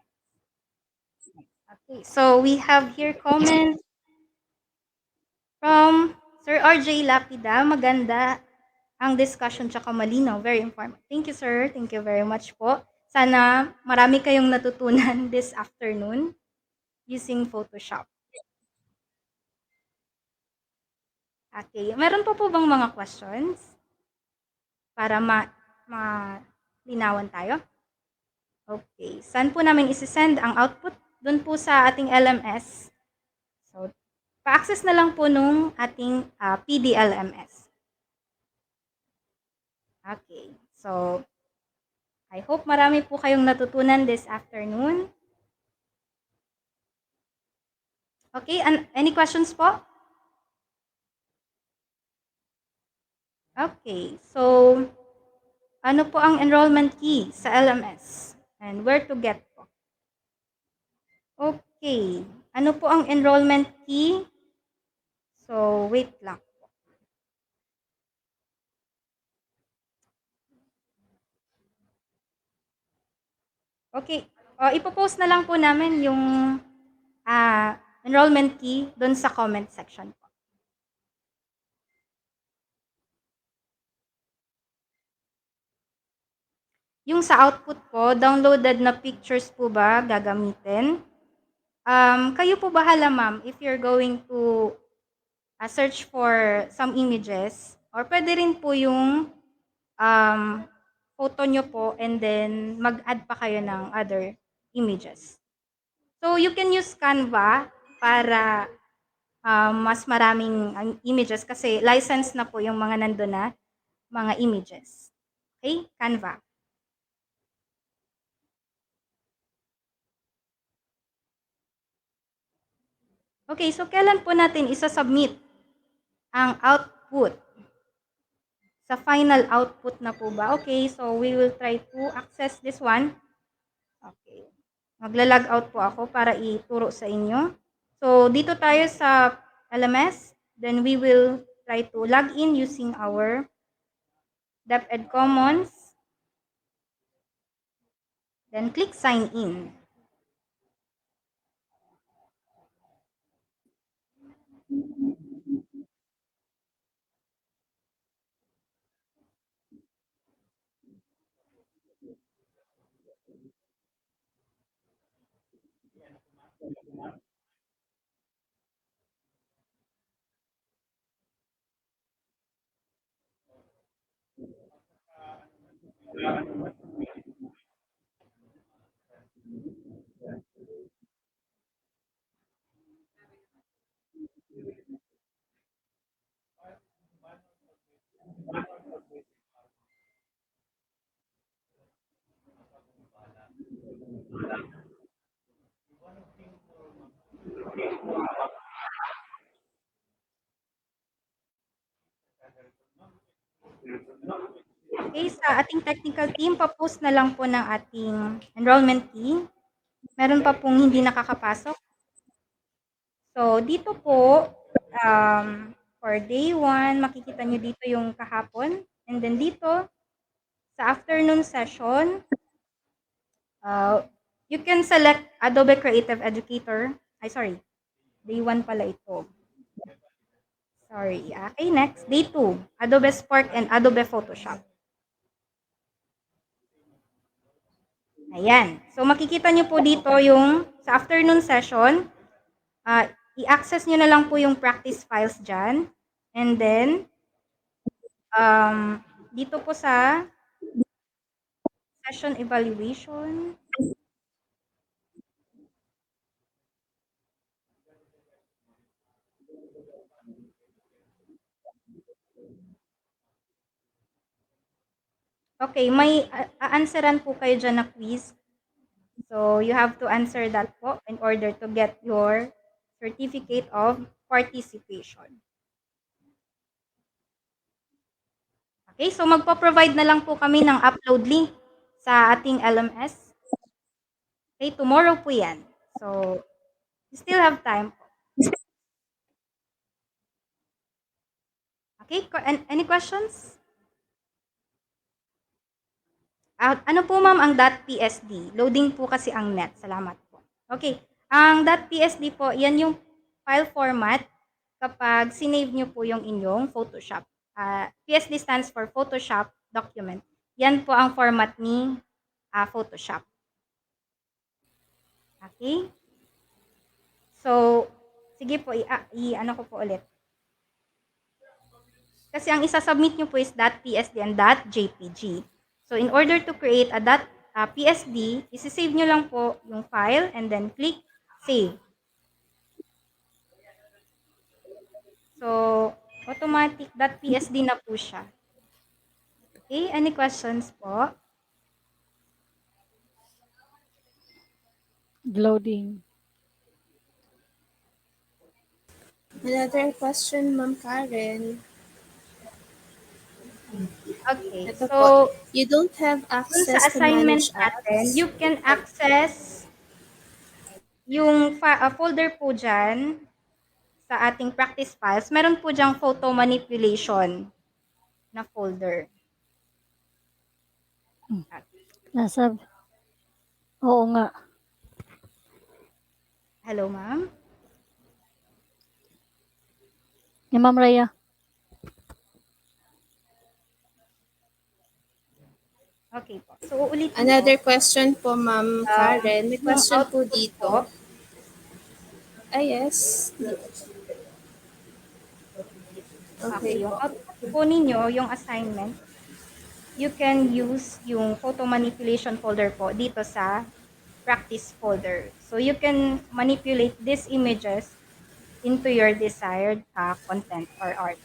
[SPEAKER 3] Okay, so we have here comments from Sir RJ Lapida. Maganda ang discussion tsaka malinaw. Very informative. Thank you, sir. Thank you very much po. Sana marami kayong natutunan this afternoon using Photoshop. Okay. Meron pa po bang mga questions? Para malinawan tayo? Okay. Saan po namin isi-send ang output? Doon po sa ating LMS. So, pa-access na lang po nung ating PDLMS. Okay. So, I hope marami po kayong natutunan this afternoon. Okay, any questions po? Okay, so ano po ang enrollment key sa LMS? And where to get po? Okay, ano po ang enrollment key? So, wait lang. Okay, ipopost na lang po namin yung enrollment key doon sa comment section po. Yung sa output po, downloaded na pictures po ba gagamitin? Kayo po bahala, ma'am, if you're going to search for some images or pwede rin po yung photo nyo po and then mag-add pa kayo ng other images. So, you can use Canva para mas maraming images kasi license na po yung mga nandun na mga images. Okay? Canva. Okay, so kailan po natin isa-submit ang output? Sa final output na po ba? Okay, so we will try to access this one. Okay. Magla-log out po ako para ituro sa inyo. So, dito tayo sa LMS. Then, we will try to log in using our DepEd Commons. Then, click sign in. Okay, sa ating technical team, pa-post na lang po ng ating enrollment team. Meron pa pong hindi nakakapasok. So, dito po, for day 1, makikita nyo dito yung kahapon. And then dito, sa afternoon session, you can select Adobe Creative Educator. Ay, sorry. Day 1 pala ito. Sorry. Okay, next. Day 2, Adobe Spark and Adobe Photoshop. Ayan. So, makikita nyo po dito yung sa afternoon session, i-access nyo na lang po yung practice files dyan. And then, dito po sa session evaluation, okay, may a-answeran po kayo dyan na quiz. So, you have to answer that po in order to get your certificate of participation. Okay, so magpo-provide na lang po kami ng upload link sa ating LMS. Okay, tomorrow po yan. So, you still have time. Okay, any questions? Ano po ma'am ang .psd? Loading po kasi ang net. Salamat po. Okay, ang .psd po, yan yung file format kapag sinave nyo po yung inyong Photoshop. PSD stands for Photoshop document. Yan po ang format ni Photoshop. Okay? So, sige po, ano ko po ulit. Kasi ang isa-submit nyo po is .psd and .jpg. So, in order to create a .psd, isi-save nyo lang po yung file and then click Save. So, automatic .psd na po siya. Okay, any questions po?
[SPEAKER 4] Loading.
[SPEAKER 1] Another question, Ma'am Karen.
[SPEAKER 3] Okay,
[SPEAKER 1] Ito po.
[SPEAKER 3] so,
[SPEAKER 1] You don't have
[SPEAKER 3] dun sa
[SPEAKER 1] access to
[SPEAKER 3] assignment
[SPEAKER 1] manage
[SPEAKER 3] natin,
[SPEAKER 1] apps.
[SPEAKER 3] you can access yung folder po dyan sa ating practice files. Meron po dyang photo manipulation na folder.
[SPEAKER 4] Nasa, oo nga.
[SPEAKER 3] Hello, ma'am?
[SPEAKER 4] Ni Ma'am Raya.
[SPEAKER 3] Okay po. So, ulitin
[SPEAKER 1] Another
[SPEAKER 3] po.
[SPEAKER 1] question po, Ma'am Karen. May
[SPEAKER 3] Yung
[SPEAKER 1] question po
[SPEAKER 3] output
[SPEAKER 1] dito.
[SPEAKER 3] po,
[SPEAKER 1] Yes.
[SPEAKER 3] okay,
[SPEAKER 1] Okay
[SPEAKER 3] yung
[SPEAKER 1] po.
[SPEAKER 3] output po ninyo, yung assignment, you can use yung photo manipulation folder po dito sa practice folder. So, you can manipulate these images into your desired content or art.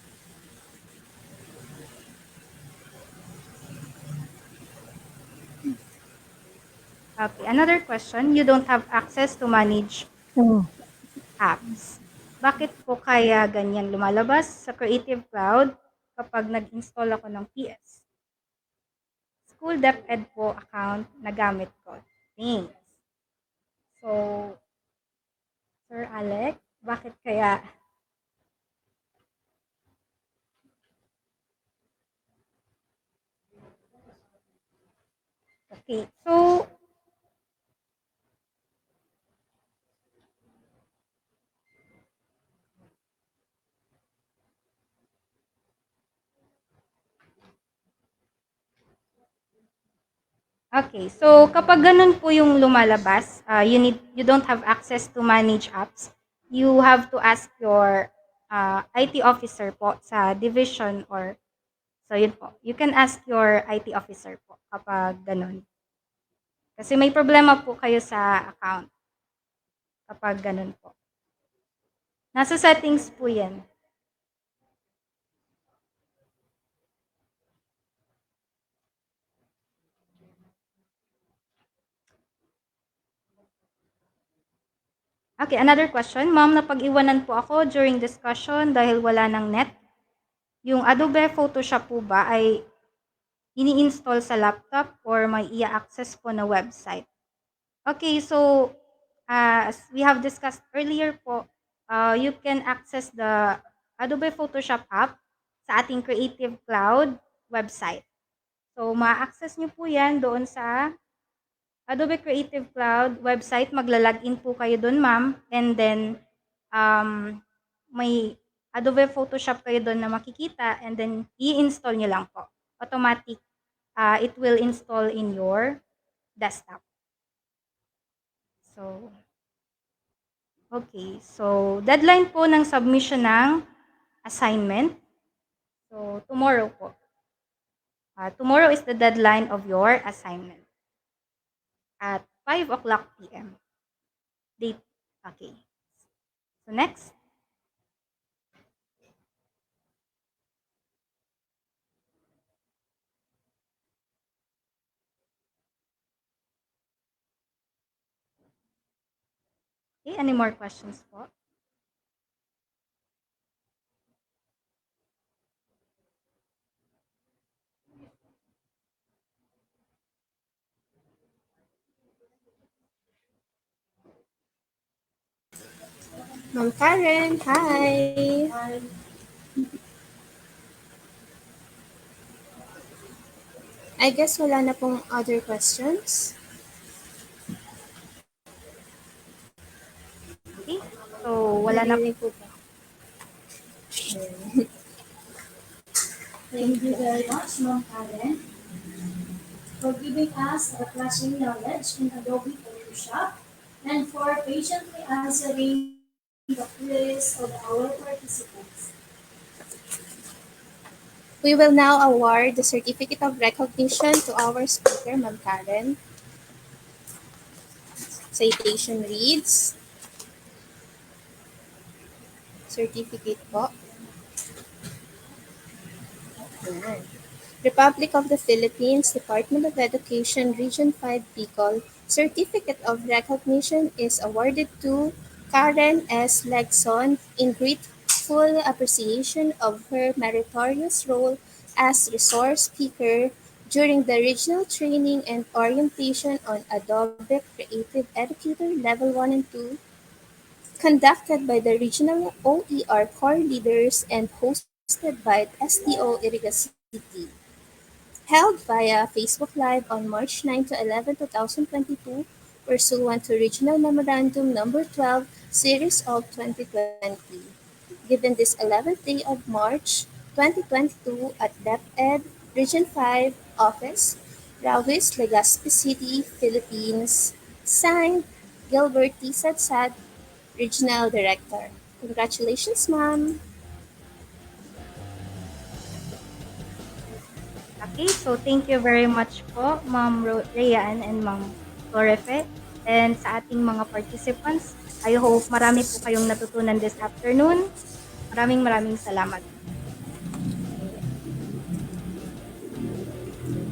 [SPEAKER 3] Okay, another question, you don't have access to manage
[SPEAKER 4] Oo.
[SPEAKER 3] apps. Bakit po kaya ganyan lumalabas sa Creative Cloud kapag nag-install ako ng PS? School DepEd po account na gamit ko. Thanks. So, Sir Alex, bakit kaya? Okay, so, okay, so kapag ganun po yung lumalabas, you don't have access to manage apps, you have to ask your IT officer po sa division or So yun po. You can ask your IT officer po kapag ganun. Kasi may problema po kayo sa account kapag ganun po. Nasa settings po yan. Okay, another question. Ma'am, napag-iwanan po ako during discussion dahil wala ng net. Yung Adobe Photoshop po ba ay ini-install sa laptop or may i-access po na website? Okay, so as we have discussed earlier po, you can access the Adobe Photoshop app sa ating Creative Cloud website. So, ma-access nyo po yan doon sa Adobe Creative Cloud website. Magla-login po kayo doon, ma'am. And then, may Adobe Photoshop kayo doon na makikita. And then, i-install nyo lang po. Automatic, it will install in your desktop. So, okay. So, deadline po ng submission ng assignment. So, tomorrow po. Tomorrow is the deadline of your assignment at 5 o'clock p.m. Date. Okay. So, next. Okay, any more questions po?
[SPEAKER 1] Ma'am Karen, hi! I guess wala na pong other questions.
[SPEAKER 3] Okay. So, wala na
[SPEAKER 1] Narinig po ba?
[SPEAKER 2] Thank you very much, Ma'am Karen, for giving us a classroom knowledge in Adobe Photoshop and for patiently answering the queries of our participants.
[SPEAKER 1] We will now award the Certificate of Recognition to our speaker, Ma'am Karen. Citation reads, certificate po. Ayan. Republic of the Philippines, Department of Education, Region 5, Bicol, Certificate of Recognition is awarded to Karen S. Legson in grateful appreciation of her meritorious role as resource speaker during the regional training and orientation on Adobe Creative Educator Level 1 and 2 conducted by the regional OER core leaders and hosted by SDO Iriga City. Held via Facebook Live on March 9 to 11, 2022, pursuant to Regional Memorandum Number 12, Series of 2020. Given this 11th day of March 2022 at DepEd Region 5 Office, Rawis, Legazpi City, Philippines. Signed, Gilbert T. Sadsad, Regional Director. Congratulations, ma'am!
[SPEAKER 3] Okay, so thank you very much po, Ma'am Rayan and Ma'am Florife. And sa ating mga participants, I hope marami po kayong natutunan this afternoon. Maraming salamat.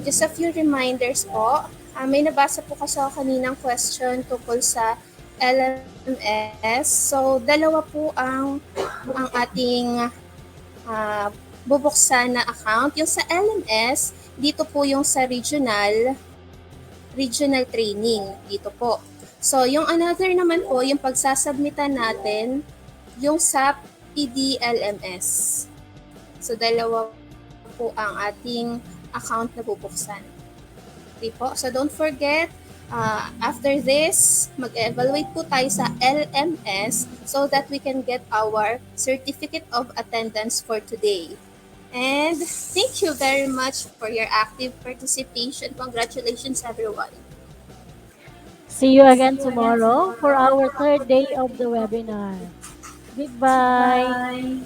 [SPEAKER 1] Just a few reminders po. May nabasa po kasi ako kaninang question tungkol sa LMS. So, dalawa po ang ating bubuksan na account. Yung sa LMS, dito po yung sa regional training. Dito po. So, yung another naman po, yung pagsasubmitan natin, yung sa PDLMS. So, dalawa po ang ating account na bubuksan. Okay po. So, don't forget, after this, mag-evaluate po tayo sa LMS so that we can get our certificate of attendance for today. And thank you very much for your active participation. Congratulations, everyone.
[SPEAKER 4] See you again tomorrow for our third day of the webinar. Goodbye.